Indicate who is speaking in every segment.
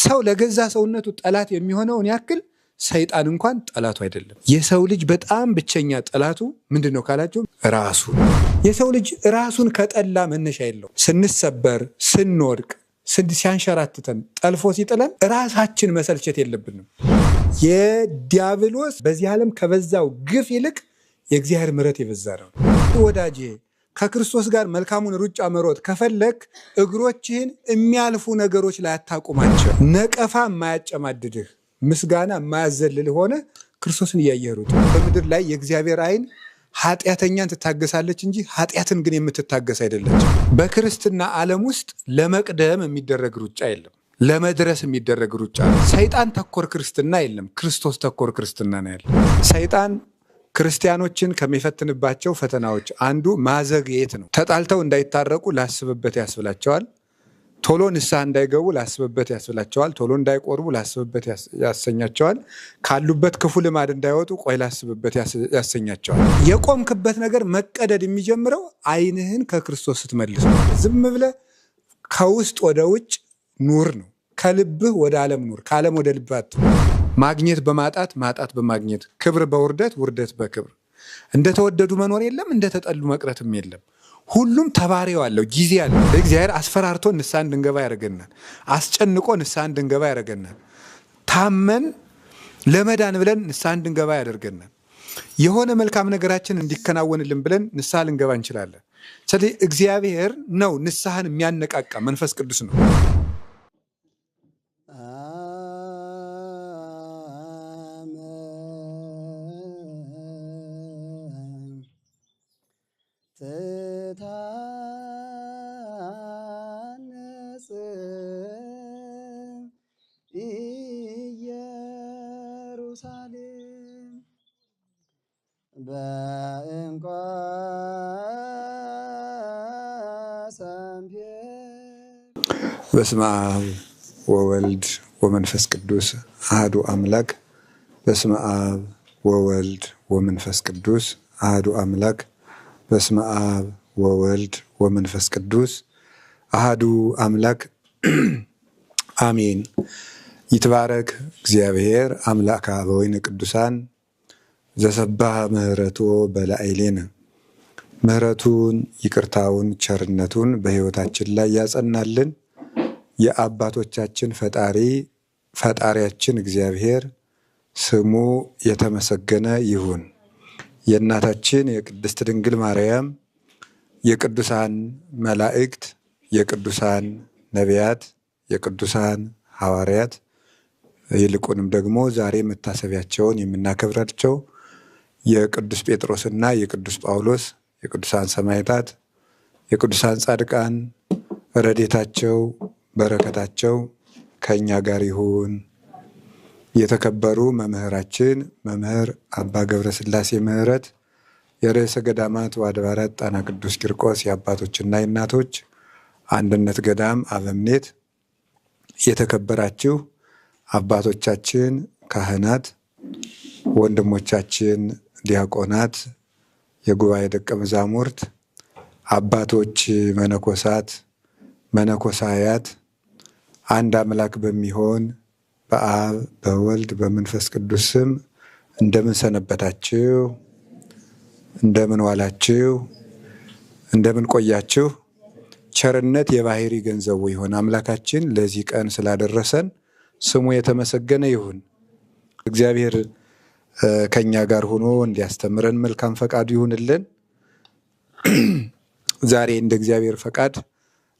Speaker 1: ሰው ለገዛ ሰውነቱ ጠላት የሚሆነውን ያክል ሰይጣን እንኳን ጠላቱ አይደለም። የሰው ልጅ በጣም ብቸኛ ጠላቱ ምንድነው ካላችሁ ራሱ። የሰው ልጅ ራሱን ከጠላ መነሻ የለው። ስንሰበር፣ ስንወድቅ፣ ሲያንሸራትተን፣ ጠልፎ ሲጥለን ራሳችን መሰልቸት የለብንም። የዲያብሎስ በዚህ ዓለም ከበዛው ግፍ ይልቅ የእግዚአብሔር ምሕረት የበዛ ነው። ወዳጄ ከክርስቶስ ጋር መልካሙን ሩጫ መሮጥ ከፈለክ እግሮችህን የሚያልፉ ነገሮች ላይ አታቁማቸው። ነቀፋ የማያጨማድድህ፣ ምስጋና የማያዘልል ሆነ ክርስቶስን እያየህ ሩጥ። በምድር ላይ የእግዚአብሔር ዓይን ኃጢአተኛን ትታገሳለች እንጂ ኃጢአትን ግን የምትታገስ አይደለች። በክርስትና ዓለም ውስጥ ለመቅደም የሚደረግ ሩጫ የለም። ለመድረስ የሚደረግ ሩጫ ነው። ሰይጣን ተኮር ክርስትና የለም። ክርስቶስ ተኮር ክርስትና ነው ያለ። ሰይጣን ክርስቲያኖችን ከሚፈትንባቸው ፈተናዎች አንዱ ማዘግየት ነው። ተጣልተው እንዳይታረቁ ላስብበት ያስብላቸዋል። ቶሎ ንስሐ እንዳይገቡ ላስብበት ያስብላቸዋል። ቶሎ እንዳይቆርቡ ላስብበት ያሰኛቸዋል። ካሉበት ክፉ ልማድ እንዳይወጡ ቆይ ላስብበት ያሰኛቸዋል። የቆምክበት ነገር መቀደድ የሚጀምረው ዓይንህን ከክርስቶስ ስትመልስ ነው። ዝም ብለህ ከውስጥ ወደ ውጭ ኑር ነው። ከልብህ ወደ ዓለም ኑር፣ ከዓለም ወደ ልብህ አትኑር። ማግኘት በማጣት ማጣት በማግኘት ክብር በውርደት ውርደት በክብር እንደተወደዱ መኖር የለም፣ እንደተጠሉ መቅረትም የለም። ሁሉም ተባሪው አለው፣ ጊዜ አለው። እግዚአብሔር አስፈራርቶ ንስሐ እንድንገባ ያደርገናል። አስጨንቆ ንስሐ እንድንገባ ያደርገናል። ታመን ለመዳን ብለን ንስሐ እንድንገባ ያደርገናል። የሆነ መልካም ነገራችን እንዲከናወንልን ብለን ንስሐ ልንገባ እንችላለን። ስለዚህ እግዚአብሔር ነው ንስሐን የሚያነቃቃ፣ መንፈስ ቅዱስ ነው።
Speaker 2: ኢየሩሳሌም በእንቋ
Speaker 1: በስመ አብ ወወልድ ወመንፈስ ቅዱስ አሐዱ አምላክ። በስመ አብ ወወልድ ወመንፈስ ቅዱስ አሐዱ አምላክ። በስመ አብ ወወልድ ወመንፈስ ቅዱስ አሐዱ አምላክ አሜን። ይትባረክ እግዚአብሔር አምላከ አበዊነ ቅዱሳን ዘሰባህ ምህረቶ በላዕሌነ። ምህረቱን፣ ይቅርታውን፣ ቸርነቱን በሕይወታችን ላይ ያጸናልን የአባቶቻችን ፈጣሪያችን እግዚአብሔር ስሙ የተመሰገነ ይሁን። የእናታችን የቅድስት ድንግል ማርያም፣ የቅዱሳን መላእክት፣ የቅዱሳን ነቢያት፣ የቅዱሳን ሐዋርያት፣ ይልቁንም ደግሞ ዛሬ መታሰቢያቸውን የምናከብራቸው የቅዱስ ጴጥሮስና የቅዱስ ጳውሎስ፣ የቅዱሳን ሰማዕታት፣ የቅዱሳን ጻድቃን ረድኤታቸው በረከታቸው ከእኛ ጋር ይሁን። የተከበሩ መምህራችን መምህር አባ ገብረ ሥላሴ ምህረት የርዕሰ ገዳማት ወአድባራት ጣና ቅዱስ ቂርቆስ የአባቶችና የእናቶች አንድነት ገዳም አበምኔት፣ የተከበራችሁ አባቶቻችን ካህናት፣ ወንድሞቻችን ዲያቆናት፣ የጉባኤ ደቀ መዛሙርት፣ አባቶች መነኮሳት፣ መነኮሳያት፣ አንድ አምላክ በሚሆን በአብ በወልድ በመንፈስ ቅዱስ ስም እንደምን ሰነበታችሁ? እንደምን ዋላችሁ? እንደምን ቆያችሁ? ቸርነት የባህሪ ገንዘቡ ይሁን አምላካችን ለዚህ ቀን ስላደረሰን ስሙ የተመሰገነ ይሁን። እግዚአብሔር ከኛ ጋር ሆኖ እንዲያስተምረን መልካም ፈቃዱ ይሁንልን። ዛሬ እንደ እግዚአብሔር ፈቃድ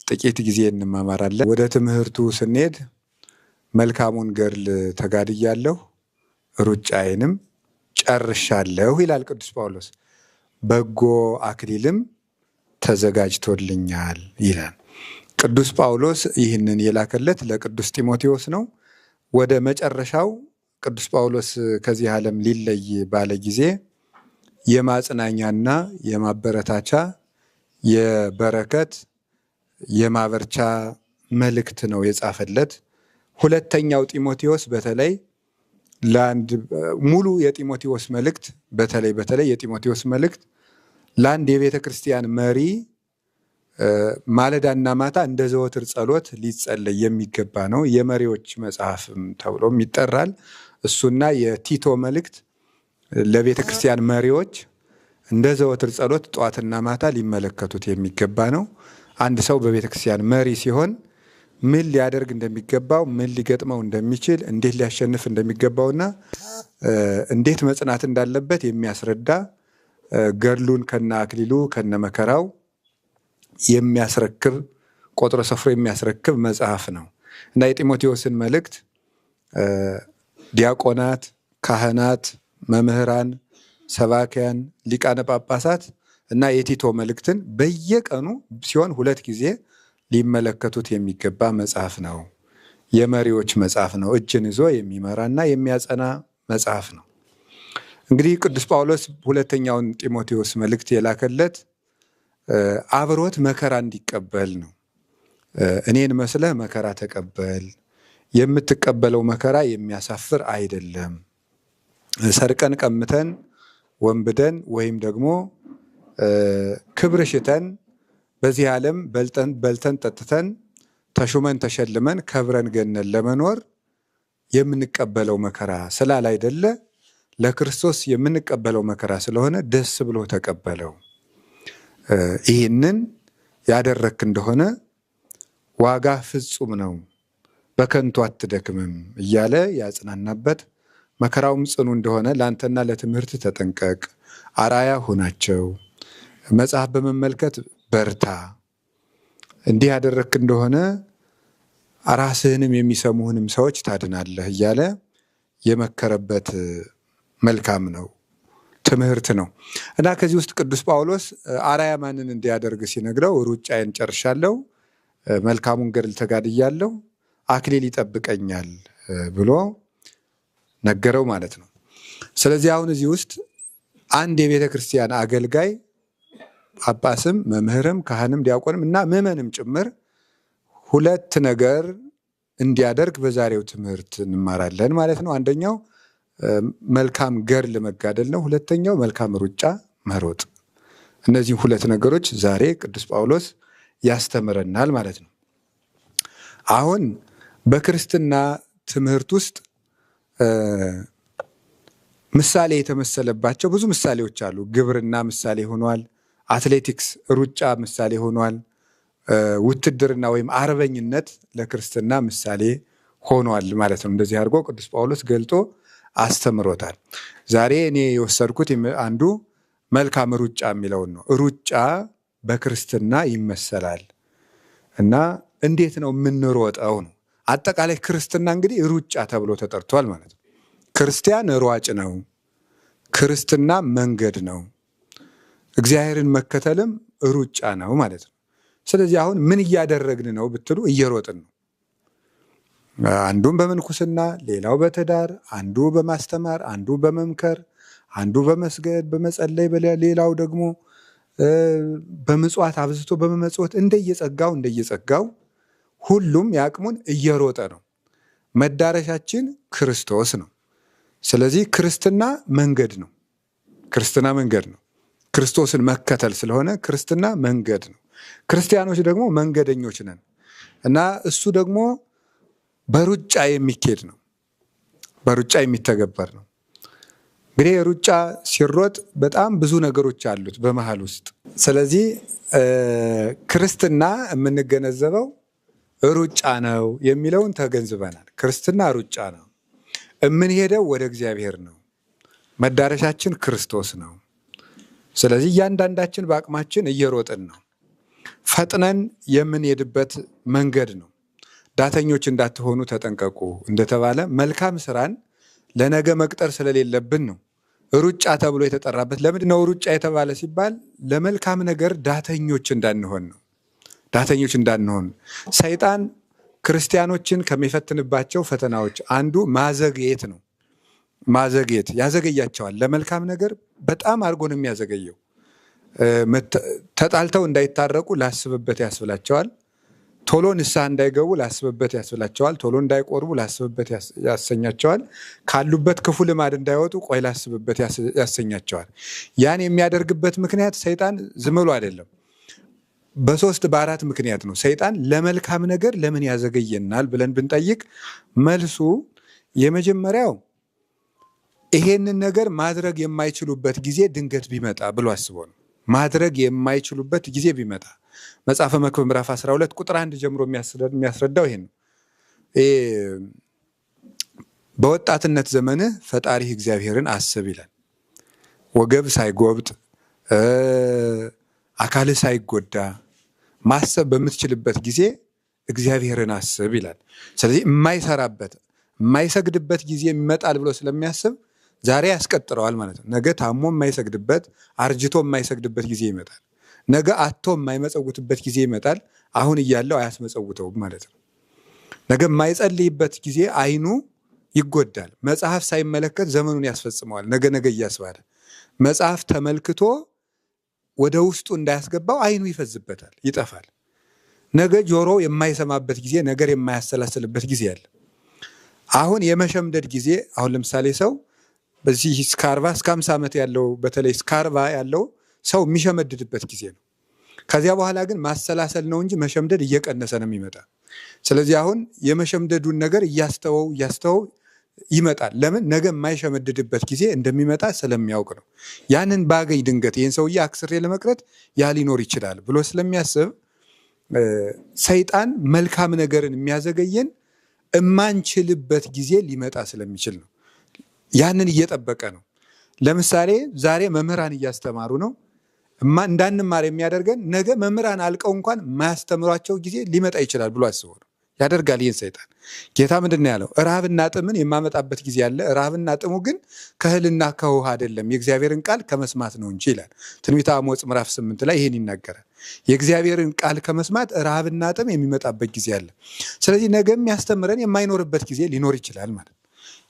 Speaker 1: ጥቂት ጊዜ እንማማራለን። ወደ ትምህርቱ ስንሄድ መልካሙን ገድል ተጋድያለሁ ሩጫዬንም ጨርሻለሁ ይላል ቅዱስ ጳውሎስ። በጎ አክሊልም ተዘጋጅቶልኛል ይላል ቅዱስ ጳውሎስ። ይህንን የላከለት ለቅዱስ ጢሞቴዎስ ነው። ወደ መጨረሻው ቅዱስ ጳውሎስ ከዚህ ዓለም ሊለይ ባለ ጊዜ የማጽናኛና የማበረታቻ የበረከት የማበርቻ መልእክት ነው የጻፈለት። ሁለተኛው ጢሞቴዎስ በተለይ ለአንድ ሙሉ የጢሞቴዎስ መልእክት በተለይ የጢሞቴዎስ መልእክት ለአንድ የቤተ ክርስቲያን መሪ ማለዳና ማታ እንደ ዘወትር ጸሎት ሊጸለይ የሚገባ ነው። የመሪዎች መጽሐፍም ተብሎም ይጠራል። እሱና የቲቶ መልእክት ለቤተ ክርስቲያን መሪዎች እንደ ዘወትር ጸሎት ጠዋትና ማታ ሊመለከቱት የሚገባ ነው። አንድ ሰው በቤተ ክርስቲያን መሪ ሲሆን ምን ሊያደርግ እንደሚገባው፣ ምን ሊገጥመው እንደሚችል፣ እንዴት ሊያሸንፍ እንደሚገባውና እንዴት መጽናት እንዳለበት የሚያስረዳ ገድሉን ከነ አክሊሉ ከነ መከራው የሚያስረክብ ቆጥሮ ሰፍሮ የሚያስረክብ መጽሐፍ ነው እና የጢሞቴዎስን መልእክት ዲያቆናት፣ ካህናት፣ መምህራን፣ ሰባኪያን፣ ሊቃነ ጳጳሳት እና የቲቶ መልእክትን በየቀኑ ሲሆን 2 ጊዜ ሊመለከቱት የሚገባ መጽሐፍ ነው። የመሪዎች መጽሐፍ ነው። እጅን ይዞ የሚመራና የሚያጸና መጽሐፍ ነው። እንግዲህ ቅዱስ ጳውሎስ ሁለተኛውን ጢሞቴዎስ መልእክት የላከለት አብሮት መከራ እንዲቀበል ነው። እኔን መስለህ መከራ ተቀበል፣ የምትቀበለው መከራ የሚያሳፍር አይደለም። ሰርቀን ቀምተን ወንብደን ወይም ደግሞ ክብር ሽተን በዚህ ዓለም በልተን ጠጥተን ተሹመን ተሸልመን ከብረን ገነን ለመኖር የምንቀበለው መከራ ስላላይደለ ለክርስቶስ የምንቀበለው መከራ ስለሆነ ደስ ብሎ ተቀበለው። ይህንን ያደረክ እንደሆነ ዋጋ ፍጹም ነው፣ በከንቱ አትደክምም እያለ ያጽናናበት፣ መከራውም ጽኑ እንደሆነ ለአንተና ለትምህርት ተጠንቀቅ፣ አራያ ሆናቸው፣ መጽሐፍ በመመልከት በርታ፣ እንዲህ ያደረክ እንደሆነ ራስህንም የሚሰሙህንም ሰዎች ታድናለህ እያለ የመከረበት መልካም ነው ትምህርት ነው እና ከዚህ ውስጥ ቅዱስ ጳውሎስ አራያ ማንን እንዲያደርግ ሲነግረው ሩጫዬን ጨርሻለሁ፣ መልካሙን ገድል ተጋድያለሁ፣ አክሊል ይጠብቀኛል ብሎ ነገረው ማለት ነው። ስለዚህ አሁን እዚህ ውስጥ አንድ የቤተ ክርስቲያን አገልጋይ ጳጳስም፣ መምህርም፣ ካህንም፣ ዲያቆንም እና ምዕመንም ጭምር 2 ነገር እንዲያደርግ በዛሬው ትምህርት እንማራለን ማለት ነው። አንደኛው መልካም ገድል መጋደል ነው። ሁለተኛው መልካም ሩጫ መሮጥ። እነዚህ 2 ነገሮች ዛሬ ቅዱስ ጳውሎስ ያስተምረናል ማለት ነው። አሁን በክርስትና ትምህርት ውስጥ ምሳሌ የተመሰለባቸው ብዙ ምሳሌዎች አሉ። ግብርና ምሳሌ ሆኗል። አትሌቲክስ ሩጫ ምሳሌ ሆኗል። ውትድርና ወይም አርበኝነት ለክርስትና ምሳሌ ሆኗል ማለት ነው። እንደዚህ አድርጎ ቅዱስ ጳውሎስ ገልጦ አስተምሮታል። ዛሬ እኔ የወሰድኩት አንዱ መልካም ሩጫ የሚለውን ነው። ሩጫ በክርስትና ይመሰላል እና እንዴት ነው የምንሮጠው ነው። አጠቃላይ ክርስትና እንግዲህ ሩጫ ተብሎ ተጠርቷል ማለት ነው። ክርስቲያን ሯጭ ነው። ክርስትና መንገድ ነው። እግዚአብሔርን መከተልም ሩጫ ነው ማለት ነው። ስለዚህ አሁን ምን እያደረግን ነው ብትሉ እየሮጥን ነው። አንዱም በምንኩስና፣ ሌላው በትዳር፣ አንዱ በማስተማር፣ አንዱ በመምከር፣ አንዱ በመስገድ በመጸለይ፣ ሌላው ደግሞ በምጽዋት አብዝቶ በመመጽወት እንደየጸጋው ሁሉም የአቅሙን እየሮጠ ነው። መዳረሻችን ክርስቶስ ነው። ስለዚህ ክርስትና መንገድ ነው። ክርስትና መንገድ ነው። ክርስቶስን መከተል ስለሆነ ክርስትና መንገድ ነው። ክርስቲያኖች ደግሞ መንገደኞች ነን እና እሱ ደግሞ በሩጫ የሚኬድ ነው። በሩጫ የሚተገበር ነው። እንግዲህ ሩጫ ሲሮጥ በጣም ብዙ ነገሮች አሉት በመሃል ውስጥ። ስለዚህ ክርስትና የምንገነዘበው ሩጫ ነው የሚለውን ተገንዝበናል። ክርስትና ሩጫ ነው። የምንሄደው ወደ እግዚአብሔር ነው። መዳረሻችን ክርስቶስ ነው። ስለዚህ እያንዳንዳችን በአቅማችን እየሮጥን ነው። ፈጥነን የምንሄድበት መንገድ ነው። ዳተኞች እንዳትሆኑ ተጠንቀቁ እንደተባለ መልካም ስራን ለነገ መቅጠር ስለሌለብን ነው ሩጫ ተብሎ የተጠራበት። ለምንድን ነው ሩጫ የተባለ ሲባል ለመልካም ነገር ዳተኞች እንዳንሆን ነው። ዳተኞች እንዳንሆን ሰይጣን ክርስቲያኖችን ከሚፈትንባቸው ፈተናዎች አንዱ ማዘግየት ነው። ማዘግየት ያዘገያቸዋል። ለመልካም ነገር በጣም አድርጎ ነው የሚያዘገየው። ተጣልተው እንዳይታረቁ ላስብበት ያስብላቸዋል። ቶሎ ንስሐ እንዳይገቡ ላስብበት ያስብላቸዋል። ቶሎ እንዳይቆርቡ ላስብበት ያሰኛቸዋል። ካሉበት ክፉ ልማድ እንዳይወጡ ቆይ ላስብበት ያሰኛቸዋል። ያን የሚያደርግበት ምክንያት ሰይጣን ዝም ብሎ አይደለም። በሶስት በአራት ምክንያት ነው። ሰይጣን ለመልካም ነገር ለምን ያዘገየናል ብለን ብንጠይቅ መልሱ የመጀመሪያው ይሄንን ነገር ማድረግ የማይችሉበት ጊዜ ድንገት ቢመጣ ብሎ አስቦ ነው። ማድረግ የማይችሉበት ጊዜ ቢመጣ መጽሐፈ መክብብ ምዕራፍ 12 ቁጥር 1 ጀምሮ የሚያስረዳው ይሄን ነው። በወጣትነት ዘመንህ ፈጣሪህ እግዚአብሔርን አስብ ይላል። ወገብ ሳይጎብጥ አካልህ ሳይጎዳ ማሰብ በምትችልበት ጊዜ እግዚአብሔርን አስብ ይላል። ስለዚህ የማይሰራበት የማይሰግድበት ጊዜ ይመጣል ብሎ ስለሚያስብ ዛሬ ያስቀጥረዋል ማለት ነው። ነገ ታሞ የማይሰግድበት አርጅቶ የማይሰግድበት ጊዜ ይመጣል። ነገ አቶ የማይመጸውትበት ጊዜ ይመጣል። አሁን እያለው አያስመጸውተውም ማለት ነው። ነገ የማይጸልይበት ጊዜ አይኑ ይጎዳል። መጽሐፍ ሳይመለከት ዘመኑን ያስፈጽመዋል። ነገ ነገ እያስባለ መጽሐፍ ተመልክቶ ወደ ውስጡ እንዳያስገባው አይኑ ይፈዝበታል፣ ይጠፋል። ነገ ጆሮ የማይሰማበት ጊዜ፣ ነገር የማያሰላስልበት ጊዜ አለ። አሁን የመሸምደድ ጊዜ አሁን ለምሳሌ ሰው በዚህ እስከ 40 እስከ 50 ዓመት ያለው በተለይ እስከ 40 ያለው ሰው የሚሸመድድበት ጊዜ ነው። ከዚያ በኋላ ግን ማሰላሰል ነው እንጂ መሸምደድ እየቀነሰ ነው የሚመጣ። ስለዚህ አሁን የመሸምደዱን ነገር እያስተወው ይመጣል። ለምን? ነገ የማይሸመድድበት ጊዜ እንደሚመጣ ስለሚያውቅ ነው። ያንን ባገኝ ድንገት ይህን ሰውዬ አክስሬ ለመቅረት ያ ሊኖር ይችላል ብሎ ስለሚያስብ ሰይጣን መልካም ነገርን የሚያዘገየን እማንችልበት ጊዜ ሊመጣ ስለሚችል ነው። ያንን እየጠበቀ ነው። ለምሳሌ ዛሬ መምህራን እያስተማሩ ነው። እንዳንማር የሚያደርገን ነገ መምህራን አልቀው እንኳን የማያስተምሯቸው ጊዜ ሊመጣ ይችላል ብሎ አስቦ ነው ያደርጋል። ይህን ሰይጣን ጌታ ምንድን ነው ያለው? ረሃብና ጥምን የማመጣበት ጊዜ አለ። ረሃብና ጥሙ ግን ከእህልና ከውሃ አይደለም፣ የእግዚአብሔርን ቃል ከመስማት ነው እንጂ ይላል። ትንቢተ አሞጽ ምዕራፍ 8 ላይ ይህን ይናገራል። የእግዚአብሔርን ቃል ከመስማት ረሃብና ጥም የሚመጣበት ጊዜ አለ። ስለዚህ ነገ የሚያስተምረን የማይኖርበት ጊዜ ሊኖር ይችላል ማለት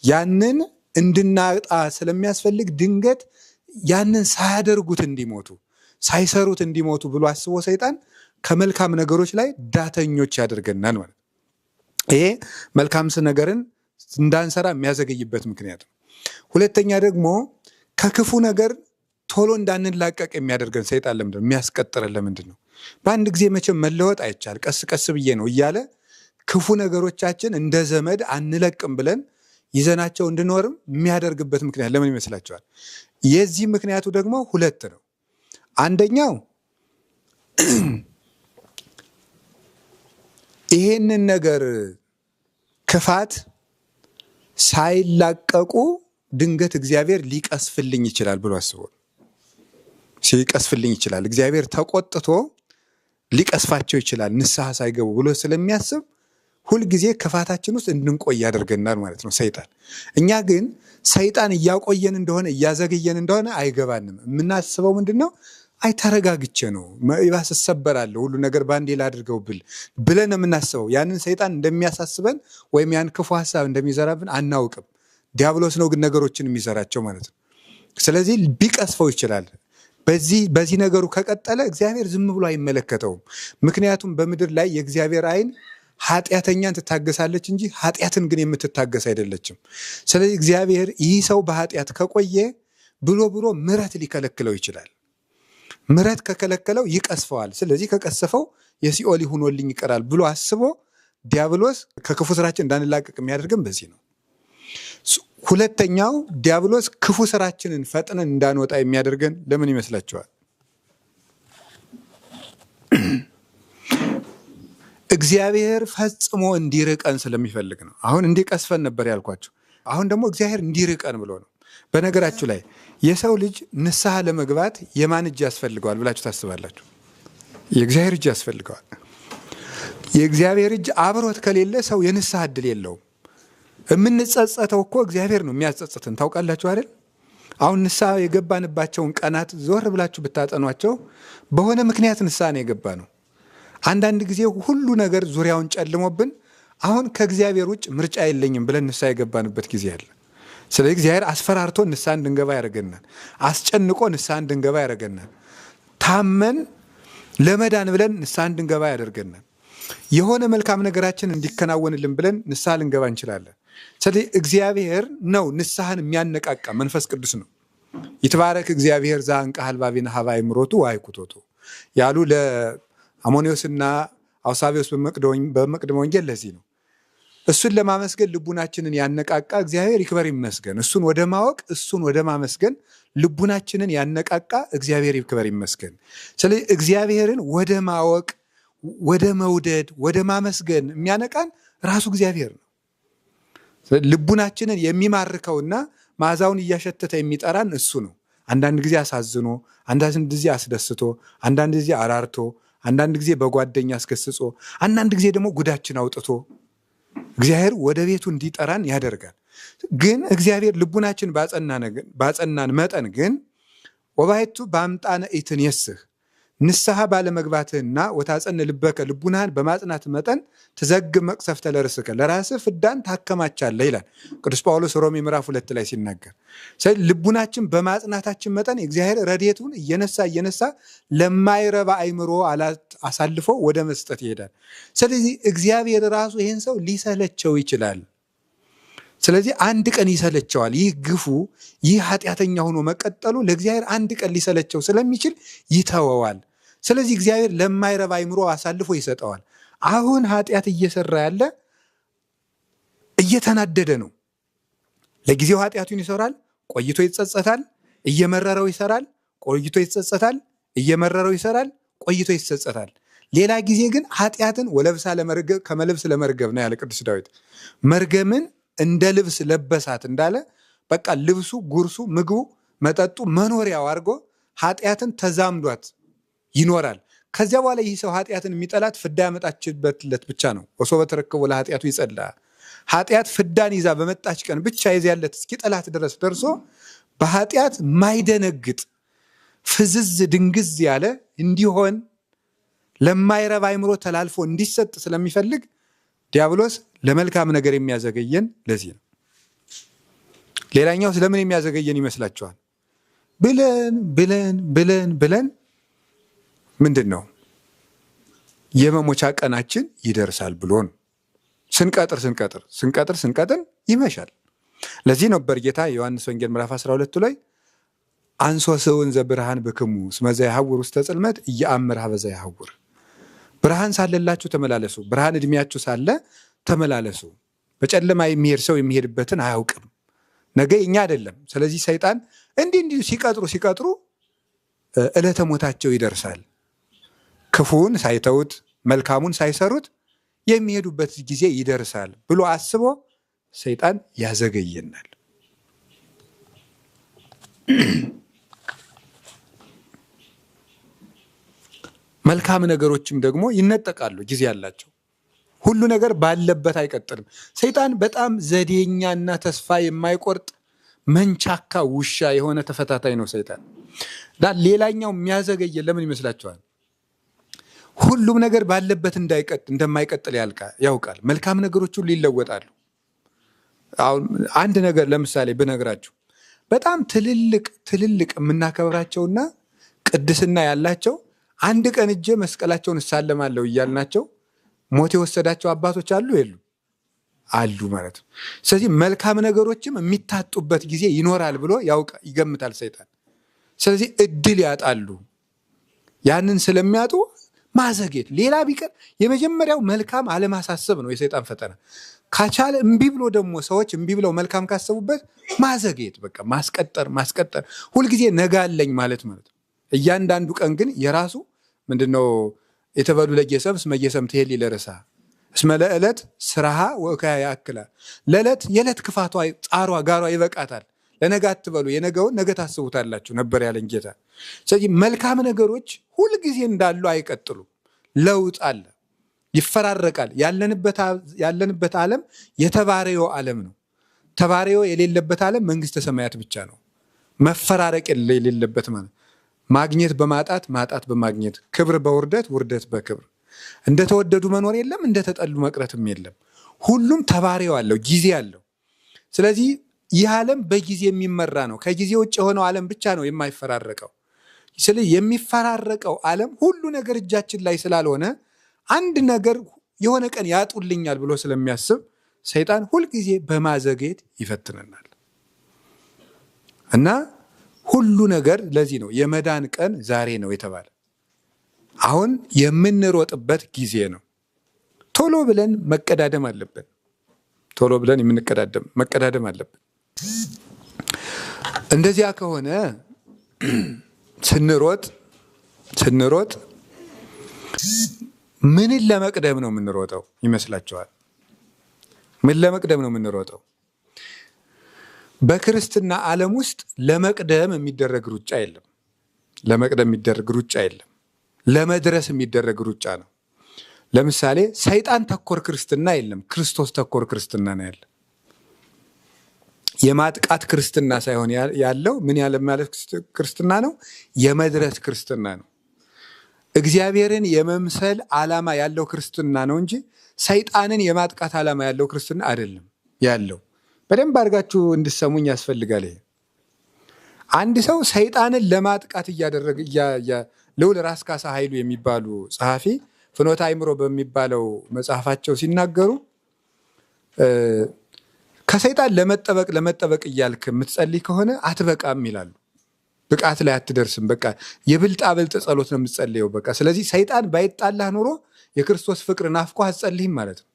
Speaker 1: ያንን እንድናጣ ስለሚያስፈልግ ድንገት ያንን ሳያደርጉት እንዲሞቱ ሳይሰሩት እንዲሞቱ ብሎ አስቦ ሰይጣን ከመልካም ነገሮች ላይ ዳተኞች ያደርገናል ማለት ነው። ይሄ መልካም ነገርን እንዳንሰራ የሚያዘገይበት ምክንያት ነው። ሁለተኛ ደግሞ ከክፉ ነገር ቶሎ እንዳንላቀቅ የሚያደርገን ሰይጣን ለምንድን ነው የሚያስቀጥረን? ለምንድን ነው? በአንድ ጊዜ መቼም መለወጥ አይቻል፣ ቀስ ቀስ ብዬ ነው እያለ ክፉ ነገሮቻችን እንደ ዘመድ አንለቅም ብለን ይዘናቸው እንድኖርም የሚያደርግበት ምክንያት ለምን ይመስላችኋል? የዚህ ምክንያቱ ደግሞ ሁለት ነው። አንደኛው ይሄንን ነገር ክፋት ሳይላቀቁ ድንገት እግዚአብሔር ሊቀስፍልኝ ይችላል ብሎ አስቦ ሲቀስፍልኝ ይችላል፣ እግዚአብሔር ተቆጥቶ ሊቀስፋቸው ይችላል ንስሐ ሳይገቡ ብሎ ስለሚያስብ ሁልጊዜ ክፋታችን ውስጥ እንድንቆይ ያደርገናል ማለት ነው ሰይጣን። እኛ ግን ሰይጣን እያቆየን እንደሆነ እያዘገየን እንደሆነ አይገባንም። የምናስበው ምንድን ነው? አይ ተረጋግቼ ነው ይባስ እሰበራለሁ ሁሉ ነገር ባንዴ ላድርገው ብለን የምናስበው። ያንን ሰይጣን እንደሚያሳስበን ወይም ያን ክፉ ሀሳብ እንደሚዘራብን አናውቅም። ዲያብሎስ ነው ግን ነገሮችን የሚዘራቸው ማለት ነው። ስለዚህ ቢቀስፈው ይችላል። በዚህ ነገሩ ከቀጠለ እግዚአብሔር ዝም ብሎ አይመለከተውም። ምክንያቱም በምድር ላይ የእግዚአብሔር ዓይን ኃጢአተኛን ትታገሳለች እንጂ ኃጢአትን ግን የምትታገስ አይደለችም። ስለዚህ እግዚአብሔር ይህ ሰው በኃጢአት ከቆየ ብሎ ምሕረት ሊከለክለው ይችላል። ምሕረት ከከለከለው ይቀስፈዋል። ስለዚህ ከቀሰፈው የሲኦል ሆኖልኝ ይቀራል ብሎ አስቦ ዲያብሎስ ከክፉ ስራችን እንዳንላቀቅ የሚያደርግም በዚህ ነው። ሁለተኛው ዲያብሎስ ክፉ ስራችንን ፈጥነን እንዳንወጣ የሚያደርገን ለምን ይመስላችኋል? እግዚአብሔር ፈጽሞ እንዲርቀን ስለሚፈልግ ነው። አሁን እንዲቀስፈን ነበር ያልኳቸው። አሁን ደግሞ እግዚአብሔር እንዲርቀን ብሎ ነው። በነገራችሁ ላይ የሰው ልጅ ንስሐ ለመግባት የማን እጅ ያስፈልገዋል ብላችሁ ታስባላችሁ? የእግዚአብሔር እጅ ያስፈልገዋል። የእግዚአብሔር እጅ አብሮት ከሌለ ሰው የንስሐ እድል የለውም። የምንጸጸተው እኮ እግዚአብሔር ነው የሚያጸጽትን። ታውቃላችሁ አይደል? አሁን ንስሐ የገባንባቸውን ቀናት ዞር ብላችሁ ብታጠኗቸው በሆነ ምክንያት ንስሐ ነው የገባ ነው። አንዳንድ ጊዜ ሁሉ ነገር ዙሪያውን ጨልሞብን አሁን ከእግዚአብሔር ውጭ ምርጫ የለኝም ብለን ንስሐ የገባንበት ጊዜ አለ። ስለዚህ እግዚአብሔር አስፈራርቶ ንስሐ እንድንገባ ያደርገናል። አስጨንቆ ንስሐ እንድንገባ ያደርገናል። ታመን ለመዳን ብለን ንስሐ እንድንገባ ያደርገናል። የሆነ መልካም ነገራችን እንዲከናወንልን ብለን ንስሐ ልንገባ እንችላለን። ስለዚህ እግዚአብሔር ነው ንስሐን የሚያነቃቃ፣ መንፈስ ቅዱስ ነው። ይትባረክ እግዚአብሔር ዘአንቃ ኀልባቤነ ኀበ አእምሮቱ ወአይኩቶቱ ያሉ አሞኒዮስና አውሳቢዎስ በመቅደመ ወንጌል ለዚህ ነው። እሱን ለማመስገን ልቡናችንን ያነቃቃ እግዚአብሔር ይክበር ይመስገን። እሱን ወደ ማወቅ እሱን ወደ ማመስገን ልቡናችንን ያነቃቃ እግዚአብሔር ይክበር ይመስገን። ስለዚህ እግዚአብሔርን ወደ ማወቅ፣ ወደ መውደድ፣ ወደ ማመስገን የሚያነቃን ራሱ እግዚአብሔር ነው። ልቡናችንን የሚማርከውና መዓዛውን እያሸተተ የሚጠራን እሱ ነው። አንዳንድ ጊዜ አሳዝኖ፣ አንዳንድ ጊዜ አስደስቶ፣ አንዳንድ ጊዜ አራርቶ፣ አንዳንድ ጊዜ በጓደኛ አስገስጾ፣ አንዳንድ ጊዜ ደግሞ ጉዳችን አውጥቶ እግዚአብሔር ወደ ቤቱ እንዲጠራን ያደርጋል። ግን እግዚአብሔር ልቡናችን ባጸናን መጠን ግን ወባይቱ በአምጣነ ኢትንየስህ ንስሐ ባለመግባትህና ወታጸን ልበከ ልቡናህን በማጽናት መጠን ትዘግብ መቅሰፍተ ለርእስከ ለራስህ ፍዳን ታከማቻለህ ይላል ቅዱስ ጳውሎስ ሮሜ ምዕራፍ 2 ላይ ሲናገር። ስለዚህ ልቡናችን በማጽናታችን መጠን እግዚአብሔር ረድኤቱን እየነሳ ለማይረባ አይምሮ አሳልፎ ወደ መስጠት ይሄዳል። ስለዚህ እግዚአብሔር ራሱ ይህን ሰው ሊሰለቸው ይችላል። ስለዚህ አንድ ቀን ይሰለቸዋል። ይህ ግፉ፣ ይህ ኃጢአተኛ ሆኖ መቀጠሉ ለእግዚአብሔር አንድ ቀን ሊሰለቸው ስለሚችል ይተወዋል። ስለዚህ እግዚአብሔር ለማይረባ አይምሮ አሳልፎ ይሰጠዋል። አሁን ኃጢአት እየሰራ ያለ እየተናደደ ነው። ለጊዜው ኃጢአቱን ይሰራል፣ ቆይቶ ይጸጸታል። እየመረረው ይሰራል፣ ቆይቶ ይጸጸታል። እየመረረው ይሰራል፣ ቆይቶ ይጸጸታል። ሌላ ጊዜ ግን ኃጢአትን ወለብሳ ለመርገብ ከመልብስ ለመርገብ ነው ያለ ቅዱስ ዳዊት። መርገምን እንደ ልብስ ለበሳት እንዳለ በቃ ልብሱ፣ ጉርሱ፣ ምግቡ፣ መጠጡ መኖሪያው አድርጎ ኃጢአትን ተዛምዷት ይኖራል። ከዚያ በኋላ ይህ ሰው ኃጢአትን የሚጠላት ፍዳ ያመጣችበት ብቻ ነው። ወሶበ ተረከቦ ለኃጢአቱ ይጸላ። ኃጢአት ፍዳን ይዛ በመጣች ቀን ብቻ የዚያለት እስኪ ጠላት ድረስ ደርሶ በኃጢአት ማይደነግጥ ፍዝዝ ድንግዝ ያለ እንዲሆን ለማይረባ አይምሮ ተላልፎ እንዲሰጥ ስለሚፈልግ ዲያብሎስ ለመልካም ነገር የሚያዘገየን ለዚህ ነው። ሌላኛው ስለምን የሚያዘገየን ይመስላችኋል? ብለን ምንድን ነው የመሞቻ ቀናችን ይደርሳል ብሎን ስንቀጥር ይመሻል። ለዚህ ነበር ጌታ ዮሐንስ ወንጌል ምዕራፍ 12 ላይ አንሶ ሰውን ዘብርሃን በክሙ እስመ ዘያሐውር ውስተ ጽልመት ኢየአምር ኀበ ዘያሐውር። ብርሃን ሳለላችሁ ተመላለሱ፣ ብርሃን እድሜያችሁ ሳለ ተመላለሱ። በጨለማ የሚሄድ ሰው የሚሄድበትን አያውቅም። ነገ እኛ አይደለም። ስለዚህ ሰይጣን እንዲህ ሲቀጥሩ ዕለተ ሞታቸው ይደርሳል። ክፉን ሳይተውት መልካሙን ሳይሰሩት የሚሄዱበት ጊዜ ይደርሳል ብሎ አስቦ ሰይጣን ያዘገየናል። መልካም ነገሮችም ደግሞ ይነጠቃሉ፣ ጊዜ ያላቸው። ሁሉ ነገር ባለበት አይቀጥልም። ሰይጣን በጣም ዘዴኛና ተስፋ የማይቆርጥ መንቻካ ውሻ የሆነ ተፈታታይ ነው ሰይጣን። ሌላኛው የሚያዘገየ ለምን ይመስላችኋል? ሁሉም ነገር ባለበት እንደማይቀጥል ያውቃል። መልካም ነገሮች ሁሉ ይለወጣሉ። አሁን አንድ ነገር ለምሳሌ ብነግራችሁ በጣም ትልልቅ የምናከብራቸውና ቅድስና ያላቸው አንድ ቀን እጄ መስቀላቸውን እሳለማለሁ እያልናቸው ሞት የወሰዳቸው አባቶች አሉ የሉም? አሉ ማለት ነው። ስለዚህ መልካም ነገሮችም የሚታጡበት ጊዜ ይኖራል ብሎ ይገምታል ሰይጣን። ስለዚህ እድል ያጣሉ። ያንን ስለሚያጡ ማዘጌት፣ ሌላ ቢቀር የመጀመሪያው መልካም አለማሳሰብ ነው የሰይጣን ፈተና። ካቻለ እምቢ ብሎ ደግሞ ሰዎች እምቢ ብለው መልካም ካሰቡበት ማዘጌት፣ በቃ ማስቀጠር ሁልጊዜ ነጋለኝ ማለት ነው። እያንዳንዱ ቀን ግን የራሱ ምንድነው የተበሉ ለጌሰም እስመ ጌሰም ትሄሊ ለርሳ እስመ ለዕለት ስራሃ ወእከያ ያክላ። ለዕለት የዕለት ክፋቷ ጻሯ ጋሯ ይበቃታል። ለነገ አትበሉ፣ የነገውን ነገ ታስቡታላችሁ ነበር ያለን ጌታ። ስለዚህ መልካም ነገሮች ሁልጊዜ እንዳሉ አይቀጥሉም። ለውጥ አለ፣ ይፈራረቃል። ያለንበት ዓለም የተባረዮ ዓለም ነው። ተባረዮ የሌለበት ዓለም መንግስተ ሰማያት ብቻ ነው። መፈራረቅ የሌለበት ማለት ማግኘት በማጣት ማጣት በማግኘት ክብር በውርደት ውርደት በክብር እንደተወደዱ መኖር የለም፣ እንደተጠሉ መቅረትም የለም። ሁሉም ተባሪው አለው፣ ጊዜ አለው። ስለዚህ ይህ ዓለም በጊዜ የሚመራ ነው። ከጊዜ ውጭ የሆነው ዓለም ብቻ ነው የማይፈራረቀው። ስለዚህ የሚፈራረቀው ዓለም ሁሉ ነገር እጃችን ላይ ስላልሆነ አንድ ነገር የሆነ ቀን ያጡልኛል ብሎ ስለሚያስብ ሰይጣን ሁልጊዜ በማዘግየት ይፈትነናል እና ሁሉ ነገር ለዚህ ነው የመዳን ቀን ዛሬ ነው የተባለ። አሁን የምንሮጥበት ጊዜ ነው። ቶሎ ብለን መቀዳደም አለብን። ቶሎ ብለን መቀዳደም አለብን። እንደዚያ ከሆነ ስንሮጥ ምንን ለመቅደም ነው የምንሮጠው ይመስላችኋል? ምን ለመቅደም ነው የምንሮጠው? በክርስትና ዓለም ውስጥ ለመቅደም የሚደረግ ሩጫ የለም። ለመድረስ የሚደረግ ሩጫ ነው። ለምሳሌ ሰይጣን ተኮር ክርስትና የለም፣ ክርስቶስ ተኮር ክርስትና ነው ያለ። የማጥቃት ክርስትና ሳይሆን ያለው ምን ያለ ማለት ክርስትና ነው? የመድረስ ክርስትና ነው። እግዚአብሔርን የመምሰል ዓላማ ያለው ክርስትና ነው እንጂ ሰይጣንን የማጥቃት ዓላማ ያለው ክርስትና አይደለም ያለው። በደንብ አድርጋችሁ እንድሰሙኝ ያስፈልጋል። ይሄ አንድ ሰው ሰይጣንን ለማጥቃት እያደረገ ልዑል ራስ ካሳ ኃይሉ የሚባሉ ጸሐፊ ፍኖተ አእምሮ በሚባለው መጽሐፋቸው ሲናገሩ ከሰይጣን ለመጠበቅ እያልክ የምትጸልይ ከሆነ አትበቃም ይላሉ። ብቃት ላይ አትደርስም። በቃ የብልጣብልጥ ጸሎት ነው የምትጸልየው። በቃ ስለዚህ ሰይጣን ባይጣላህ ኑሮ የክርስቶስ ፍቅር ናፍቆ አትጸልይም ማለት ነው።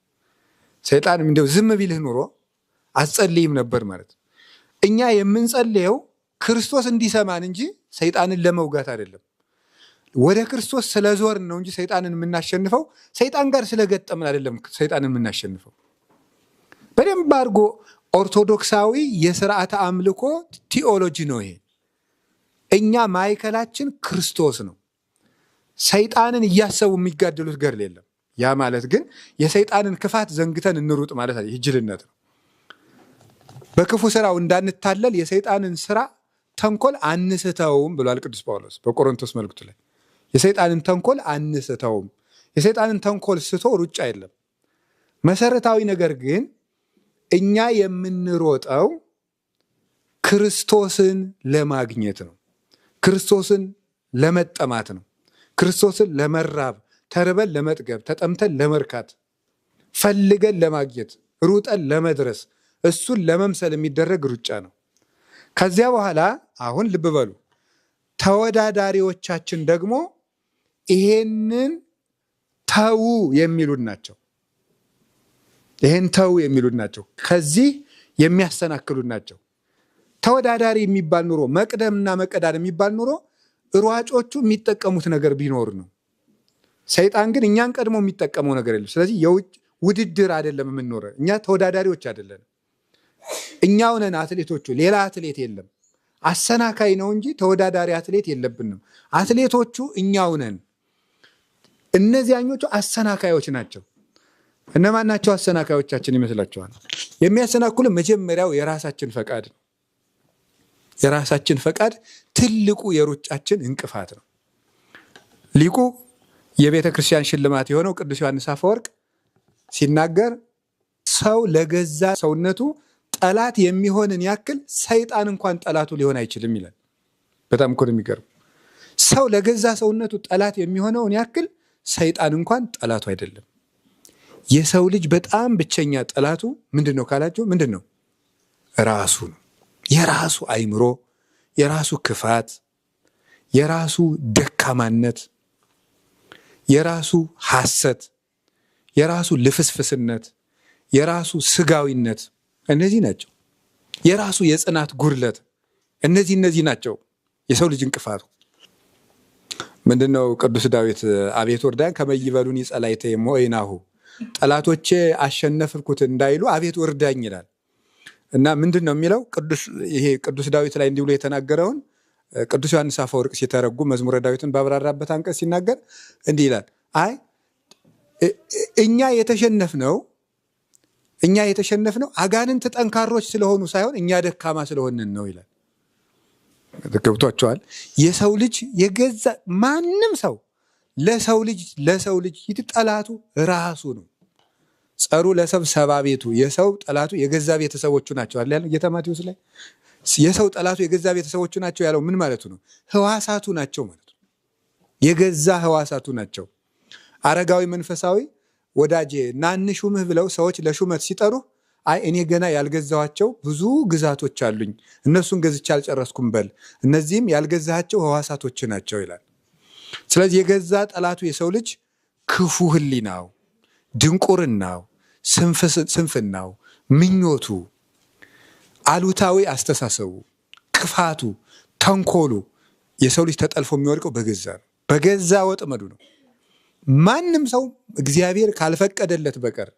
Speaker 1: ሰይጣን እንደው ዝም ቢልህ ኑሮ አትጸልይም ነበር ማለት ነው። እኛ የምንጸልየው ክርስቶስ እንዲሰማን እንጂ ሰይጣንን ለመውጋት አይደለም። ወደ ክርስቶስ ስለዞርን ነው እንጂ ሰይጣንን የምናሸንፈው ሰይጣን ጋር ስለገጠምን አይደለም። ሰይጣንን የምናሸንፈው በደንብ አድርጎ ኦርቶዶክሳዊ የስርዓተ አምልኮ ቲኦሎጂ ነው ይሄ። እኛ ማዕከላችን ክርስቶስ ነው። ሰይጣንን እያሰቡ የሚጋደሉት ገድል የለም። ያ ማለት ግን የሰይጣንን ክፋት ዘንግተን እንሩጥ ማለት አይደል፣ ጅልነት ነው። በክፉ ስራው እንዳንታለል የሰይጣንን ስራ ተንኮል አንስተውም ብሏል ቅዱስ ጳውሎስ በቆሮንቶስ መልእክቱ ላይ። የሰይጣንን ተንኮል አንስተውም። የሰይጣንን ተንኮል ስቶ ሩጫ የለም። መሰረታዊ ነገር ግን እኛ የምንሮጠው ክርስቶስን ለማግኘት ነው። ክርስቶስን ለመጠማት ነው። ክርስቶስን ለመራብ፣ ተርበን ለመጥገብ፣ ተጠምተን ለመርካት፣ ፈልገን ለማግኘት፣ ሩጠን ለመድረስ፣ እሱን ለመምሰል የሚደረግ ሩጫ ነው። ከዚያ በኋላ አሁን ልብ በሉ፣ ተወዳዳሪዎቻችን ደግሞ ይሄንን ተዉ የሚሉን ናቸው። ይሄን ተዉ የሚሉን ናቸው። ከዚህ የሚያሰናክሉን ናቸው። ተወዳዳሪ የሚባል ኑሮ፣ መቅደምና መቀዳድ የሚባል ኑሮ ሯጮቹ የሚጠቀሙት ነገር ቢኖር ነው። ሰይጣን ግን እኛን ቀድሞ የሚጠቀመው ነገር የለም። ስለዚህ የውጭ ውድድር አይደለም የምንኖረው። እኛ ተወዳዳሪዎች አይደለም። እኛው ነን አትሌቶቹ፣ ሌላ አትሌት የለም። አሰናካይ ነው እንጂ ተወዳዳሪ አትሌት የለብንም። አትሌቶቹ እኛው ነን። እነዚያኞቹ አሰናካዮች ናቸው። እነማን ናቸው አሰናካዮቻችን ይመስላችኋል? የሚያሰናክሉን መጀመሪያው የራሳችን ፈቃድ ነው። የራሳችን ፈቃድ ትልቁ የሩጫችን እንቅፋት ነው። ሊቁ የቤተ ክርስቲያን ሽልማት የሆነው ቅዱስ ዮሐንስ አፈወርቅ ሲናገር ሰው ለገዛ ሰውነቱ ጠላት የሚሆንን ያክል ሰይጣን እንኳን ጠላቱ ሊሆን አይችልም ይላል። በጣም እኮ ነው የሚገርም። ሰው ለገዛ ሰውነቱ ጠላት የሚሆነውን ያክል ሰይጣን እንኳን ጠላቱ አይደለም። የሰው ልጅ በጣም ብቸኛ ጠላቱ ምንድን ነው ካላችሁ፣ ምንድን ነው? ራሱ ነው። የራሱ አእምሮ፣ የራሱ ክፋት፣ የራሱ ደካማነት፣ የራሱ ሐሰት፣ የራሱ ልፍስፍስነት፣ የራሱ ስጋዊነት፣ እነዚህ ናቸው። የራሱ የጽናት ጉድለት፣ እነዚህ ናቸው የሰው ልጅ እንቅፋቱ። ምንድነው ቅዱስ ዳዊት አቤት ወርዳን ከመይበሉን ይጸላይተ ሞይናሁ፣ ጠላቶቼ አሸነፍኩት እንዳይሉ አቤት ወርዳኝ ይላል። እና ምንድን ነው የሚለው ይሄ ቅዱስ ዳዊት ላይ እንዲህ ብሎ የተናገረውን ቅዱስ ዮሐንስ አፈወርቅ ሲተረጉም መዝሙረ ዳዊትን ባብራራበት አንቀጽ ሲናገር እንዲህ ይላል። አይ እኛ የተሸነፍነው አጋንንት ጠንካሮች ስለሆኑ ሳይሆን እኛ ደካማ ስለሆንን ነው ይላል። ገብቷቸዋል። የሰው ልጅ የገዛ ማንም ሰው ለሰው ልጅ ጠላቱ ራሱ ነው። ጸሩ ለሰብ ሰባ ቤቱ፣ የሰው ጠላቱ የገዛ ቤተሰቦቹ ናቸው አለ ያለው ጌታ ማቴዎስ ላይ። የሰው ጠላቱ የገዛ ቤተሰቦቹ ናቸው ያለው ምን ማለቱ ነው? ህዋሳቱ ናቸው ማለት ነው። የገዛ ህዋሳቱ ናቸው። አረጋዊ መንፈሳዊ ወዳጄ ናንሹምህ ብለው ሰዎች ለሹመት ሲጠሩ አይ እኔ ገና ያልገዛኋቸው ብዙ ግዛቶች አሉኝ፣ እነሱን ገዝቼ አልጨረስኩም በል፣ እነዚህም ያልገዛቸው ህዋሳቶች ናቸው ይላል። ስለዚህ የገዛ ጠላቱ የሰው ልጅ ክፉ ህሊናው፣ ድንቁርናው፣ ስንፍናው፣ ምኞቱ፣ አሉታዊ አስተሳሰቡ፣ ክፋቱ፣ ተንኮሉ የሰው ልጅ ተጠልፎ የሚወድቀው በገዛ ወጥመዱ ነው። ማንም ሰው እግዚአብሔር ካልፈቀደለት በቀር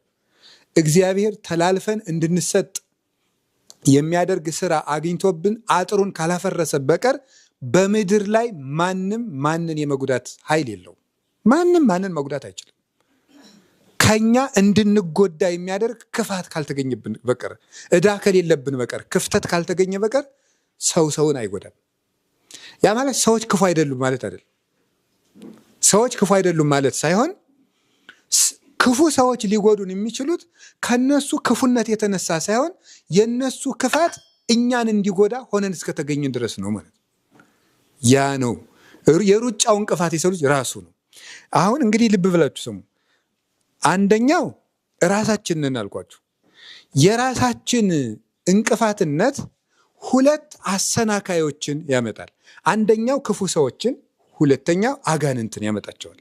Speaker 1: እግዚአብሔር ተላልፈን እንድንሰጥ የሚያደርግ ስራ አግኝቶብን አጥሩን ካላፈረሰ በቀር በምድር ላይ ማንም ማንን የመጉዳት ኃይል የለውም። ማንም ማንን መጉዳት አይችልም። ከኛ እንድንጎዳ የሚያደርግ ክፋት ካልተገኘብን በቀር፣ ዕዳ ከሌለብን በቀር፣ ክፍተት ካልተገኘ በቀር ሰው ሰውን አይጎዳም። ያ ማለት ሰዎች ክፉ አይደሉም ማለት አይደለም። ሰዎች ክፉ አይደሉም ማለት ሳይሆን ክፉ ሰዎች ሊጎዱን የሚችሉት ከነሱ ክፉነት የተነሳ ሳይሆን የነሱ ክፋት እኛን እንዲጎዳ ሆነን እስከተገኘን ድረስ ነው ማለት። ያ ነው የሩጫው እንቅፋት የሰው ልጅ ራሱ ነው። አሁን እንግዲህ ልብ ብላችሁ ስሙ። አንደኛው ራሳችንን አልኳችሁ። የራሳችን እንቅፋትነት ሁለት አሰናካዮችን ያመጣል። አንደኛው ክፉ ሰዎችን፣ ሁለተኛው አጋንንትን ያመጣቸዋል።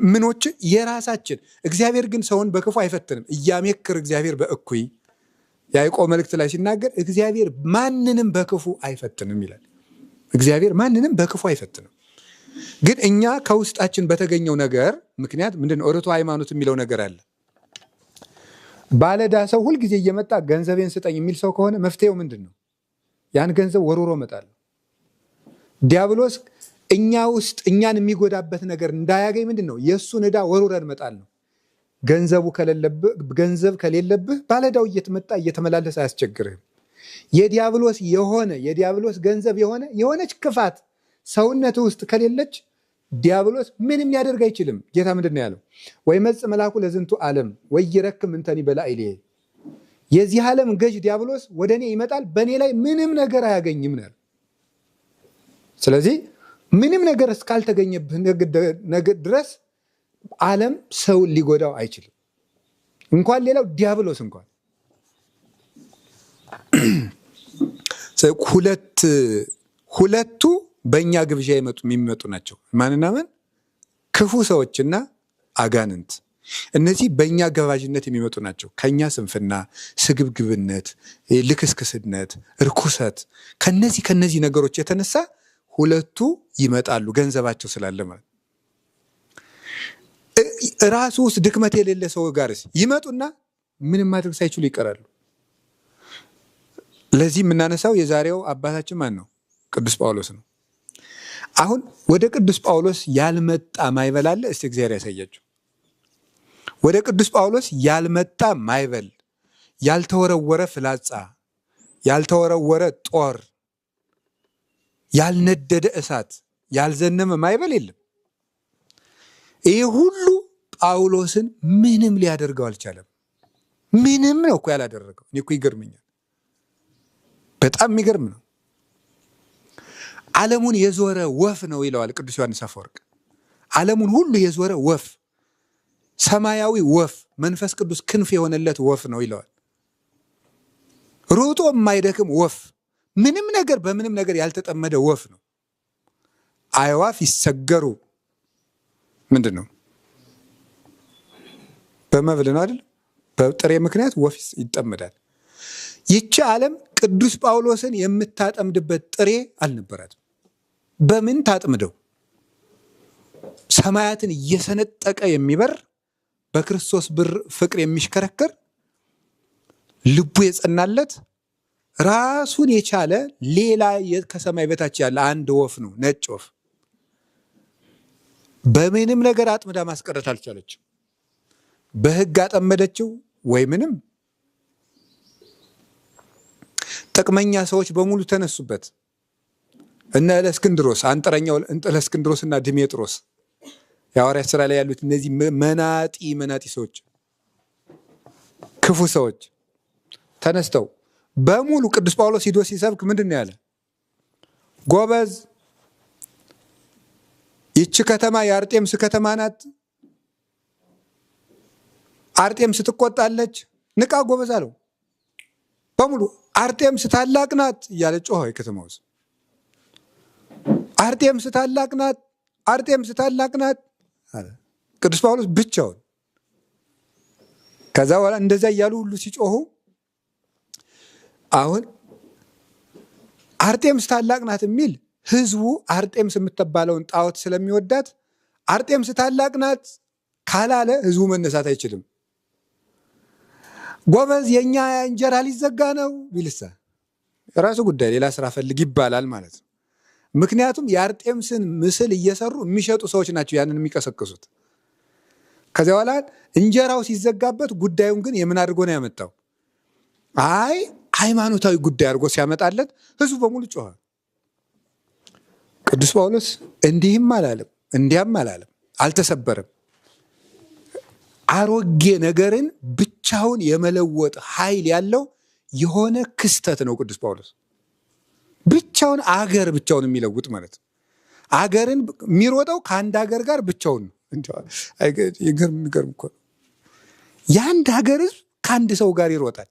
Speaker 1: ምኖችን? የራሳችን። እግዚአብሔር ግን ሰውን በክፉ አይፈትንም። እያሜክር እግዚአብሔር በእኩይ ያዕቆብ መልእክት ላይ ሲናገር እግዚአብሔር ማንንም በክፉ አይፈትንም ይላል። እግዚአብሔር ማንንም በክፉ አይፈትንም። ግን እኛ ከውስጣችን በተገኘው ነገር ምክንያት ምንድነው? ርቱዕ ሃይማኖት የሚለው ነገር አለ። ባለዕዳ ሰው ሁልጊዜ እየመጣ ገንዘቤን ስጠኝ የሚል ሰው ከሆነ መፍትሄው ምንድን ነው? ያን ገንዘብ ወርውሮ መጣለሁ። ዲያብሎስ እኛ ውስጥ እኛን የሚጎዳበት ነገር እንዳያገኝ ምንድን ነው? የእሱን ዕዳ ወርውረን መጣለሁ። ገንዘብ ከሌለብህ ባለዕዳው እየተመጣ እየተመላለሰ አያስቸግርህም። የዲያብሎስ ገንዘብ የሆነች ክፋት ሰውነት ውስጥ ከሌለች ዲያብሎስ ምንም ሊያደርግ አይችልም። ጌታ ምንድን ነው ያለው? ወይመጽእ መልአኩ ለዝንቱ ዓለም ወይረክም እንተኒ በላዕሌየ። የዚህ ዓለም ገዥ ዲያብሎስ ወደ እኔ ይመጣል፣ በእኔ ላይ ምንም ነገር አያገኝም ነው። ስለዚህ ምንም ነገር እስካልተገኘብህ ድረስ ዓለም ሰውን ሊጎዳው አይችልም። እንኳን ሌላው ዲያብሎስ እንኳን ሁለቱ በእኛ ግብዣ የሚመጡ ናቸው። ማንና ማን? ክፉ ሰዎችና አጋንንት። እነዚህ በእኛ ገባዥነት የሚመጡ ናቸው። ከኛ ስንፍና፣ ስግብግብነት፣ ልክስክስነት፣ ርኩሰት ከነዚህ ነገሮች የተነሳ ሁለቱ ይመጣሉ። ገንዘባቸው ስላለ ማለት ራሱ ውስጥ ድክመት የሌለ ሰው ጋርስ ይመጡና ምንም ማድረግ ሳይችሉ ይቀራሉ። ለዚህ የምናነሳው የዛሬው አባታችን ማን ነው? ቅዱስ ጳውሎስ ነው። አሁን ወደ ቅዱስ ጳውሎስ ያልመጣ ማይበል አለ? እስቲ እግዚአብሔር ያሳያችሁ። ወደ ቅዱስ ጳውሎስ ያልመጣ ማይበል፣ ያልተወረወረ ፍላጻ፣ ያልተወረወረ ጦር፣ ያልነደደ እሳት፣ ያልዘነመ ማይበል የለም። ይህ ሁሉ ጳውሎስን ምንም ሊያደርገው አልቻለም። ምንም ነው እኮ ያላደረገው። እኔ እኮ ይገርመኛል። በጣም የሚገርም ነው። ዓለሙን የዞረ ወፍ ነው ይለዋል ቅዱስ ዮሐንስ አፈወርቅ። ዓለሙን ሁሉ የዞረ ወፍ፣ ሰማያዊ ወፍ፣ መንፈስ ቅዱስ ክንፍ የሆነለት ወፍ ነው ይለዋል። ሩጦ የማይደክም ወፍ፣ ምንም ነገር በምንም ነገር ያልተጠመደ ወፍ ነው። አዕዋፍ ይሰገሩ ምንድን ነው? በመብል ነው አይደል? በጥሬ ምክንያት ወፍ ይጠመዳል። ይቺ ዓለም ቅዱስ ጳውሎስን የምታጠምድበት ጥሬ አልነበራትም። በምን ታጥምደው? ሰማያትን እየሰነጠቀ የሚበር በክርስቶስ ፍቅር የሚሽከረከር ልቡ የጸናለት ራሱን የቻለ ሌላ ከሰማይ በታች ያለ አንድ ወፍ ነው፣ ነጭ ወፍ። በምንም ነገር አጥምዳ ማስቀረት አልቻለችም። በሕግ አጠመደችው ወይ ምንም። ጥቅመኛ ሰዎች በሙሉ ተነሱበት። እነ እለእስክንድሮስ፣ አንጥረኛው እለእስክንድሮስ እና ድሜጥሮስ የሐዋርያት ሥራ ላይ ያሉት እነዚህ መናጢ ሰዎች፣ ክፉ ሰዎች ተነስተው በሙሉ ቅዱስ ጳውሎስ ሂዶ ሲሰብክ ምንድን ነው ያለ? ጎበዝ፣ ይቺ ከተማ የአርጤምስ ከተማ ናት። አርጤምስ ትቆጣለች፣ ንቃ ጎበዝ አለው። በሙሉ አርጤምስ ታላቅ ናት እያለ ጮኸ። የከተማ ውስጥ አርጤምስ ታላቅ ናት፣ አርጤምስ ታላቅ ናት አለ ቅዱስ ጳውሎስ ብቻውን። ከዛ በኋላ እንደዛ እያሉ ሁሉ ሲጮሁ አሁን አርጤምስ ታላቅ ናት የሚል ህዝቡ አርጤምስ የምትባለውን ጣዖት ስለሚወዳት አርጤምስ ታላቅ ናት ካላለ ህዝቡ መነሳት አይችልም። ጎበዝ የኛ እንጀራ ሊዘጋ ነው ቢልሳ የራሱ ጉዳይ ሌላ ስራ ፈልግ ይባላል ማለት ነው። ምክንያቱም የአርጤምስን ምስል እየሰሩ የሚሸጡ ሰዎች ናቸው ያንን የሚቀሰቅሱት። ከዚያ በኋላ እንጀራው ሲዘጋበት ጉዳዩን ግን የምን አድርጎ ነው ያመጣው? አይ ሃይማኖታዊ ጉዳይ አድርጎ ሲያመጣለት ህዝቡ በሙሉ ጮኸ። ቅዱስ ጳውሎስ እንዲህም አላለም እንዲያም አላለም፣ አልተሰበረም። አሮጌ ነገርን ብቻውን የመለወጥ ኃይል ያለው የሆነ ክስተት ነው ቅዱስ ጳውሎስ። ብቻውን አገር ብቻውን የሚለውጥ ማለት ነው። አገርን የሚሮጠው ከአንድ ሀገር ጋር ብቻውን ነው። የሚገርም እኮ ነው። የአንድ ሀገር ህዝብ ከአንድ ሰው ጋር ይሮጣል።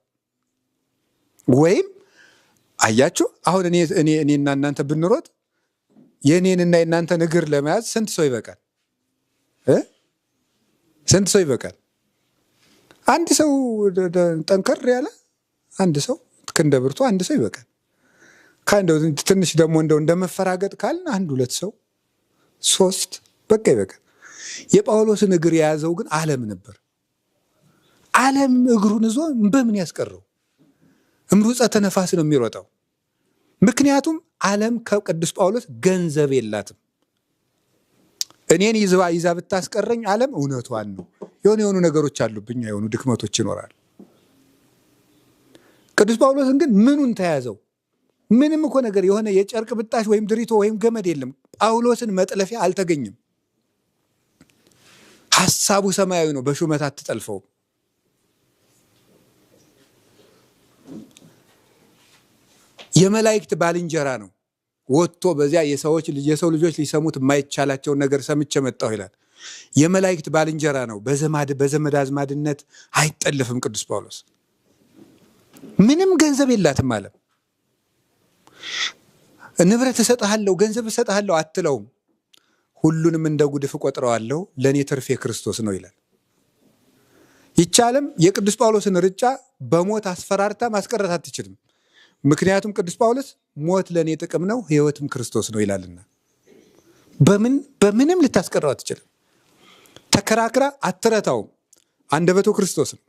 Speaker 1: ወይም አያችሁ አሁን እኔና እናንተ ብንሮጥ የእኔንና የእናንተን እግር ለመያዝ ስንት ሰው ይበቃል? ስንት ሰው ይበቃል? አንድ ሰው ጠንከር ያለ አንድ ሰው ክንደ ብርቱ አንድ ሰው ይበቃል። ትንሽ ደግሞ እንደመፈራገጥ ካልን አንድ ሁለት ሰው ሶስት በቃ ይበቃል። የጳውሎስን እግር የያዘው ግን ዓለም ነበር። ዓለም እግሩን ይዞ በምን ያስቀረው? እምሩፀተ ነፋስ ነው የሚሮጠው። ምክንያቱም ዓለም ከቅዱስ ጳውሎስ ገንዘብ የላትም። እኔን ይዛ ብታስቀረኝ ዓለም እውነቷን ነው። የሆኑ ነገሮች አሉብኝ፣ የሆኑ ድክመቶች ይኖራል። ቅዱስ ጳውሎስን ግን ምኑን ተያዘው? ምንም እኮ ነገር የሆነ የጨርቅ ብጣሽ ወይም ድሪቶ ወይም ገመድ የለም። ጳውሎስን መጥለፊያ አልተገኘም። ሐሳቡ ሰማያዊ ነው፣ በሹመት አትጠልፈውም። የመላእክት ባልንጀራ ነው። ወጥቶ በዚያ የሰው ልጆች ሊሰሙት የማይቻላቸውን ነገር ሰምቼ መጣሁ ይላል። የመላእክት ባልንጀራ ነው። በዘመድ አዝማድነት አይጠልፍም። ቅዱስ ጳውሎስ ምንም ገንዘብ የላትም አለ። ንብረት እሰጥሃለሁ፣ ገንዘብ እሰጥሃለሁ አትለውም። ሁሉንም እንደ ጉድፍ እቆጥረዋለሁ፣ ለእኔ ትርፌ ክርስቶስ ነው ይላል። ይቻለም የቅዱስ ጳውሎስን ርጫ በሞት አስፈራርታ ማስቀረት አትችልም። ምክንያቱም ቅዱስ ጳውሎስ ሞት ለእኔ ጥቅም ነው፣ ሕይወትም ክርስቶስ ነው ይላልና በምንም ልታስቀረው አትችልም። ተከራክራ አትረታውም። አንደበቱ ክርስቶስ ነው።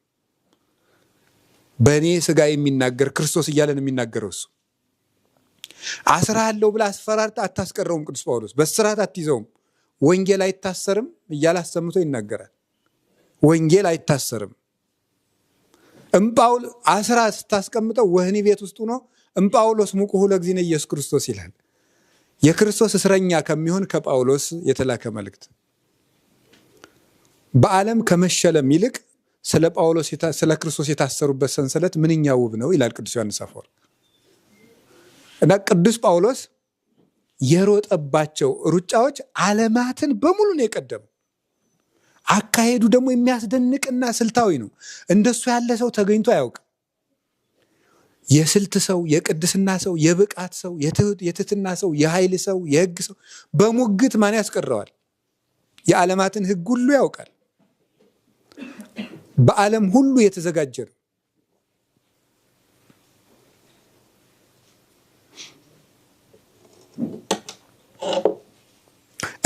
Speaker 1: በእኔ ስጋ የሚናገር ክርስቶስ እያለን የሚናገረው እሱ። አስራለሁ ብላ አስፈራርታ አታስቀረውም። ቅዱስ ጳውሎስ በስራት አትይዘውም። ወንጌል አይታሰርም እያለ አሰምቶ ይናገራል። ወንጌል አይታሰርም። እምጳውል አስራ ስታስቀምጠው ወህኒ ቤት ውስጥ ሆኖ እምጳውሎስ ሙቁሁ ለእግዚእነ ኢየሱስ ክርስቶስ ይላል። የክርስቶስ እስረኛ ከሚሆን ከጳውሎስ የተላከ መልእክት። በዓለም ከመሸለም ይልቅ ስለ ክርስቶስ የታሰሩበት ሰንሰለት ምንኛ ውብ ነው ይላል ቅዱስ ዮሐንስ አፈወርቅ። እና ቅዱስ ጳውሎስ የሮጠባቸው ሩጫዎች ዓለማትን በሙሉ ነው የቀደመው። አካሄዱ ደግሞ የሚያስደንቅና ስልታዊ ነው። እንደሱ ያለ ሰው ተገኝቶ አያውቅም። የስልት ሰው፣ የቅድስና ሰው፣ የብቃት ሰው፣ የትህትና ሰው፣ የኃይል ሰው፣ የሕግ ሰው በሙግት ማን ያስቀረዋል? የዓለማትን ሕግ ሁሉ ያውቃል። በዓለም ሁሉ የተዘጋጀ ነው።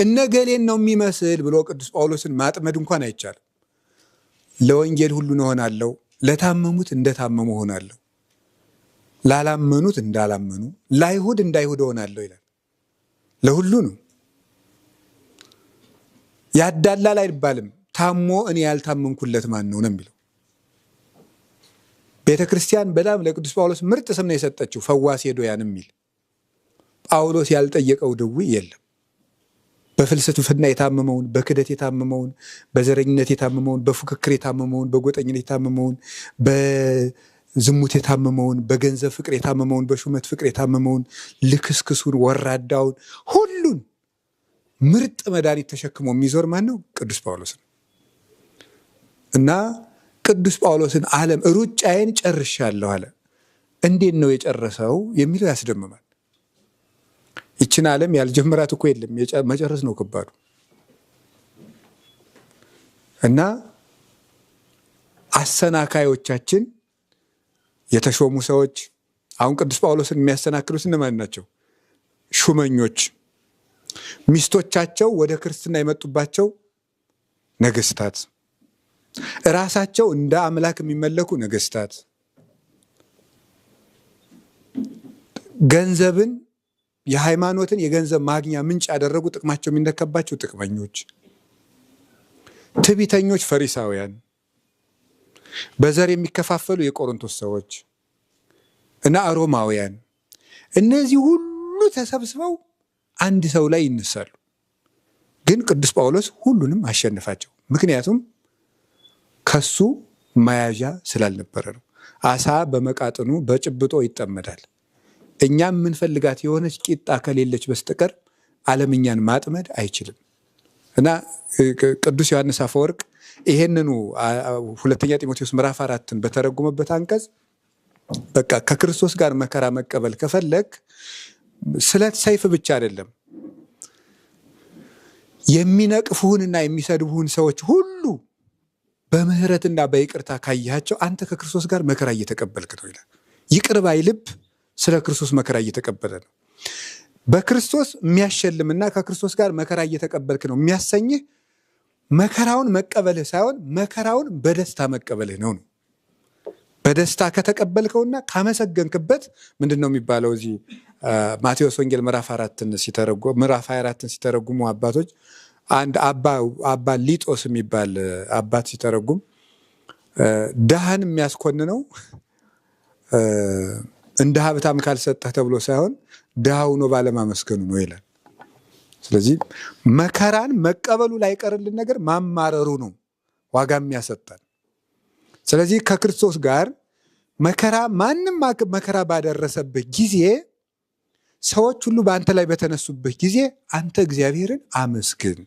Speaker 1: እነገሌን ነው የሚመስል ብሎ ቅዱስ ጳውሎስን ማጥመድ እንኳን አይቻልም። ለወንጌል ሁሉን እሆናለሁ፣ ለታመሙት እንደታመሙ እሆናለሁ፣ ላላመኑት እንዳላመኑ፣ ለአይሁድ እንዳይሁድ እሆናለሁ ይላል። ለሁሉ ነው። ያዳላል አይባልም። ታሞ እኔ ያልታመምኩለት ማን ነው ነው የሚለው። ቤተ ክርስቲያን በጣም ለቅዱስ ጳውሎስ ምርጥ ስም ነው የሰጠችው፣ ፈዋሴ ዶያን የሚል። ጳውሎስ ያልጠየቀው ድውይ የለም። በፍልስፍና የታመመውን፣ በክደት የታመመውን፣ በዘረኝነት የታመመውን፣ በፉክክር የታመመውን፣ በጎጠኝነት የታመመውን፣ በዝሙት የታመመውን፣ በገንዘብ ፍቅር የታመመውን፣ በሹመት ፍቅር የታመመውን፣ ልክስክሱን፣ ወራዳውን ሁሉን ምርጥ መድኃኒት ተሸክሞ የሚዞር ማን ነው? ቅዱስ ጳውሎስ ነው። እና ቅዱስ ጳውሎስን ዓለም ሩጫዬን ጨርሻለሁ አለ። እንዴት ነው የጨረሰው የሚለው ያስደምማል። ይችን ዓለም ያልጀመራት እኮ የለም። መጨረስ ነው ከባዱ። እና አሰናካዮቻችን የተሾሙ ሰዎች፣ አሁን ቅዱስ ጳውሎስን የሚያሰናክሉት እነማን ናቸው? ሹመኞች፣ ሚስቶቻቸው ወደ ክርስትና የመጡባቸው ነገስታት፣ እራሳቸው እንደ አምላክ የሚመለኩ ነገስታት፣ ገንዘብን የሃይማኖትን የገንዘብ ማግኛ ምንጭ ያደረጉ ጥቅማቸው የሚነካባቸው ጥቅመኞች፣ ትዕቢተኞች ፈሪሳውያን፣ በዘር የሚከፋፈሉ የቆሮንቶስ ሰዎች እና ሮማውያን፣ እነዚህ ሁሉ ተሰብስበው አንድ ሰው ላይ ይነሳሉ። ግን ቅዱስ ጳውሎስ ሁሉንም አሸነፋቸው። ምክንያቱም ከሱ መያዣ ስላልነበረ ነው። አሳ በመቃጥኑ በጭብጦ ይጠመዳል። እኛም የምንፈልጋት የሆነች ቂጣ ከሌለች በስተቀር ዓለም እኛን ማጥመድ አይችልም። እና ቅዱስ ዮሐንስ አፈወርቅ ይሄንኑ ሁለተኛ ጢሞቴዎስ ምዕራፍ 4ን በተረጎመበት አንቀጽ በቃ ከክርስቶስ ጋር መከራ መቀበል ከፈለግ ስለት ሰይፍ ብቻ አይደለም፣ የሚነቅፉህንና የሚሰድቡህን ሰዎች ሁሉ በምህረትና በይቅርታ ካያቸው አንተ ከክርስቶስ ጋር መከራ እየተቀበልክ ነው ይላል። ይቅር ባይ ልብ ስለ ክርስቶስ መከራ እየተቀበለ ነው። በክርስቶስ የሚያሸልምና ከክርስቶስ ጋር መከራ እየተቀበልክ ነው የሚያሰኝህ መከራውን መቀበልህ ሳይሆን መከራውን በደስታ መቀበልህ ነው። በደስታ ከተቀበልከውና ካመሰገንክበት ምንድን ነው የሚባለው? እዚህ ማቴዎስ ወንጌል ምዕራፍ 24ን ሲተረጉሙ አባቶች አንድ አባ ሊጦስ የሚባል አባት ሲተረጉም ድሃን የሚያስኮንነው እንደ ሀብታም ካልሰጠህ ተብሎ ሳይሆን ድሃ ሆኖ ባለማመስገኑ ነው ይላል። ስለዚህ መከራን መቀበሉ ላይቀርልን ነገር ማማረሩ ነው ዋጋ የሚያሰጣን። ስለዚህ ከክርስቶስ ጋር መከራ ማንም መከራ ባደረሰብህ ጊዜ፣ ሰዎች ሁሉ በአንተ ላይ በተነሱብህ ጊዜ አንተ እግዚአብሔርን አመስግን።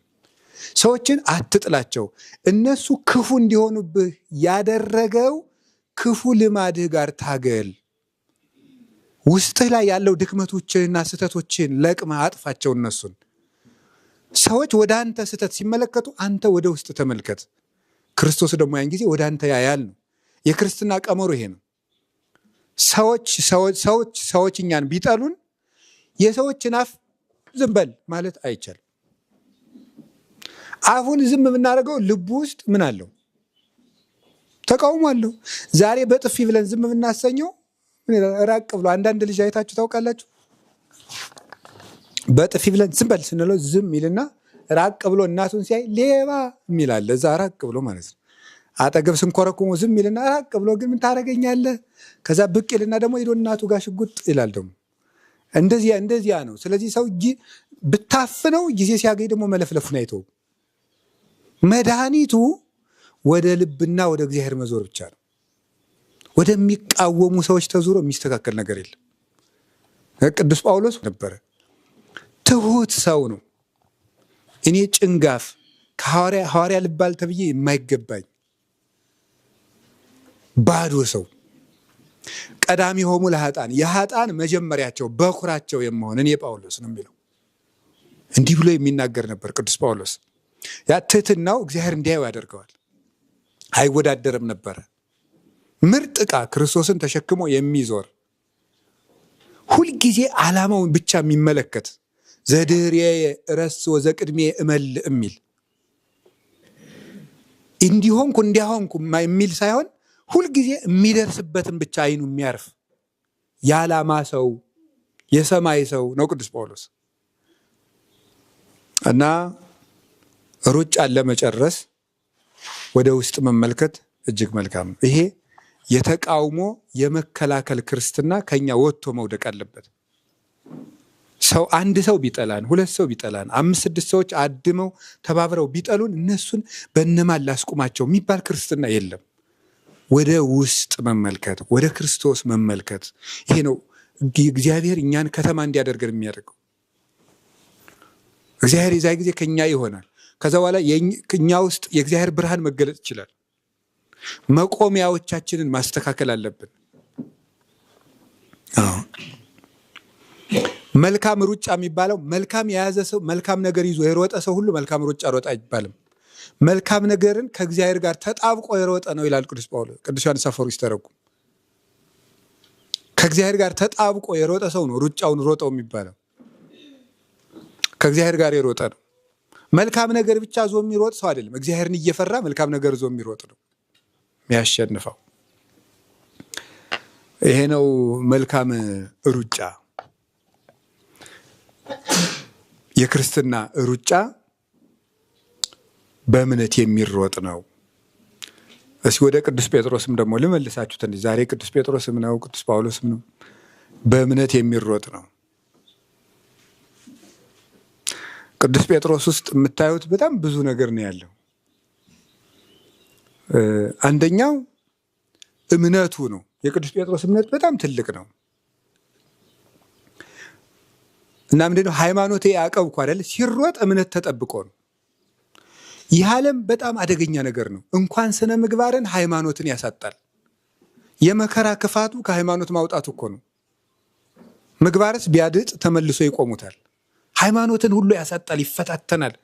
Speaker 1: ሰዎችን አትጥላቸው። እነሱ ክፉ እንዲሆኑብህ ያደረገው ክፉ ልማድህ ጋር ታገል። ውስጥህ ላይ ያለው ድክመቶችንና ስህተቶችን ለቅመህ አጥፋቸው። እነሱን ሰዎች ወደ አንተ ስህተት ሲመለከቱ አንተ ወደ ውስጥ ተመልከት። ክርስቶስ ደግሞ ያን ጊዜ ወደ አንተ ያያል ነው። የክርስትና ቀመሩ ይሄ ነው። ሰዎች እኛን ቢጠሉን የሰዎችን አፍ ዝም በል ማለት አይቻልም። አፉን ዝም የምናደርገው ልቡ ውስጥ ምን አለው? ተቃውሞ አለው። ዛሬ በጥፊ ብለን ዝም የምናሰኘው ራቅ ብሎ፣ አንዳንድ ልጅ አይታችሁ ታውቃላችሁ? በጥፊ ብለን ዝም በል ስንለው ዝም ይልና ራቅ ብሎ እናቱን ሲያይ ሌባ የሚላለ እዛ ራቅ ብሎ ማለት ነው። አጠገብ ስንኮረኩሞ ዝም ይልና ራቅ ብሎ ግን ምን ታደርገኛለህ? ከዛ ብቅ ይልና ደግሞ ሄዶ እናቱ ጋር ሽጉጥ ይላል። ደግሞ እንደዚያ ነው። ስለዚህ ሰው ብታፍነው ጊዜ ሲያገኝ ደግሞ መለፍለፉን አይተውም። መድኃኒቱ ወደ ልብና ወደ እግዚአብሔር መዞር ብቻ ነው። ወደሚቃወሙ ሰዎች ተዙሮ የሚስተካከል ነገር የለም። ቅዱስ ጳውሎስ ነበረ ትሁት ሰው ነው። እኔ ጭንጋፍ ሐዋርያ ልባል ተብዬ የማይገባኝ ባዶ ሰው፣ ቀዳሚ ሆሙ ለኃጥአን የኃጥአን መጀመሪያቸው በኩራቸው የመሆን እኔ ጳውሎስ ነው የሚለው። እንዲህ ብሎ የሚናገር ነበር ቅዱስ ጳውሎስ። ያ ትህትናው እግዚአብሔር እንዲያዩ ያደርገዋል። አይወዳደርም ነበረ። ምርጥ ዕቃ ክርስቶስን ተሸክሞ የሚዞር ሁልጊዜ ዓላማውን ብቻ የሚመለከት ዘድህርየ ረስ ወዘቅድሜ እመልእ የሚል እንዲሆንኩ እንዲያሆንኩ የሚል ሳይሆን ሁልጊዜ የሚደርስበትን ብቻ አይኑ የሚያርፍ የዓላማ ሰው የሰማይ ሰው ነው ቅዱስ ጳውሎስ። እና ሩጫን ለመጨረስ ወደ ውስጥ መመልከት እጅግ መልካም ነው። ይሄ የተቃውሞ የመከላከል ክርስትና ከኛ ወጥቶ መውደቅ አለበት። ሰው አንድ ሰው ቢጠላን፣ ሁለት ሰው ቢጠላን፣ 5-6 ሰዎች አድመው ተባብረው ቢጠሉን እነሱን በእነማን ላስቁማቸው የሚባል ክርስትና የለም። ወደ ውስጥ መመልከት፣ ወደ ክርስቶስ መመልከት። ይሄ ነው እግዚአብሔር እኛን ከተማ እንዲያደርገን የሚያደርገው። እግዚአብሔር የዛ ጊዜ ከኛ ይሆናል። ከዛ በኋላ እኛ ውስጥ የእግዚአብሔር ብርሃን መገለጥ ይችላል። መቆሚያዎቻችንን ማስተካከል አለብን። መልካም ሩጫ የሚባለው መልካም የያዘ ሰው መልካም ነገር ይዞ የሮጠ ሰው ሁሉ መልካም ሩጫ ሮጠ አይባልም። መልካም ነገርን ከእግዚአብሔር ጋር ተጣብቆ የሮጠ ነው ይላል ቅዱስ ጳውሎስ። ቅዱስ ዮሐንስ አፈወርቅ ሲተረጉም ከእግዚአብሔር ጋር ተጣብቆ የሮጠ ሰው ነው ሩጫውን ሮጠው የሚባለው። ከእግዚአብሔር ጋር የሮጠ ነው። መልካም ነገር ብቻ ዞ የሚሮጥ ሰው አይደለም። እግዚአብሔርን እየፈራ መልካም ነገር ዞ የሚሮጥ ነው የሚያሸንፈው። ይሄ ነው መልካም ሩጫ። የክርስትና ሩጫ በእምነት የሚሮጥ ነው። እስኪ ወደ ቅዱስ ጴጥሮስም ደግሞ ልመልሳችሁ ትንሽ። ዛሬ ቅዱስ ጴጥሮስም ነው ቅዱስ ጳውሎስም ነው። በእምነት የሚሮጥ ነው። ቅዱስ ጴጥሮስ ውስጥ የምታዩት በጣም ብዙ ነገር ነው ያለው። አንደኛው እምነቱ ነው። የቅዱስ ጴጥሮስ እምነት በጣም ትልቅ ነው እና ምንድነው ሃይማኖቴ ያዕቀብኩ አይደል? ሲሮጥ እምነት ተጠብቆ ነው። ይህ ዓለም በጣም አደገኛ ነገር ነው። እንኳን ስነ ምግባርን ሃይማኖትን ያሳጣል። የመከራ ክፋቱ ከሃይማኖት ማውጣቱ እኮ ነው። ምግባርስ ቢያድጥ ተመልሶ ይቆሙታል። ሃይማኖትን ሁሉ ያሳጣል፣ ይፈታተናል።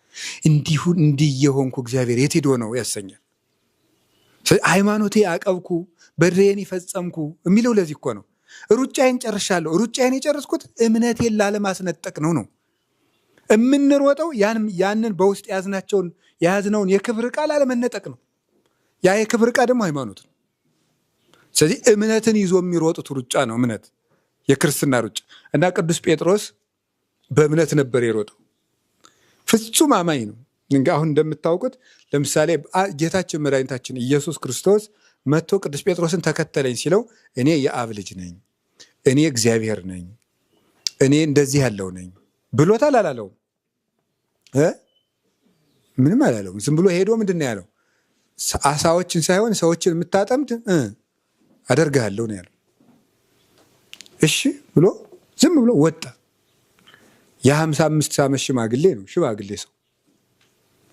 Speaker 1: እንዲህ የሆንኩ እግዚአብሔር የት ሄዶ ነው ያሰኛል። ሃይማኖቴ ያዕቀብኩ በድሬን ይፈጸምኩ የሚለው ለዚህ እኮ ነው። ሩጫዬን ጨርሻለሁ። ሩጫዬን የጨረስኩት እምነቴን ላለማስነጠቅ ነው። የምንሮጠው ያንን በውስጥ የያዝነውን የክብር ዕቃ ላለመነጠቅ ነው። ያ የክብር ዕቃ ደግሞ ሃይማኖት ነው። ስለዚህ እምነትን ይዞ የሚሮጡት ሩጫ ነው እምነት፣ የክርስትና ሩጫ እና ቅዱስ ጴጥሮስ በእምነት ነበር የሮጠው። ፍጹም አማኝ ነው። አሁን እንደምታውቁት ለምሳሌ ጌታችን መድኃኒታችን ኢየሱስ ክርስቶስ መጥቶ ቅዱስ ጴጥሮስን ተከተለኝ ሲለው እኔ የአብ ልጅ ነኝ፣ እኔ እግዚአብሔር ነኝ፣ እኔ እንደዚህ ያለው ነኝ ብሎታል? አላለውም? ምንም አላለውም። ዝም ብሎ ሄዶ ምንድን ነው ያለው? አሳዎችን ሳይሆን ሰዎችን የምታጠምድ አደርግሃለሁ ነው ያለው። እሺ ብሎ ዝም ብሎ ወጣ። የ55 ዓመት ሽማግሌ ነው፣ ሽማግሌ ሰው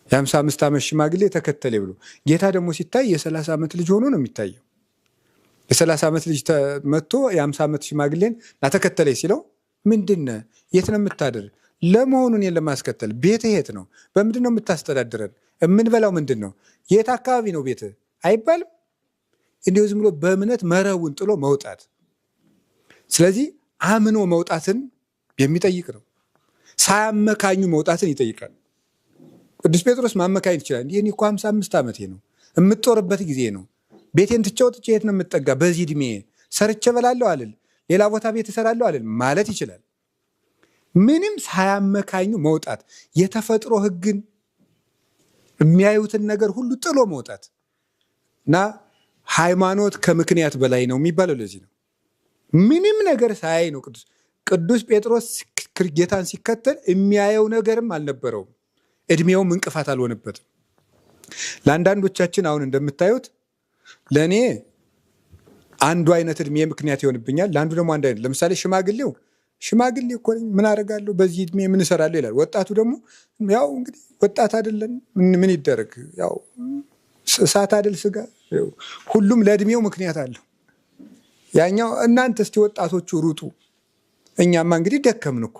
Speaker 1: የ55 ዓመት ሽማግሌ ተከተለ ብሎ። ጌታ ደግሞ ሲታይ የ30 ዓመት ልጅ ሆኖ ነው የሚታየው። የ30 ዓመት ልጅ መጥቶ የ50 ዓመት ሽማግሌን ናተከተለ ሲለው ምንድን የት ነው የምታደር? ለመሆኑ እኔን ለማስከተል ቤትህ የት ነው? በምንድን ነው የምታስተዳድረን? የምንበላው ምንድን ነው? የት አካባቢ ነው ቤትህ አይባልም። እንዲሁ ዝም ብሎ በእምነት መረቡን ጥሎ መውጣት። ስለዚህ አምኖ መውጣትን የሚጠይቅ ነው። ሳያመካኙ መውጣትን ይጠይቃል። ቅዱስ ጴጥሮስ ማመካኝ ይችላል። ይህን እኮ 55 ዓመቴ ነው፣ የምትጦርበት ጊዜ ነው። ቤቴን ትቼ ወጥቼ የት ነው የምጠጋ? በዚህ ዕድሜ ሰርቼ በላለሁ አልል፣ ሌላ ቦታ ቤት እሰራለሁ አልል ማለት ይችላል። ምንም ሳያመካኙ መውጣት፣ የተፈጥሮ ሕግን የሚያዩትን ነገር ሁሉ ጥሎ መውጣት እና ሃይማኖት ከምክንያት በላይ ነው የሚባለው ለዚህ ነው። ምንም ነገር ሳያይ ነው ቅዱስ ጴጥሮስ ጌታን ሲከተል የሚያየው ነገርም አልነበረውም። እድሜውም እንቅፋት አልሆነበትም። ለአንዳንዶቻችን አሁን እንደምታዩት ለእኔ አንዱ አይነት እድሜ ምክንያት ይሆንብኛል፣ ለአንዱ ደግሞ አንድ አይነት። ለምሳሌ ሽማግሌ እኮ ነኝ ምን አደርጋለሁ በዚህ እድሜ ምን እሰራለሁ ይላል። ወጣቱ ደግሞ ያው እንግዲህ ወጣት አይደለን ምን ይደረግ፣ ያው እሳት አይደል ስጋ። ሁሉም ለእድሜው ምክንያት አለው። ያኛው እናንተ እስቲ ወጣቶቹ ሩጡ፣ እኛማ እንግዲህ ደከምን እኮ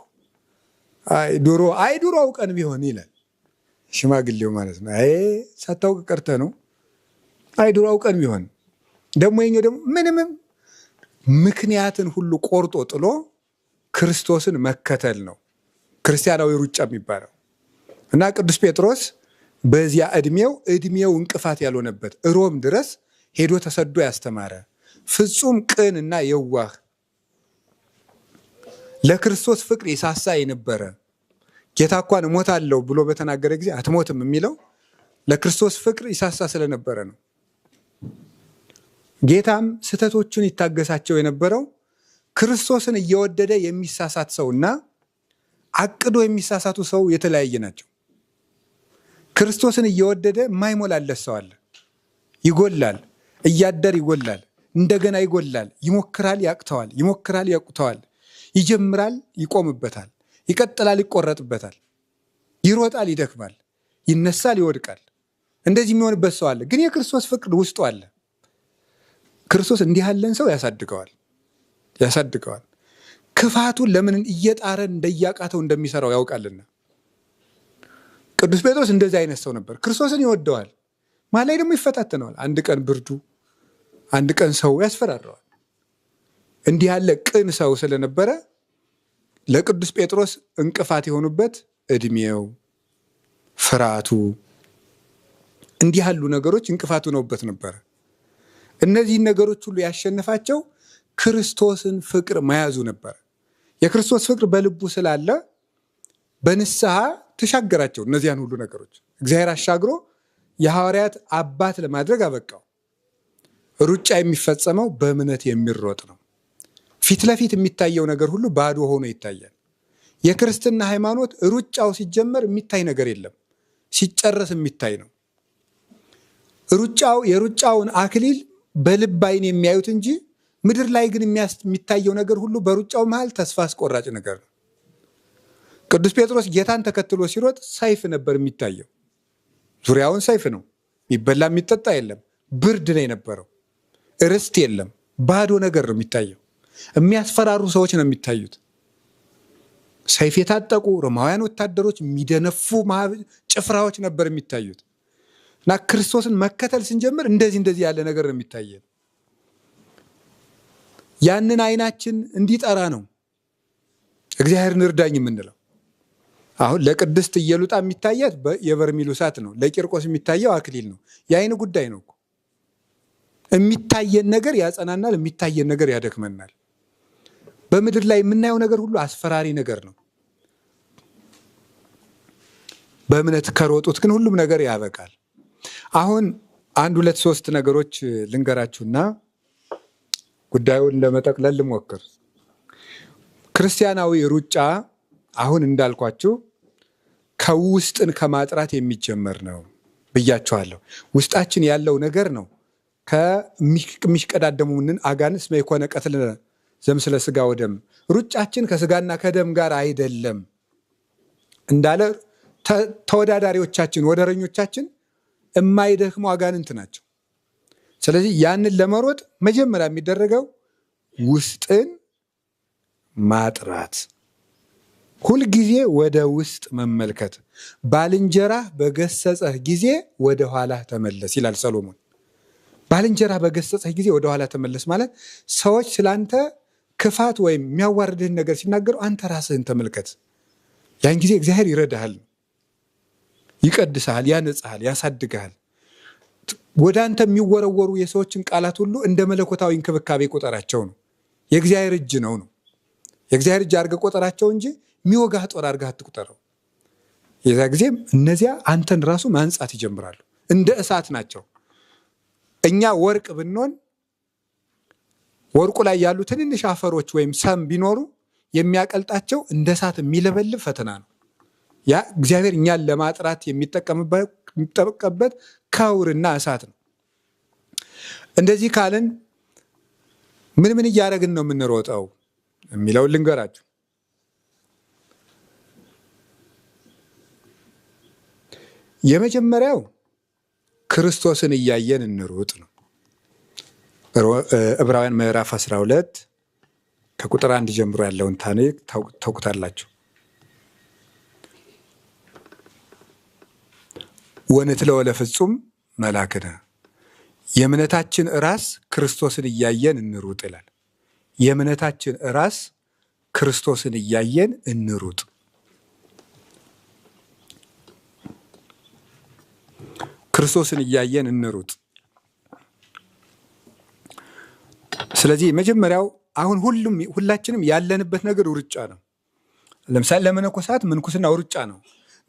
Speaker 1: ድሮ አውቀን ቢሆን ይላል ሽማግሌው ማለት ነው። ሳታውቅ ቀርተህ ነው። ድሮ አውቀን ቢሆን ደግሞ የኛው ደግሞ ምንም ምክንያትን ሁሉ ቆርጦ ጥሎ ክርስቶስን መከተል ነው ክርስቲያናዊ ሩጫ የሚባለው እና ቅዱስ ጴጥሮስ በዚያ እድሜው እንቅፋት ያልሆነበት ሮም ድረስ ሄዶ ተሰዶ ያስተማረ ፍጹም ቅን እና የዋህ ለክርስቶስ ፍቅር የሳሳ የነበረ ጌታ እንኳን እሞታለሁ ብሎ በተናገረ ጊዜ አትሞትም የሚለው ለክርስቶስ ፍቅር ይሳሳ ስለነበረ ነው። ጌታም ስህተቶቹን ይታገሳቸው የነበረው ክርስቶስን እየወደደ የሚሳሳት ሰውና አቅዶ የሚሳሳቱ ሰው የተለያየ ናቸው። ክርስቶስን እየወደደ የማይሞላለት ሰው አለ። ይጎላል፣ እያደር ይጎላል፣ እንደገና ይጎላል፣ ይሞክራል፣ ያቅተዋል፣ ይሞክራል፣ ያቅተዋል፣ ይጀምራል፣ ይቆምበታል፣ ይቀጥላል፣ ይቆረጥበታል፣ ይሮጣል፣ ይደክማል፣ ይነሳል፣ ይወድቃል። እንደዚህ የሚሆንበት ሰው አለ። ግን የክርስቶስ ፍቅር ውስጡ አለ። ክርስቶስ እንዲህ ያለን ሰው ያሳድገዋል። ክፋቱን ለምን እየጣረ እንደያቃተው እንደሚሰራው ያውቃልና። ቅዱስ ጴጥሮስ እንደዚህ አይነት ሰው ነበር። ክርስቶስን ይወደዋል፣ መሀል ላይ ደግሞ ይፈታተነዋል። አንድ ቀን ብርዱ፣ አንድ ቀን ሰው ያስፈራረዋል። እንዲህ ያለ ቅን ሰው ስለነበረ ለቅዱስ ጴጥሮስ እንቅፋት የሆኑበት እድሜው፣ ፍርሃቱ፣ እንዲህ ያሉ ነገሮች እንቅፋት ሆነውበት ነበረ። እነዚህን ነገሮች ሁሉ ያሸነፋቸው ክርስቶስን ፍቅር መያዙ ነበረ። የክርስቶስ ፍቅር በልቡ ስላለ በንስሐ ተሻገራቸው። እነዚያን ሁሉ ነገሮች እግዚአብሔር አሻግሮ የሐዋርያት አባት ለማድረግ አበቃው። ሩጫ የሚፈጸመው በእምነት የሚሮጥ ነው። ፊት ለፊት የሚታየው ነገር ሁሉ ባዶ ሆኖ ይታያል። የክርስትና ሃይማኖት ሩጫው ሲጀመር የሚታይ ነገር የለም፣ ሲጨረስ የሚታይ ነው። የሩጫውን አክሊል በልብ ዓይን የሚያዩት እንጂ ምድር ላይ ግን የሚታየው ነገር ሁሉ በሩጫው መሃል ተስፋ አስቆራጭ ነገር ነው። ቅዱስ ጴጥሮስ ጌታን ተከትሎ ሲሮጥ ሰይፍ ነበር የሚታየው። ዙሪያውን ሰይፍ ነው፣ የሚበላ የሚጠጣ የለም፣ ብርድ ነው የነበረው፣ ርስት የለም፣ ባዶ ነገር ነው የሚታየው። የሚያስፈራሩ ሰዎች ነው የሚታዩት። ሰይፍ የታጠቁ ሮማውያን ወታደሮች፣ የሚደነፉ ጭፍራዎች ነበር የሚታዩት። እና ክርስቶስን መከተል ስንጀምር እንደዚህ ያለ ነገር ነው የሚታየን። ያንን ዓይናችን እንዲጠራ ነው እግዚአብሔርን እርዳኝ የምንለው። አሁን ለቅድስት ኢየሉጣ የሚታያት የበርሜሉ እሳት ነው፣ ለቂርቆስ የሚታየው አክሊል ነው። የዓይን ጉዳይ ነው እኮ። የሚታየን ነገር ያጸናናል፣ የሚታየን ነገር ያደክመናል። በምድር ላይ የምናየው ነገር ሁሉ አስፈራሪ ነገር ነው። በእምነት ከሮጡት ግን ሁሉም ነገር ያበቃል። አሁን 1 2 3 ነገሮች ልንገራችሁና ጉዳዩን ለመጠቅለል ልሞክር። ክርስቲያናዊ ሩጫ አሁን እንዳልኳችሁ ከውስጥን ከማጥራት የሚጀመር ነው ብያችኋለሁ። ውስጣችን ያለው ነገር ነው ከሚሽቀዳደሙንን አጋንንት መይኮነ ቀትል ዘምስለ ስጋ ወደም። ሩጫችን ከስጋና ከደም ጋር አይደለም እንዳለ ተወዳዳሪዎቻችን፣ ወደረኞቻችን የማይደክሙ አጋንንት ናቸው። ስለዚህ ያንን ለመሮጥ መጀመሪያ የሚደረገው ውስጥን ማጥራት፣ ሁልጊዜ ወደ ውስጥ መመልከት። ባልንጀራህ በገሰጸህ ጊዜ ወደ ኋላ ተመለስ ይላል ሰሎሞን። ባልንጀራህ በገሰጸህ ጊዜ ወደ ኋላ ተመለስ ማለት ሰዎች ስላንተ ክፋት ወይም የሚያዋርድህን ነገር ሲናገሩ አንተ ራስህን ተመልከት። ያን ጊዜ እግዚአብሔር ይረዳሃል፣ ይቀድስሃል፣ ያነጽሃል፣ ያሳድግሃል። ወደ አንተ የሚወረወሩ የሰዎችን ቃላት ሁሉ እንደ መለኮታዊ እንክብካቤ ቆጠራቸው ነው። የእግዚአብሔር እጅ ነው። የእግዚአብሔር እጅ አድርገህ ቆጠራቸው እንጂ የሚወጋህ ጦር አድርገህ አትቁጠረው። የዛ ጊዜም እነዚያ አንተን ራሱ ማንጻት ይጀምራሉ። እንደ እሳት ናቸው። እኛ ወርቅ ብንሆን ወርቁ ላይ ያሉ ትንንሽ አፈሮች ወይም ሰም ቢኖሩ የሚያቀልጣቸው እንደ እሳት የሚለበልብ ፈተና ነው። ያ እግዚአብሔር እኛን ለማጥራት የሚጠቀምበት ከውርና እሳት ነው። እንደዚህ ካልን ምን እያደረግን ነው የምንሮጠው የሚለውን ልንገራችሁ። የመጀመሪያው ክርስቶስን እያየን እንሩጥ ነው። ዕብራውያን ምዕራፍ 12 ከቁጥር 1 ጀምሮ ያለውን ታሪክ ታውቁታላችሁ። ወንትለ ወለፍጹም መላክነ፣ የእምነታችን ራስ ክርስቶስን እያየን እንሩጥ ይላል። የእምነታችን ራስ ክርስቶስን እያየን እንሩጥ። ክርስቶስን እያየን እንሩጥ። ስለዚህ መጀመሪያው አሁን ሁላችንም ያለንበት ነገር ሩጫ ነው። ለምሳሌ ለመነኮሳት ምንኩስናው ሩጫ ነው።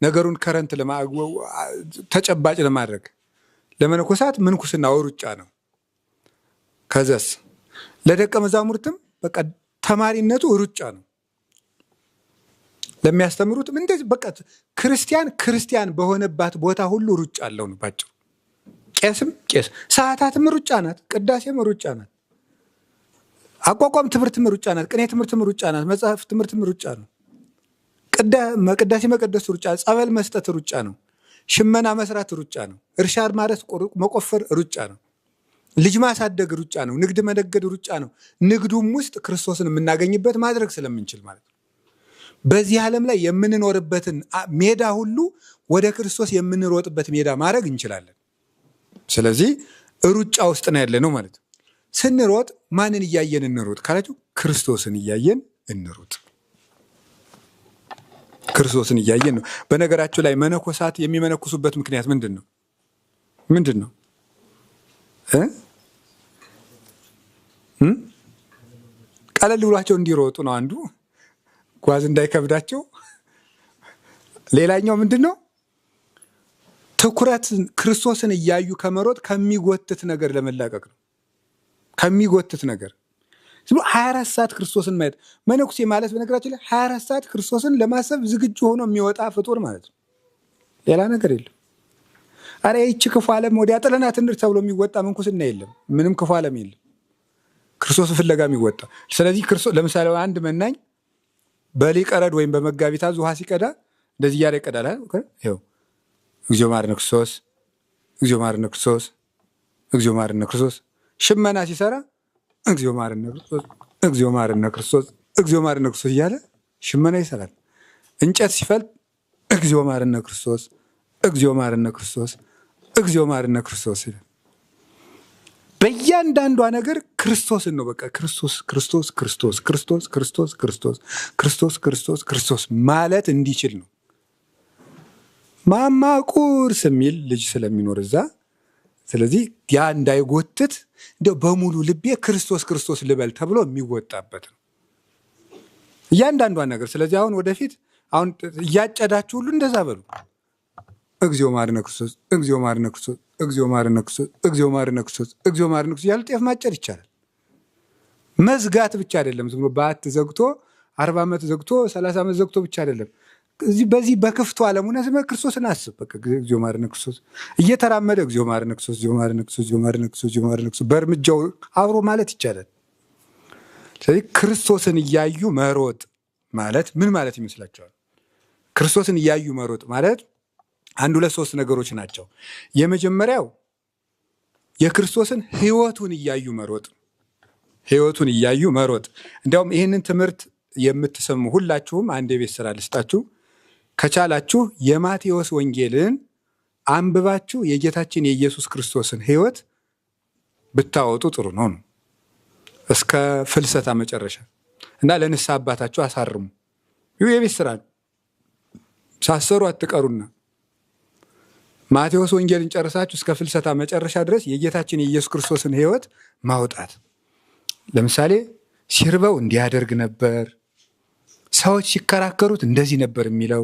Speaker 1: ነገሩን ከረንት ተጨባጭ ለማድረግ ለመነኮሳት ምንኩስናው ሩጫ ነው። ከዛስ ለደቀ መዛሙርትም በቃ ተማሪነቱ ሩጫ ነው። ለሚያስተምሩትም እንደዚህ በቃ ክርስቲያን በሆነባት ቦታ ሁሉ ሩጫ አለው ነው ባጭሩ። ቄስ፣ ሰዓታትም ሩጫ ናት፣ ቅዳሴም ሩጫ ናት፣ አቋቋም ትምህርትም ሩጫ ናት፣ ቅኔ ትምህርትም ሩጫ ናት፣ መጽሐፍ ትምህርትም ሩጫ ነው፣ ቅዳሴ መቀደስ ሩጫ፣ ጸበል መስጠት ሩጫ ነው፣ ሽመና መስራት ሩጫ ነው፣ እርሻ ማረስ መቆፈር ሩጫ ነው። ልጅ ማሳደግ ሩጫ ነው። ንግድ መነገድ ሩጫ ነው። ንግዱም ውስጥ ክርስቶስን የምናገኝበት ማድረግ ስለምንችል ማለት ነው። በዚህ ዓለም ላይ የምንኖርበትን ሜዳ ሁሉ ወደ ክርስቶስ የምንሮጥበት ሜዳ ማድረግ እንችላለን። ስለዚህ ሩጫ ውስጥ ነው ያለ ነው ማለት ነው። ስንሮጥ ማንን እያየን እንሮጥ ካላችሁ፣ ክርስቶስን እያየን እንሮጥ። ክርስቶስን እያየን ነው። በነገራችሁ ላይ መነኮሳት የሚመነኩሱበት ምክንያት ምንድን ነው? ምንድን ነው? ቀለል ብሏቸው እንዲሮጡ ነው አንዱ፣ ጓዝ እንዳይከብዳቸው። ሌላኛው ምንድን ነው? ትኩረት ክርስቶስን እያዩ ከመሮጥ ከሚጎትት ነገር ለመላቀቅ ነው። ከሚጎትት ነገር 24 ሰዓት ክርስቶስን ማየት። መነኩሴ ማለት በነገራችን ላይ 24 ሰዓት ክርስቶስን ለማሰብ ዝግጁ ሆኖ የሚወጣ ፍጡር ማለት ነው። ሌላ ነገር የለም። አረ ይህች ክፉ ዓለም ወዲያ ጥለናት እንሂድ ተብሎ የሚወጣ ምንኩስና የለም። ምንም ክፉ ዓለም የለም። ክርስቶስን ፍለጋ የሚወጣ። ስለዚህ ለምሳሌ አንድ መናኝ በሊቀረድ ወይም በመጋቢት ውሃ ሲቀዳ እንደዚህ እያለ ይቀዳል። ይኸው እግዚኦ መሐረነ ክርስቶስ፣ እግዚኦ መሐረነ ክርስቶስ፣ እግዚኦ መሐረነ ክርስቶስ። ሽመና ሲሰራ እግዚኦ መሐረነ ክርስቶስ፣ እግዚኦ መሐረነ ክርስቶስ፣ እግዚኦ መሐረነ ክርስቶስ እያለ ሽመና ይሰራል። እንጨት ሲፈልጥ እግዚኦ መሐረነ ክርስቶስ፣ እግዚኦ መሐረነ ክርስቶስ፣ እግዚኦ መሐረነ ክርስቶስ ይላል። በእያንዳንዷ ነገር ክርስቶስን ነው። በቃ ክርስቶስ ክርስቶስ ክርስቶስ ክርስቶስ ክርስቶስ ክርስቶስ ክርስቶስ ክርስቶስ ክርስቶስ ማለት እንዲችል ነው። ማማ ቁርስ የሚል ልጅ ስለሚኖር እዛ፣ ስለዚህ ያ እንዳይጎትት እንደው በሙሉ ልቤ ክርስቶስ ክርስቶስ ልበል ተብሎ የሚወጣበት ነው እያንዳንዷን ነገር። ስለዚህ አሁን ወደፊት አሁን እያጨዳችሁ ሁሉ እንደዛ በሉ። እግዚኦ መሐረነ ክርስቶስ፣ እግዚኦ መሐረነ ክርስቶስ፣ እግዚኦ መሐረነ ክርስቶስ፣ እግዚኦ መሐረነ ክርስቶስ፣ እግዚኦ መሐረነ ክርስቶስ ያለ ጤፍ ማጨድ ይቻላል። መዝጋት ብቻ አይደለም፣ ዝም ብሎ በአት ዘግቶ 40 ዓመት ዘግቶ 30 ዓመት ዘግቶ ብቻ አይደለም። በዚህ በክፍቱ ዓለም ሆነ ስመ ክርስቶስን አስብ። በቃ እግዚኦ መሐረነ ክርስቶስ እየተራመደ እግዚኦ መሐረነ ክርስቶስ፣ እግዚኦ መሐረነ ክርስቶስ፣ እግዚኦ መሐረነ ክርስቶስ፣ እግዚኦ መሐረነ ክርስቶስ በእርምጃው አብሮ ማለት ይቻላል። ስለዚህ ክርስቶስን እያዩ መሮጥ ማለት ምን ማለት ይመስላችኋል? ክርስቶስን እያዩ መሮጥ ማለት አንድ ሁለት ሶስት ነገሮች ናቸው። የመጀመሪያው የክርስቶስን ሕይወቱን እያዩ መሮጥ። ሕይወቱን እያዩ መሮጥ። እንዲያውም ይህንን ትምህርት የምትሰሙ ሁላችሁም አንድ የቤት ስራ ልስጣችሁ። ከቻላችሁ የማቴዎስ ወንጌልን አንብባችሁ የጌታችን የኢየሱስ ክርስቶስን ሕይወት ብታወጡ ጥሩ ነው ነው እስከ ፍልሰታ መጨረሻ እና ለንስሐ አባታችሁ አሳርሙ። ይህ የቤት ስራ ነው። ሳሰሩ አትቀሩና ማቴዎስ ወንጌልን ጨርሳችሁ እስከ ፍልሰታ መጨረሻ ድረስ የጌታችን የኢየሱስ ክርስቶስን ሕይወት ማውጣት። ለምሳሌ ሲርበው እንዲያደርግ ነበር፣ ሰዎች ሲከራከሩት እንደዚህ ነበር የሚለው።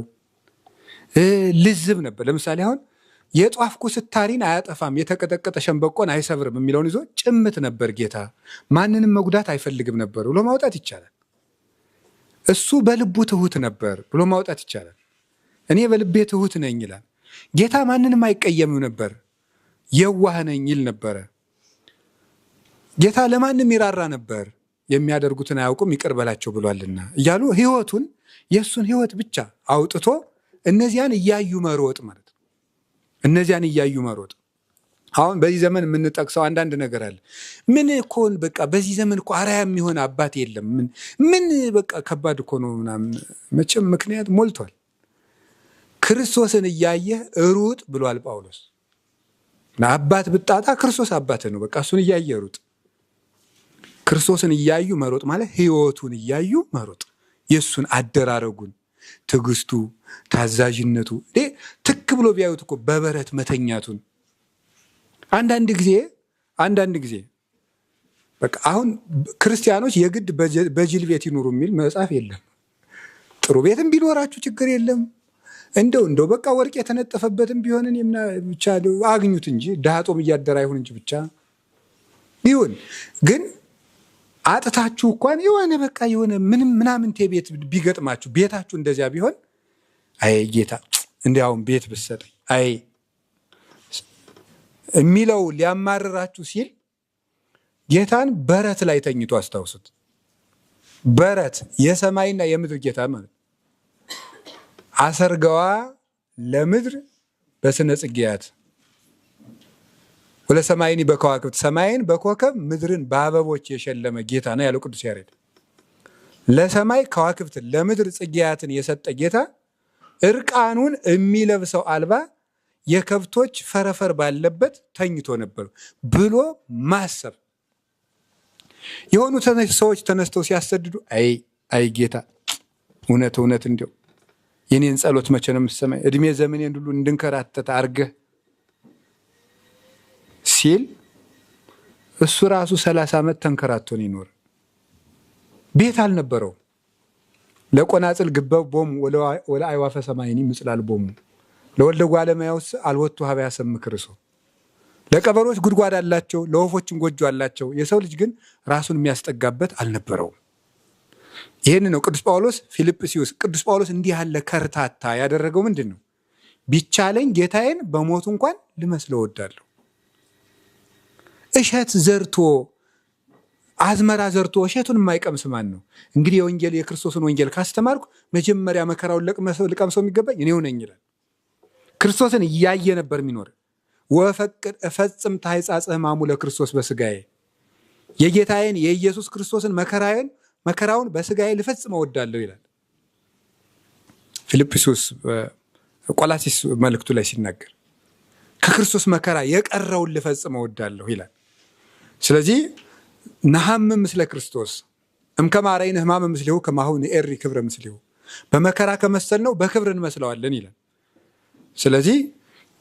Speaker 1: ልዝብ ነበር። ለምሳሌ አሁን የጧፍ ኩስታሪን አያጠፋም የተቀጠቀጠ ሸንበቆን አይሰብርም የሚለውን ይዞ ጭምት ነበር ጌታ። ማንንም መጉዳት አይፈልግም ነበር ብሎ ማውጣት ይቻላል። እሱ በልቡ ትሁት ነበር ብሎ ማውጣት ይቻላል። እኔ በልቤ ትሁት ነኝ ይላል ጌታ። ማንንም አይቀየምም ነበር፣ የዋህ ነኝ ይል ነበረ ጌታ። ለማንም ይራራ ነበር፣ የሚያደርጉትን አያውቁም ይቅር በላቸው ብሏልና እያሉ ሕይወቱን የእሱን ሕይወት ብቻ አውጥቶ እነዚያን እያዩ መሮጥ ማለት ነው። እነዚያን እያዩ መሮጥ። አሁን በዚህ ዘመን የምንጠቅሰው አንዳንድ ነገር አለ። ምን እኮ በቃ በዚህ ዘመን እኮ አርአያ የሚሆን አባት የለም። ምን በቃ ከባድ እኮ ነው ምናምን። መቼም ምክንያት ሞልቷል። ክርስቶስን እያየህ ሩጥ ብሏል ጳውሎስ። አባት ብጣጣ ክርስቶስ አባትህ ነው። በቃ እሱን እያየ ሩጥ። ክርስቶስን እያዩ መሮጥ ማለት ሕይወቱን እያዩ መሮጥ። የእሱን አደራረጉን፣ ትዕግስቱ፣ ታዛዥነቱ ትክ ብሎ ቢያዩት እኮ በበረት መተኛቱን። አንዳንድ ጊዜ በቃ አሁን ክርስቲያኖች የግድ በጅል ቤት ይኑሩ የሚል መጽሐፍ የለም። ጥሩ ቤትም ቢኖራችሁ ችግር የለም። እንደው በቃ ወርቅ የተነጠፈበትም ቢሆንን ብቻ አግኙት እንጂ ድሃ ጦም እያደረ አይሁን እንጂ ብቻ ይሁን። ግን አጥታችሁ እንኳን የሆነ በቃ የሆነ ምንም ምናምን ቤት ቢገጥማችሁ ቤታችሁ እንደዚያ ቢሆን አይ ጌታ እንዲያውም ቤት ብትሰጠኝ አይ የሚለው ሊያማርራችሁ ሲል ጌታን በረት ላይ ተኝቶ አስታውሱት። በረት የሰማይና የምድር ጌታ ማለት አሰርገዋ ለምድር በስነ ጽጌያት ወለሰማይኒ በከዋክብት ሰማይን በኮከብ ምድርን በአበቦች የሸለመ ጌታ ነው ያለው ቅዱስ ያሬድ። ለሰማይ ከዋክብትን ለምድር ጽጌያትን የሰጠ ጌታ እርቃኑን የሚለብሰው አልባ የከብቶች ፈረፈር ባለበት ተኝቶ ነበር ብሎ ማሰብ። የሆኑ ሰዎች ተነስተው ሲያሰድዱ አይ ጌታ እውነት እንዲያው የኔን ጸሎት መቼ ነው የምትሰማኝ? እድሜ ዘመኔን ሁሉ እንድንከራተት አርገህ ሲል እሱ ራሱ 30 ዓመት ተንከራቶን ይኖር። ቤት አልነበረው። ለቆናጽል ግበብ ቦሙ ወለ አይዋፈ ሰማይኒ ምጽላል ቦሙ ለወልደ ጓለማያውስ አልወጡ ሀበ ያሰምክርሶ። ለቀበሮች ጉድጓድ አላቸው፣ ለወፎችም ጎጆ አላቸው። የሰው ልጅ ግን ራሱን የሚያስጠጋበት አልነበረውም። ይህን ነው ቅዱስ ጳውሎስ ፊልጵስዩስ ቅዱስ ጳውሎስ እንዲህ ያለ ከርታታ ያደረገው ምንድን ነው? ቢቻለኝ ጌታዬን በሞቱ እንኳን ልመስለው እወዳለሁ። እሸት ዘርቶ አዝመራ ዘርቶ እሸቱን የማይቀምስ ማን ነው? እንግዲህ የወንጌል የክርስቶስን ወንጌል ካስተማርኩ መጀመሪያ መከራውን ልቀምሰው የሚገባኝ እኔው ነኝ ይላል። ክርስቶስን እያየ ነበር የሚኖር። ወፈቅድ እፈጽም ታይጻጽ ሕማሙ ለክርስቶስ በስጋዬ የጌታዬን የኢየሱስ ክርስቶስን መከራውን በስጋዬ ልፈጽም እወዳለሁ ይላል ፊልጵስዩስ ቆላሲስ መልእክቱ ላይ ሲናገር ከክርስቶስ መከራ የቀረውን ልፈጽም እወዳለሁ ይላል። ስለዚህ ነሐምም ምስለ ክርስቶስ እምከማረይን ሕማመ ምስሌሁ ከማሁ ንኤሪ ክብረ ምስሌሁ በመከራ ከመሰል ነው በክብር እንመስለዋለን ይላል። ስለዚህ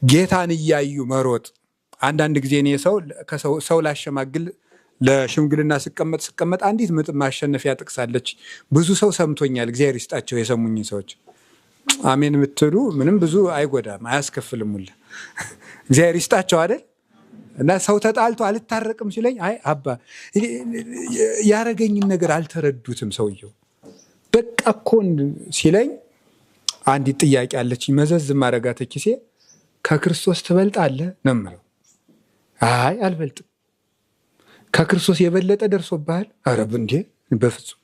Speaker 1: ጌታን እያዩ መሮጥ። አንዳንድ ጊዜ እኔ ሰው ላሸማግል ለሽምግልና ስቀመጥ አንዲት ምጥ ማሸነፊያ ጥቅሳለች። ብዙ ሰው ሰምቶኛል። እግዚአብሔር ይስጣቸው የሰሙኝ ሰዎች። አሜን የምትሉ ምንም ብዙ አይጎዳም አያስከፍልም። ሁላ እግዚአብሔር ይስጣቸው አይደል? እና ሰው ተጣልቶ አልታረቅም ሲለኝ አይ አባ ያረገኝን ነገር አልተረዱትም ሰውየው በቃ እኮ ሲለኝ አንዲት ጥያቄ አለችኝ መዘዝ ማረጋተ ኪሴ ከክርስቶስ ትበልጣለህ ነው የምለው። አይ አልበልጥም። ከክርስቶስ የበለጠ ደርሶብሃል? ኧረ እንዴ በፍጹም።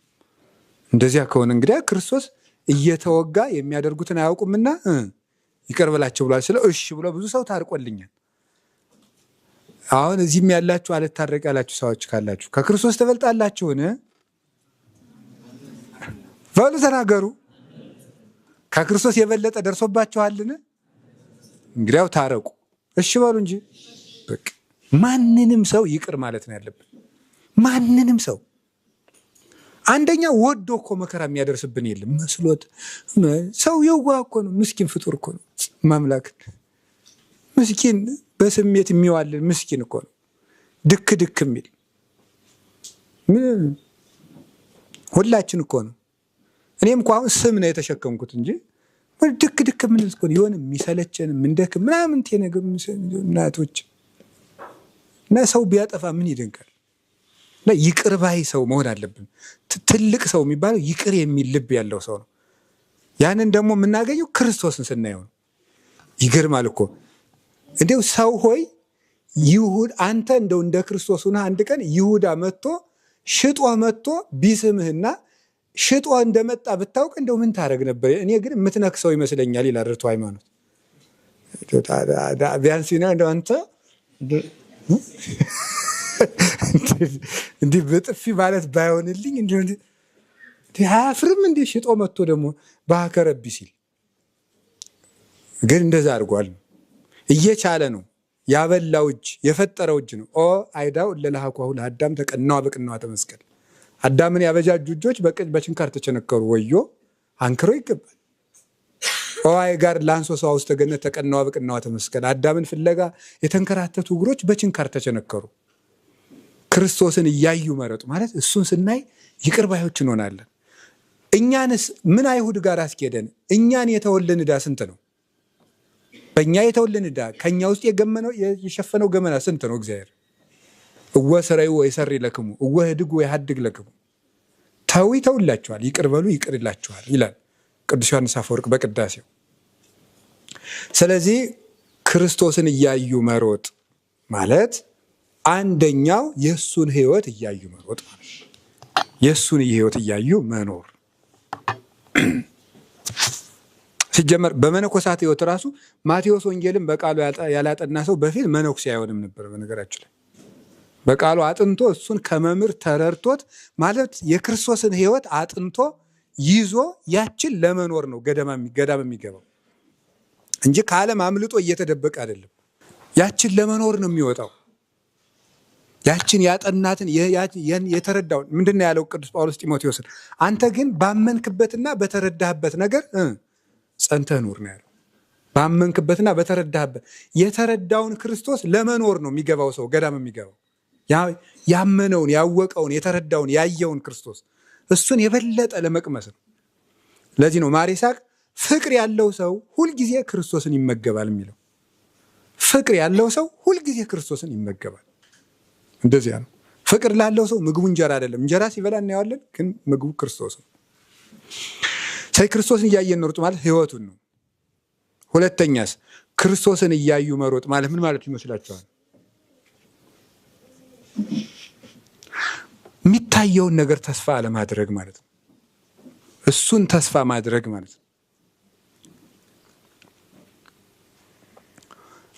Speaker 1: እንደዚያ ከሆነ እንግዲያ ክርስቶስ እየተወጋ የሚያደርጉትን አያውቁምና ይቅር በላቸው ብሏል ስለ እሺ ብሎ ብዙ ሰው ታርቆልኛል። አሁን እዚህም ያላችሁ አልታረቅ ያላችሁ ሰዎች ካላችሁ ከክርስቶስ ትበልጣላችሁን? በሉ ተናገሩ። ከክርስቶስ የበለጠ ደርሶባችኋልን? እንግዲያው ታረቁ። እሺ በሉ እንጂ በቃ ማንንም ሰው ይቅር ማለት ነው ያለብን። ማንንም ሰው አንደኛ ወዶ እኮ መከራ የሚያደርስብን የለም መስሎት። ሰው የዋህ እኮ ነው፣ ምስኪን ፍጡር እኮ ነው። ማምላክ ምስኪን በስሜት የሚዋልን ምስኪን እኮ ነው። ድክ የሚል ሁላችን እኮ ነው። እኔም እኮ አሁን ስም ነው የተሸከምኩት እንጂ ድክ ምን እኮ የሆነ የሚሰለቸን ምንደክ ምናምን ነገር እናቶች እና ሰው ቢያጠፋ ምን ይደንቃል? እና ይቅር ባይ ሰው መሆን አለብን። ትልቅ ሰው የሚባለው ይቅር የሚል ልብ ያለው ሰው ነው። ያንን ደግሞ የምናገኘው ክርስቶስን ስናየው ነው። ይገርማል እኮ እንዴው ሰው ሆይ ይሁዳ አንተ እንደው እንደ ክርስቶስ ሆነህ አንድ ቀን ይሁዳ ሽጦ መጥቶ ቢስምህና ሽጦ እንደመጣ ብታውቅ እንደው ምን ታረግ ነበር? እኔ ግን የምትነክሰው ይመስለኛል ይላል ርቱዕ ሃይማኖት። ቢያንስ እንደው አንተ እንዲህ በጥፊ ማለት ባይሆንልኝ እንዲህ አያፍርም እንዴ? ሽጦ መጥቶ ደግሞ ባከረብ ሲል ግን እንደዛ አድርጓል። እየቻለ ነው ያበላው እጅ የፈጠረው እጅ ነው። አይዳው ለለሃኳሁ ለአዳም ተቀናዋ በቅናዋ ተመስቀል። አዳምን ያበጃጁ እጆች በችንካር ተቸነከሩ። ወዮ አንክሮ ይገባል። አይ ጋር ላንሶ ሰው ውስጥ ተገነት ተቀናዋ በቅናዋ ተመስቀል። አዳምን ፍለጋ የተንከራተቱ እግሮች በችንካር ተቸነከሩ። ክርስቶስን እያዩ መረጡ ማለት እሱን ስናይ ይቅር ባዮች እንሆናለን። እኛንስ ምን አይሁድ ጋር አስኬደን? እኛን የተወልን ዕዳ ስንት ነው? በእኛ የተወልን ዕዳ ከኛ ውስጥ የሸፈነው ገመና ስንት ነው? እግዚአብሔር እወሰረዩ ወይሰሪ ለክሙ እወህድጉ ወይሃድግ ለክሙ ተውላችኋል፣ ይቅር በሉ ይቅር ይላችኋል ይላል ቅዱስ ዮሐንስ አፈወርቅ በቅዳሴው። ስለዚህ ክርስቶስን እያዩ መሮጥ ማለት አንደኛው የእሱን ሕይወት እያዩ መሮጥ ማለት የእሱን ሕይወት እያዩ መኖር። ሲጀመር በመነኮሳት ሕይወት ራሱ ማቴዎስ ወንጌልን በቃሉ ያላጠና ሰው በፊት መነኩሴ አይሆንም ነበር። በነገራችን ላይ በቃሉ አጥንቶ እሱን ከመምህር ተረድቶት ማለት የክርስቶስን ሕይወት አጥንቶ ይዞ ያችን ለመኖር ነው ገዳም የሚገባው እንጂ ከዓለም አምልጦ እየተደበቀ አይደለም። ያችን ለመኖር ነው የሚወጣው። ያችን ያጠናትን የተረዳውን ምንድን ነው ያለው ቅዱስ ጳውሎስ ጢሞቴዎስን? አንተ ግን ባመንክበትና በተረዳህበት ነገር ጸንተህ ኑር ነው ያለው። ባመንክበትና በተረዳህበት የተረዳውን ክርስቶስ ለመኖር ነው የሚገባው ሰው ገዳም የሚገባው። ያመነውን ያወቀውን የተረዳውን ያየውን ክርስቶስ እሱን የበለጠ ለመቅመስ ነው። ለዚህ ነው ማር ይስሐቅ ፍቅር ያለው ሰው ሁልጊዜ ክርስቶስን ይመገባል የሚለው። ፍቅር ያለው ሰው ሁልጊዜ ክርስቶስን ይመገባል። እንደዚያ ነው። ፍቅር ላለው ሰው ምግቡ እንጀራ አይደለም። እንጀራ ሲበላ እናየዋለን፣ ግን ምግቡ ክርስቶስ ነው። ክርስቶስን እያየን መሮጥ ማለት ህይወቱን ነው። ሁለተኛስ ክርስቶስን እያዩ መሮጥ ማለት ምን ማለት ይመስላችኋል? የሚታየውን ነገር ተስፋ አለማድረግ ማለት ነው። እሱን ተስፋ ማድረግ ማለት ነው።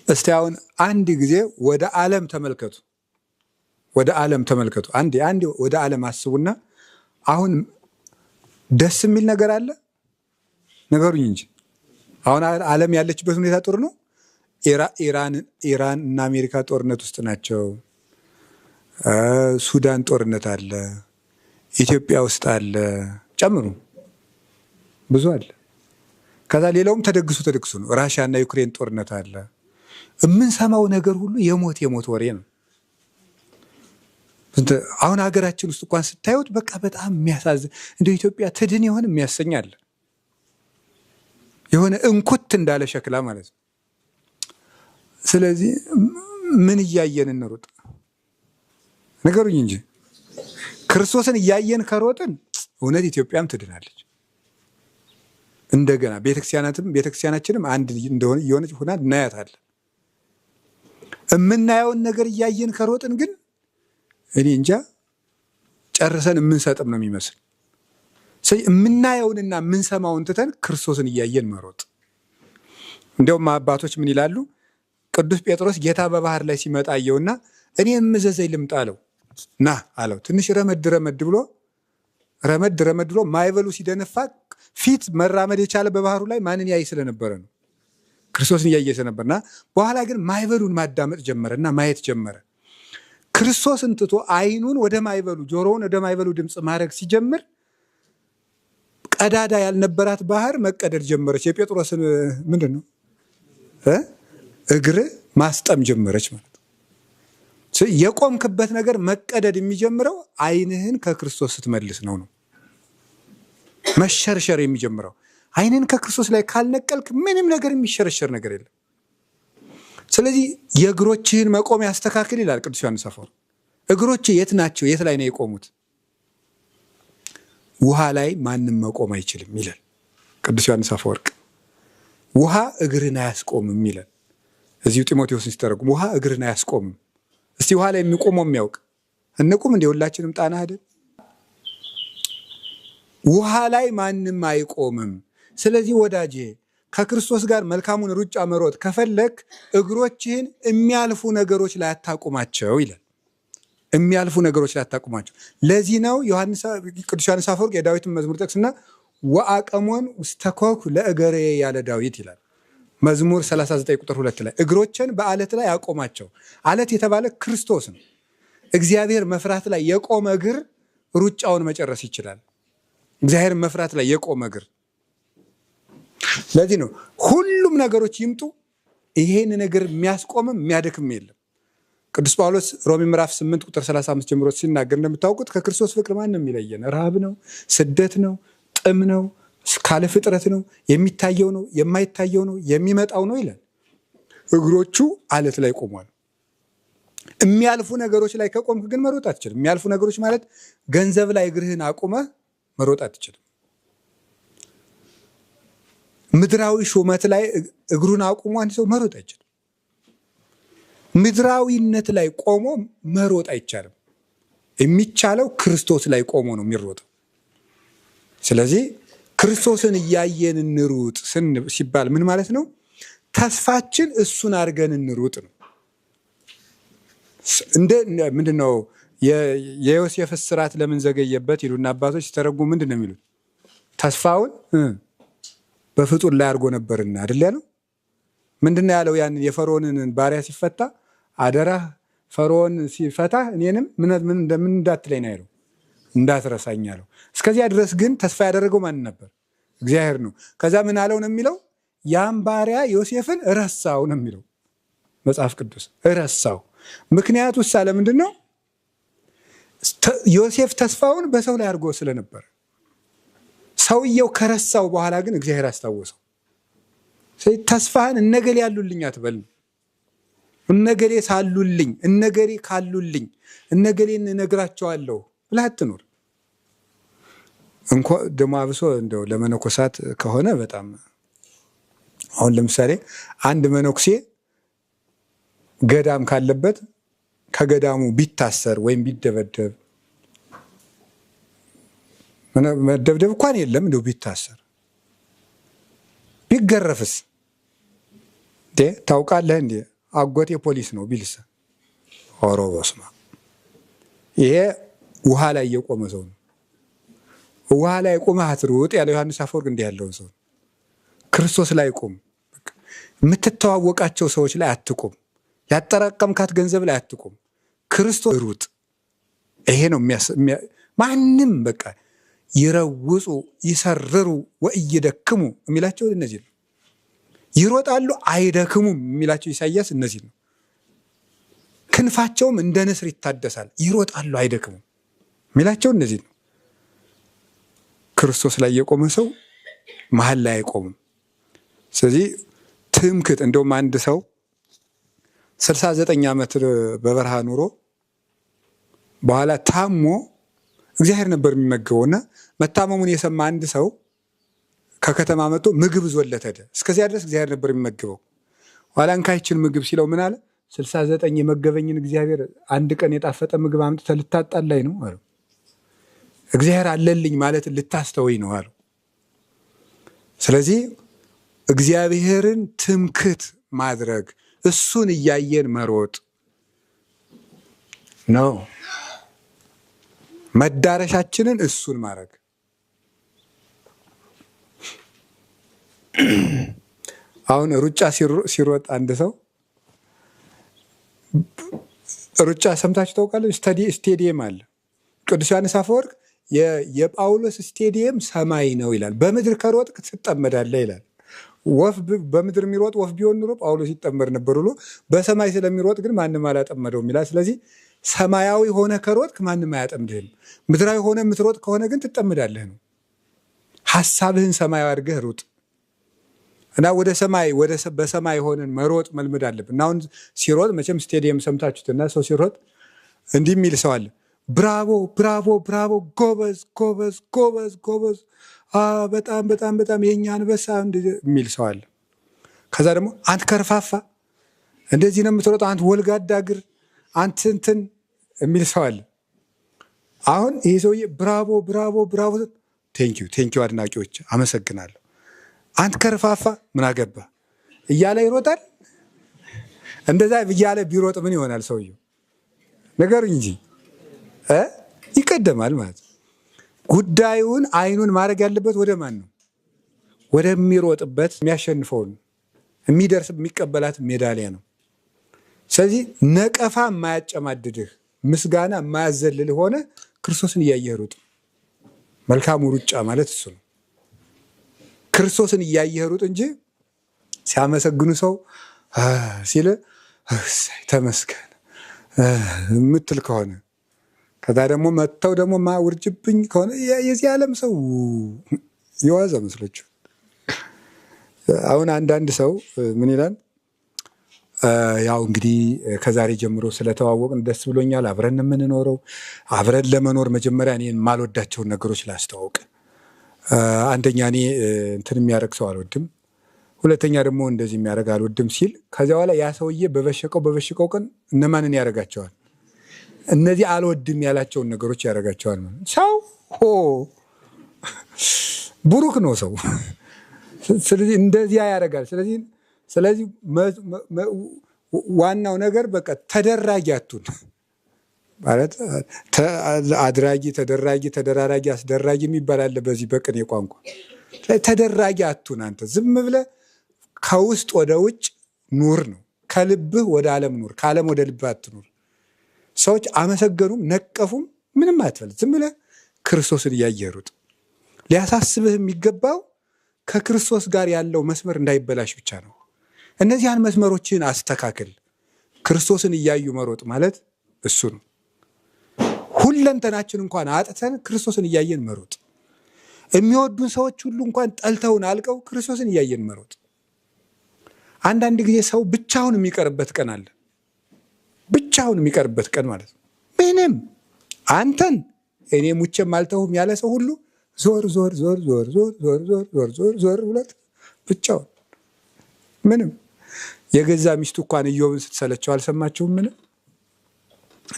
Speaker 1: እስቲ አሁን አንድ ጊዜ ወደ ዓለም ተመልከቱ። ወደ ዓለም ተመልከቱ። አንድ ወደ ዓለም አስቡና አሁን ደስ የሚል ነገር አለ? ነገሩኝ እንጂ አሁን ዓለም ያለችበት ሁኔታ ጥሩ ነው? ኢራን እና አሜሪካ ጦርነት ውስጥ ናቸው። ሱዳን ጦርነት አለ፣ ኢትዮጵያ ውስጥ አለ፣ ጨምሩ ብዙ አለ። ከዛ ሌላውም ተደግሱ ነው። ራሽያ እና ዩክሬን ጦርነት አለ። የምንሰማው ነገር ሁሉ የሞት ወሬ ነው። አሁን ሀገራችን ውስጥ እንኳን ስታዩት በቃ በጣም የሚያሳዝን እንደ ኢትዮጵያ ትድን የሆነ የሚያሰኛል። የሆነ እንኩት እንዳለ ሸክላ ማለት ነው። ስለዚህ ምን እያየን እንሩጥ? ነገሩኝ እንጂ ክርስቶስን እያየን ከሮጥን እውነት ኢትዮጵያም ትድናለች። እንደገና ቤተክርስቲያናችንም አንድ እንደሆነ እየሆነች ሆና እናያታለን። የምናየውን ነገር እያየን ከሮጥን ግን እኔ እንጃ ጨርሰን የምንሰጥም ነው የሚመስል። የምናየውንና የምንሰማውን ትተን ክርስቶስን እያየን መሮጥ። እንዲያውም አባቶች ምን ይላሉ? ቅዱስ ጴጥሮስ ጌታ በባህር ላይ ሲመጣ አየውና እኔ የምዘዘኝ ልምጣ አለው። ና አለው። ትንሽ ረመድ ብሎ ማይበሉ ሲደነፋ ፊት መራመድ የቻለ በባህሩ ላይ ማንን ያይ ስለነበረ ነው? ክርስቶስን እያየ ስለነበርና በኋላ ግን ማይበሉን ማዳመጥ ጀመረና ማየት ጀመረ። ክርስቶስን ትቶ አይኑን ወደ ማይበሉ ጆሮውን ወደ ማይበሉ ድምፅ ማድረግ ሲጀምር ቀዳዳ ያልነበራት ባህር መቀደድ ጀመረች። የጴጥሮስን ምንድን ነው እግር ማስጠም ጀመረች ማለት ነው። የቆምክበት ነገር መቀደድ የሚጀምረው አይንህን ከክርስቶስ ስትመልስ ነው። መሸርሸር የሚጀምረው አይንህን ከክርስቶስ ላይ ካልነቀልክ ምንም ነገር የሚሸረሸር ነገር የለም። ስለዚህ የእግሮችህን መቆም ያስተካክል ይላል ቅዱስ ዮሐንስ አፈወርቅ። እግሮችህ የት ናቸው? የት ላይ ነው የቆሙት? ውሃ ላይ ማንም መቆም አይችልም ይላል ቅዱስ ዮሐንስ አፈወርቅ። ውሃ እግርን አያስቆምም ይላል እዚሁ ጢሞቴዎስን ሲተረጉም። ውሃ እግርን አያስቆምም። እስቲ ውሃ ላይ የሚቆመው የሚያውቅ እንቁም እንደ ሁላችንም ጣና አይደል? ውሃ ላይ ማንም አይቆምም። ስለዚህ ወዳጄ ከክርስቶስ ጋር መልካሙን ሩጫ መሮጥ ከፈለክ እግሮችህን የሚያልፉ ነገሮች ላይ አታቁማቸው ይላል። የሚያልፉ ነገሮች ላይ አታቁማቸው። ለዚህ ነው ቅዱስ ዮሐንስ አፈወርቅ የዳዊትን መዝሙር ጠቅስና ወአቀሞን ውስተ ኮኩ ለእገሬ ያለ ዳዊት ይላል መዝሙር 39 ቁጥር 2 ላይ እግሮችን በአለት ላይ አቆማቸው። አለት የተባለ ክርስቶስ ነው። እግዚአብሔር መፍራት ላይ የቆመ እግር ሩጫውን መጨረስ ይችላል። እግዚአብሔር መፍራት ላይ የቆመ እግር። ለዚህ ነው ሁሉም ነገሮች ይምጡ፣ ይሄን ነገር የሚያስቆምም የሚያደክም የለም። ቅዱስ ጳውሎስ ሮሜ ምዕራፍ 8 ቁጥር 35 ጀምሮ ሲናገር እንደምታውቁት ከክርስቶስ ፍቅር ማንም የሚለየን ረሃብ ነው፣ ስደት ነው፣ ጥም ነው፣ ካለ ፍጥረት ነው፣ የሚታየው ነው፣ የማይታየው ነው፣ የሚመጣው ነው ይላል። እግሮቹ አለት ላይ ቆሟል። የሚያልፉ ነገሮች ላይ ከቆምክ ግን መሮጥ አትችልም። የሚያልፉ ነገሮች ማለት ገንዘብ ላይ እግርህን አቁመህ መሮጥ አትችልም። ምድራዊ ሹመት ላይ እግሩን አቁሞ አንድ ሰው መሮጥ አይችልም። ምድራዊነት ላይ ቆሞ መሮጥ አይቻልም። የሚቻለው ክርስቶስ ላይ ቆሞ ነው የሚሮጠው። ስለዚህ ክርስቶስን እያየን እንሩጥ ሲባል ምን ማለት ነው? ተስፋችን እሱን አድርገን እንሩጥ ነው። ምንድነው የዮሴፍ እስራት ለምን ዘገየበት ይሉና አባቶች ሲተረጉሙ ምንድን ነው የሚሉት? ተስፋውን በፍጡር ላይ አድርጎ ነበርና አይደል ያለው። ምንድነው ያለው? ያንን የፈርዖንን ባሪያ ሲፈታ አደራ ፈርዖን ሲፈታ እኔንም ምን እንዳትለኝ ነው ያለው፣ እንዳትረሳኝ አለው። እስከዚያ ድረስ ግን ተስፋ ያደረገው ማን ነበር? እግዚአብሔር ነው። ከዛ ምን አለው ነው የሚለው? ያን ባሪያ ዮሴፍን ረሳው ነው የሚለው መጽሐፍ ቅዱስ። ረሳው። ምክንያቱ ሳለ ምንድን ነው? ዮሴፍ ተስፋውን በሰው ላይ አድርጎ ስለነበረ፣ ሰውየው ከረሳው በኋላ ግን እግዚአብሔር አስታወሰው። ተስፋህን እነገሌ ያሉልኝ አትበል፣ እነገሌ ሳሉልኝ፣ እነገሌ ካሉልኝ፣ እነገሌን እነግራቸዋለሁ ብለህ አትኑር። እንኳ ደግሞ አብሶ እንደው ለመነኮሳት ከሆነ በጣም አሁን ለምሳሌ አንድ መነኩሴ ገዳም ካለበት ከገዳሙ ቢታሰር ወይም ቢደበደብ፣ መደብደብ እንኳን የለም እንደው ቢታሰር ቢገረፍስ ታውቃለህ እንዴ አጎቴ ፖሊስ ነው ቢልስ ኦሮ በስመ አብ። ይሄ ውሃ ላይ የቆመ ሰው ነው። ውሃ ላይ ቆመህ አትሩጥ ያለው ዮሐንስ አፈወርቅ እንዲህ ያለውን ሰው ክርስቶስ ላይ ቁም። የምትተዋወቃቸው ሰዎች ላይ አትቁም። ያጠራቀምካት ገንዘብ ላይ አትቁም። ክርስቶስ ሩጥ። ይሄ ነው ማንም በቃ ይረውጹ ይሰርሩ ወእይደክሙ የሚላቸው እነዚህ ነው። ይሮጣሉ አይደክሙም የሚላቸው ኢሳይያስ እነዚህ ነው። ክንፋቸውም እንደ ንስር ይታደሳል፣ ይሮጣሉ አይደክሙም የሚላቸው እነዚህ ነው። ክርስቶስ ላይ የቆመ ሰው መሀል ላይ አይቆምም። ስለዚህ ትምክት እንደውም አንድ ሰው 69 ዓመት በበረሃ ኑሮ በኋላ ታሞ እግዚአብሔር ነበር የሚመግበውና መታመሙን የሰማ አንድ ሰው ከከተማ መጥቶ ምግብ ዞለት ሄደ። እስከዚያ ድረስ እግዚአብሔር ነበር የሚመግበው። ኋላ እንካይችን ምግብ ሲለው ምን አለ? 69 የመገበኝን እግዚአብሔር አንድ ቀን የጣፈጠ ምግብ አምጥተህ ልታጣላኝ ነው አለው። እግዚአብሔር አለልኝ ማለት ልታስተወኝ ነው አለው። ስለዚህ እግዚአብሔርን ትምክት ማድረግ እሱን እያየን መሮጥ ነው። መዳረሻችንን እሱን ማድረግ። አሁን ሩጫ ሲሮጥ አንድ ሰው ሩጫ ሰምታችሁ ታውቃለች? ስቴዲየም አለ። ቅዱስ ዮሐንስ አፈወርቅ የጳውሎስ ስቴዲየም ሰማይ ነው ይላል። በምድር ከሮጥ ትጠመዳለህ ይላል። ወፍ በምድር የሚሮጥ ወፍ ቢሆን ኑሮ ጳውሎስ ይጠመድ ነበር ብሎ በሰማይ ስለሚሮጥ ግን ማንም አላጠመደውም ይላል። ስለዚህ ሰማያዊ ሆነ ከሮጥክ ማንም አያጠምድህም። ምድራዊ ሆነ የምትሮጥ ከሆነ ግን ትጠምዳለህ ነው። ሐሳብህን ሰማያዊ አድርገህ ሩጥ እና ወደ ሰማይ በሰማይ ሆነን መሮጥ መልመድ አለብን። እና አሁን ሲሮጥ መቼም ስቴዲየም ሰምታችሁትና ሰው ሲሮጥ እንዲህ የሚል ሰው አለ። ብራቮ ብራቮ ብራቮ፣ ጎበዝ ጎበዝ ጎበዝ ጎበዝ፣ በጣም በጣም በጣም የኛ አንበሳ የሚል ሰው አለ። ከዛ ደግሞ አንተ ከርፋፋ እንደዚህ ነው የምትሮጠው፣ አንተ ወልጋዳ እግር፣ አንተ እንትን የሚል ሰው አለ። አሁን ይሄ ሰውዬ ብራቮ ብራቮ ብራቮ፣ ቴንኪው አድናቂዎች አመሰግናለሁ፣ አንተ ከርፋፋ ምን አገባ እያለ ይሮጣል። እንደዛ እያለ ቢሮጥ ምን ይሆናል ሰውየው? ንገሩኝ እንጂ ይቀደማል ማለት ነው። ጉዳዩን አይኑን ማድረግ ያለበት ወደ ማን ነው? ወደሚሮጥበት፣ የሚያሸንፈውን፣ የሚደርስ የሚቀበላት ሜዳሊያ ነው። ስለዚህ ነቀፋ የማያጨማድድህ፣ ምስጋና የማያዘልልህ ሆነ ክርስቶስን እያየህ ሩጥ። መልካሙ ሩጫ ማለት እሱ ነው። ክርስቶስን እያየህ ሩጥ እንጂ ሲያመሰግኑ ሰው ሲል ተመስገን የምትል ከሆነ ከዛ ደግሞ መጥተው ደግሞ ውርጅብኝ ከሆነ የዚህ ዓለም ሰው የዋዛ መስሎች። አሁን አንዳንድ ሰው ምን ይላል? ያው እንግዲህ ከዛሬ ጀምሮ ስለተዋወቅን ደስ ብሎኛል፣ አብረን የምንኖረው አብረን ለመኖር መጀመሪያ እኔ የማልወዳቸውን ነገሮች ላስተዋውቅ። አንደኛ እኔ እንትን የሚያደርግ ሰው አልወድም፣ ሁለተኛ ደግሞ እንደዚህ የሚያደርግ አልወድም ሲል ከዚያ በኋላ ያ ሰውዬ በበሸቀው ቀን እነማንን ያደርጋቸዋል? እነዚህ አልወድም ያላቸውን ነገሮች ያደርጋቸዋል። ሰው ቡሩክ ነው ሰው። ስለዚህ እንደዚያ ያደርጋል። ስለዚህ ዋናው ነገር በቃ ተደራጊ አቱን ማለት አድራጊ፣ ተደራጊ፣ ተደራራጊ፣ አስደራጊ የሚባል አለ በዚህ በቅኔ ቋንቋ። ተደራጊ አቱን አንተ ዝም ብለህ ከውስጥ ወደ ውጭ ኑር ነው። ከልብህ ወደ ዓለም ኑር፣ ከዓለም ወደ ልብህ አትኑር። ሰዎች አመሰገኑም ነቀፉም ምንም አትበል። ዝም ብለህ ክርስቶስን እያየህ ሩጥ። ሊያሳስብህ የሚገባው ከክርስቶስ ጋር ያለው መስመር እንዳይበላሽ ብቻ ነው። እነዚያን መስመሮችን አስተካክል። ክርስቶስን እያዩ መሮጥ ማለት እሱ ነው። ሁለንተናችን እንኳን አጥተን ክርስቶስን እያየን መሮጥ፣ የሚወዱን ሰዎች ሁሉ እንኳን ጠልተውን አልቀው ክርስቶስን እያየን መሮጥ። አንዳንድ ጊዜ ሰው ብቻውን የሚቀርበት ቀን አለ። ብቻውን የሚቀርበት ቀን ማለት ነው። ምንም አንተን እኔ ሙቼም አልተውም ያለ ሰው ሁሉ ዞር ዞር ዞር ዞር ዞር ዞር ዞር ዞር ዞር ዞር ብለት ብቻውን ምንም። የገዛ ሚስቱ እንኳን ኢዮብን ስትሰለቸው አልሰማችሁም? ምንም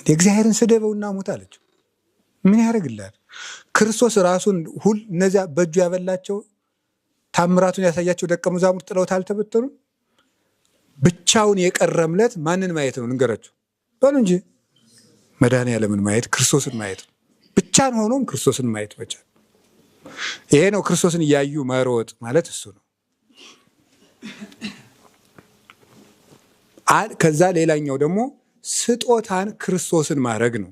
Speaker 1: እግዚአብሔርን ስደበውና ሙት አለችው። ምን ያደርግልሃል? ክርስቶስ ራሱን እነዚያ በእጁ ያበላቸው ታምራቱን ያሳያቸው ደቀ መዛሙርት ጥለውት አልተበተኑም? ብቻውን የቀረምለት ማንን ማየት ነው? ንገራችሁ በሉ እንጂ መድኃኔዓለምን ማየት፣ ክርስቶስን ማየት ነው። ብቻን ሆኖም ክርስቶስን ማየት ብቻ። ይሄ ነው ክርስቶስን እያዩ መሮጥ ማለት እሱ ነው። ከዛ ሌላኛው ደግሞ ስጦታን ክርስቶስን ማድረግ ነው።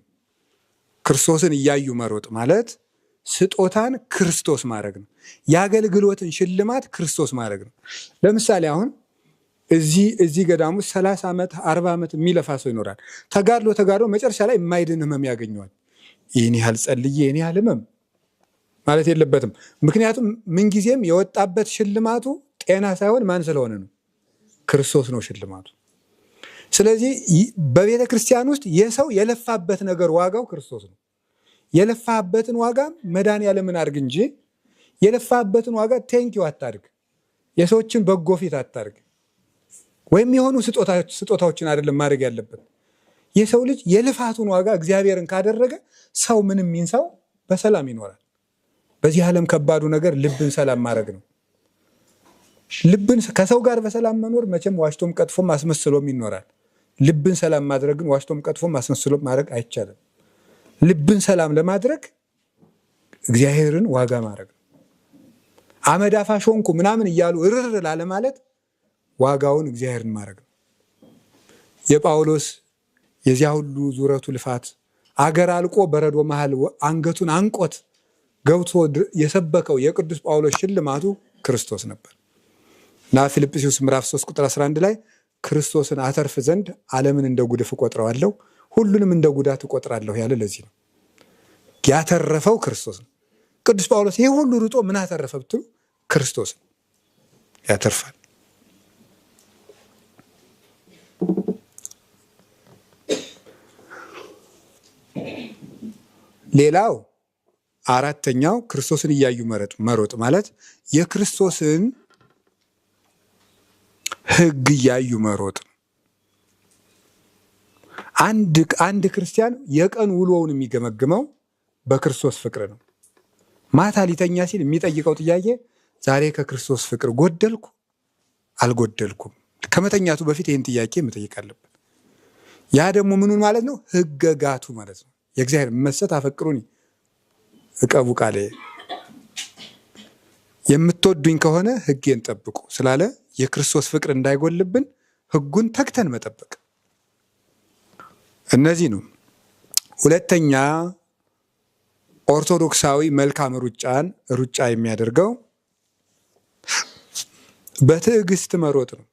Speaker 1: ክርስቶስን እያዩ መሮጥ ማለት ስጦታን ክርስቶስ ማድረግ ነው። የአገልግሎትን ሽልማት ክርስቶስ ማድረግ ነው። ለምሳሌ አሁን እዚህ ገዳም ውስጥ 30 ዓመት 40 ዓመት የሚለፋ ሰው ይኖራል። ተጋድሎ መጨረሻ ላይ የማይድን ህመም ያገኘዋል። ይህን ያህል ጸልዬ ይህን ያህል ህመም ማለት የለበትም። ምክንያቱም ምንጊዜም የወጣበት ሽልማቱ ጤና ሳይሆን ማን ስለሆነ ነው? ክርስቶስ ነው ሽልማቱ። ስለዚህ በቤተ ክርስቲያን ውስጥ የሰው የለፋበት ነገር ዋጋው ክርስቶስ ነው። የለፋበትን ዋጋ መድኃኔዓለምን አድርግ እንጂ የለፋበትን ዋጋ ቴንኪው አታድርግ። የሰዎችን በጎ ፊት አታድርግ። ወይም የሆኑ ስጦታዎችን አይደለም ማድረግ ያለበት። የሰው ልጅ የልፋቱን ዋጋ እግዚአብሔርን ካደረገ ሰው ምንም ይንሳው በሰላም ይኖራል። በዚህ ዓለም ከባዱ ነገር ልብን ሰላም ማድረግ ነው። ልብን ከሰው ጋር በሰላም መኖር መቼም ዋሽቶም ቀጥፎም አስመስሎም ይኖራል። ልብን ሰላም ማድረግን ዋሽቶም ቀጥፎም አስመስሎም ማድረግ አይቻልም። ልብን ሰላም ለማድረግ እግዚአብሔርን ዋጋ ማድረግ ነው። አመድ አፋሽ ሆንኩ ምናምን እያሉ እርር ላለ ማለት ዋጋውን እግዚአብሔርን ማድረግ ነው። የጳውሎስ የዚያ ሁሉ ዙረቱ ልፋት አገር አልቆ በረዶ መሃል አንገቱን አንቆት ገብቶ የሰበከው የቅዱስ ጳውሎስ ሽልማቱ ክርስቶስ ነበር እና ፊልጵስዩስ ምዕራፍ 3 ቁጥር 11 ላይ ክርስቶስን አተርፍ ዘንድ ዓለምን እንደ ጉድፍ እቆጥረዋለሁ፣ ሁሉንም እንደ ጉዳት እቆጥራለሁ ያለ ለዚህ ነው። ያተረፈው ክርስቶስ ነው። ቅዱስ ጳውሎስ ይህ ሁሉ ሩጦ ምን አተረፈ ብትሉ ክርስቶስን ያተርፋል። ሌላው አራተኛው ክርስቶስን እያዩ መሮጥ ማለት የክርስቶስን ሕግ እያዩ መሮጥ። አንድ ክርስቲያን የቀን ውሎውን የሚገመግመው በክርስቶስ ፍቅር ነው። ማታ ሊተኛ ሲል የሚጠይቀው ጥያቄ ዛሬ ከክርስቶስ ፍቅር ጎደልኩ አልጎደልኩም? ከመተኛቱ በፊት ይህን ጥያቄ መጠየቅ አለበት። ያ ደግሞ ምኑን ማለት ነው? ሕገጋቱ ማለት ነው። የእግዚአብሔር መሰት አፈቅሩኒ እቀቡ ቃሌ፣ የምትወዱኝ ከሆነ ሕጌን ጠብቁ ስላለ የክርስቶስ ፍቅር እንዳይጎልብን ሕጉን ተግተን መጠበቅ። እነዚህ ነው። ሁለተኛ ኦርቶዶክሳዊ መልካም ሩጫ የሚያደርገው በትዕግስት መሮጥ ነው።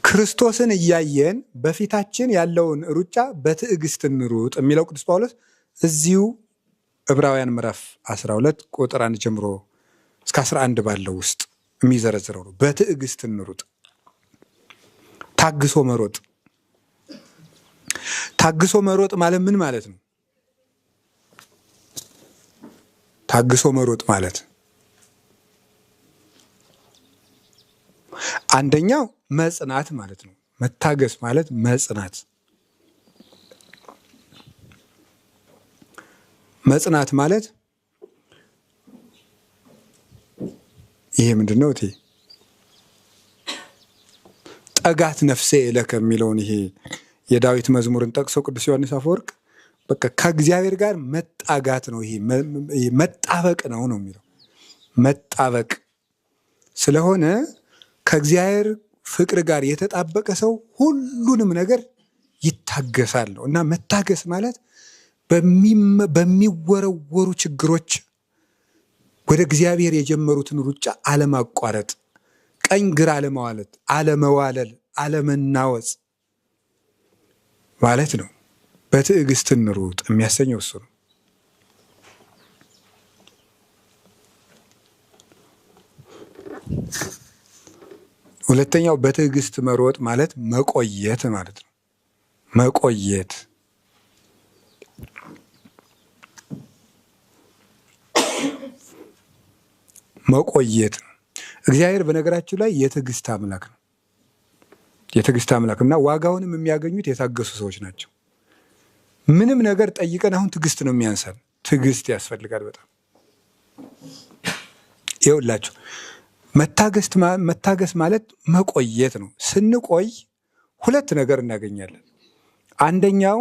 Speaker 1: ክርስቶስን እያየን በፊታችን ያለውን ሩጫ በትዕግስት እንሩጥ የሚለው ቅዱስ ጳውሎስ እዚሁ ዕብራውያን ምዕራፍ 12 ቁጥር 1 ጀምሮ እስከ 11 ባለው ውስጥ የሚዘረዝረው ነው። በትዕግስት እንሩጥ። ታግሶ መሮጥ። ታግሶ መሮጥ ማለት ምን ማለት ነው? ታግሶ መሮጥ ማለት አንደኛው መጽናት ማለት ነው። መታገስ ማለት መጽናት። መጽናት ማለት ይሄ ምንድን ነው? ጠጋት ነፍሴ እለከ የሚለውን ይሄ የዳዊት መዝሙርን ጠቅሶ ቅዱስ ዮሐንስ አፈወርቅ በቃ ከእግዚአብሔር ጋር መጣጋት ነው። ይሄ መጣበቅ ነው የሚለው መጣበቅ ስለሆነ ከእግዚአብሔር ፍቅር ጋር የተጣበቀ ሰው ሁሉንም ነገር ይታገሳል ነው። እና መታገስ ማለት በሚወረወሩ ችግሮች ወደ እግዚአብሔር የጀመሩትን ሩጫ አለማቋረጥ፣ ቀኝ ግራ አለመዋለት፣ አለመዋለል፣ አለመናወጽ ማለት ነው። በትዕግስት እንሩጥ የሚያሰኘው እሱ ነው። ሁለተኛው በትዕግስት መሮጥ ማለት መቆየት ማለት ነው። መቆየት መቆየት ነው። እግዚአብሔር በነገራችሁ ላይ የትዕግስት አምላክ ነው። የትዕግስት አምላክ እና ዋጋውንም የሚያገኙት የታገሱ ሰዎች ናቸው። ምንም ነገር ጠይቀን አሁን ትዕግስት ነው የሚያንሳን። ትዕግስት ያስፈልጋል በጣም ይኸውላችሁ። መታገስ ማለት መቆየት ነው። ስንቆይ ሁለት ነገር እናገኛለን። አንደኛው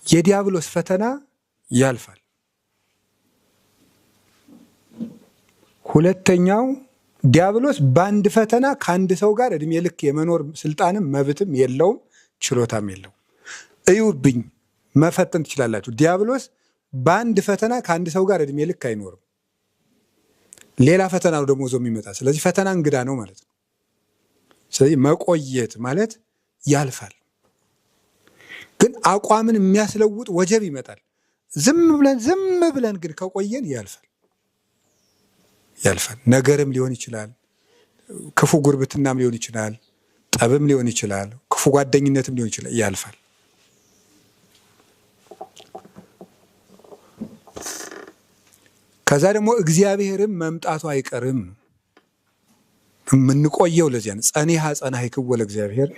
Speaker 1: የዲያብሎስ ፈተና ያልፋል። ሁለተኛው ዲያብሎስ በአንድ ፈተና ከአንድ ሰው ጋር እድሜ ልክ የመኖር ስልጣንም መብትም የለውም፣ ችሎታም የለውም። እዩብኝ፣ መፈተን ትችላላችሁ። ዲያብሎስ በአንድ ፈተና ከአንድ ሰው ጋር እድሜ ልክ አይኖርም። ሌላ ፈተና ነው ደግሞ ዞ የሚመጣ። ስለዚህ ፈተና እንግዳ ነው ማለት ነው። ስለዚህ መቆየት ማለት ያልፋል። ግን አቋምን የሚያስለውጥ ወጀብ ይመጣል። ዝም ብለን ግን ከቆየን ያልፋል። ነገርም ሊሆን ይችላል፣ ክፉ ጉርብትናም ሊሆን ይችላል፣ ጠብም ሊሆን ይችላል፣ ክፉ ጓደኝነትም ሊሆን ይችላል። ያልፋል። ከዛ ደግሞ እግዚአብሔርም መምጣቱ አይቀርም ነው የምንቆየው። ለዚያ ነው ጸኒሐ ጸናሕክዎ ለእግዚአብሔር፣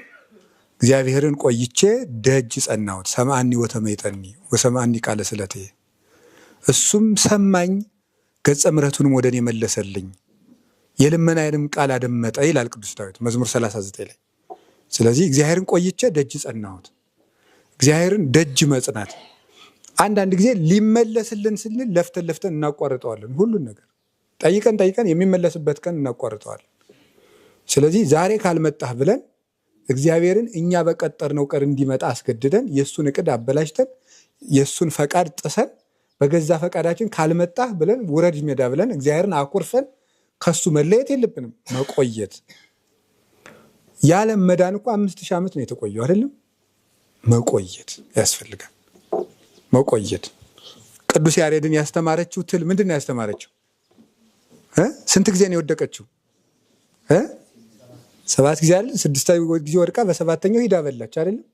Speaker 1: እግዚአብሔርን ቆይቼ ደጅ ጸናሁት። ሰምዐኒ ወተመይጠኒ ወሰምዐኒ ቃለ ስእለቴ፣ እሱም ሰማኝ ገጸ ምሕረቱንም ወደ እኔ መለሰልኝ፣ የልመናዬንም ቃል አደመጠ ይላል ቅዱስ ዳዊት መዝሙር 39 ላይ። ስለዚህ እግዚአብሔርን ቆይቼ ደጅ ጸናሁት። እግዚአብሔርን ደጅ መጽናት አንዳንድ ጊዜ ሊመለስልን ስንል ለፍተን እናቋርጠዋለን። ሁሉን ነገር ጠይቀን የሚመለስበት ቀን እናቋርጠዋለን። ስለዚህ ዛሬ ካልመጣህ ብለን እግዚአብሔርን እኛ በቀጠርነው ቀን እንዲመጣ አስገድደን የእሱን እቅድ አበላሽተን የእሱን ፈቃድ ጥሰን በገዛ ፈቃዳችን ካልመጣህ ብለን ውረድ ሜዳ ብለን እግዚአብሔርን አኩርፈን ከሱ መለየት የለብንም። መቆየት የዓለም መዳን እኮ 5000 ዓመት ነው የተቆየው አይደለም? መቆየት ያስፈልጋል። መቆየት ቅዱስ ያሬድን ያስተማረችው ትል ምንድን ነው ያስተማረችው? ስንት ጊዜ ነው የወደቀችው? 7 ጊዜ አይደል? 6 ጊዜ ወድቃ በሰባተኛው ሂዳ በላች አይደለም?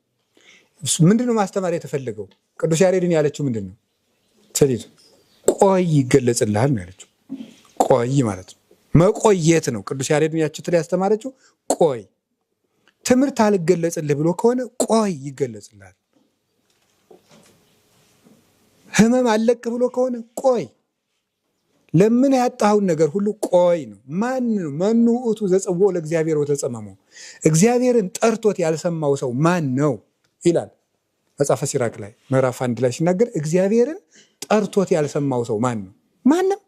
Speaker 1: ምንድን ነው ማስተማር የተፈለገው? ቅዱስ ያሬድን ያለችው ምንድን ነው? ሰሊቱ ቆይ ይገለጽልሃል ነው ያለችው። ቆይ ማለት ነው መቆየት ነው። ቅዱስ ያሬድን ያች ትል ያስተማረችው ቆይ፣ ትምህርት አልገለጽልህ ብሎ ከሆነ ቆይ ይገለጽልሃል። ህመም አለቅ ብሎ ከሆነ ቆይ፣ ለምን ያጣኸውን ነገር ሁሉ ቆይ ነው። መኑ ውእቱ ዘጸውዖ ለእግዚአብሔር ወተጸመመ፣ እግዚአብሔርን ጠርቶት ያልሰማው ሰው ማን ነው ይላል መጽሐፈ ሲራክ ላይ ምዕራፍ 1 ላይ ሲናገር እግዚአብሔርን ጠርቶት ያልሰማው ሰው ማን ነው? ማንም።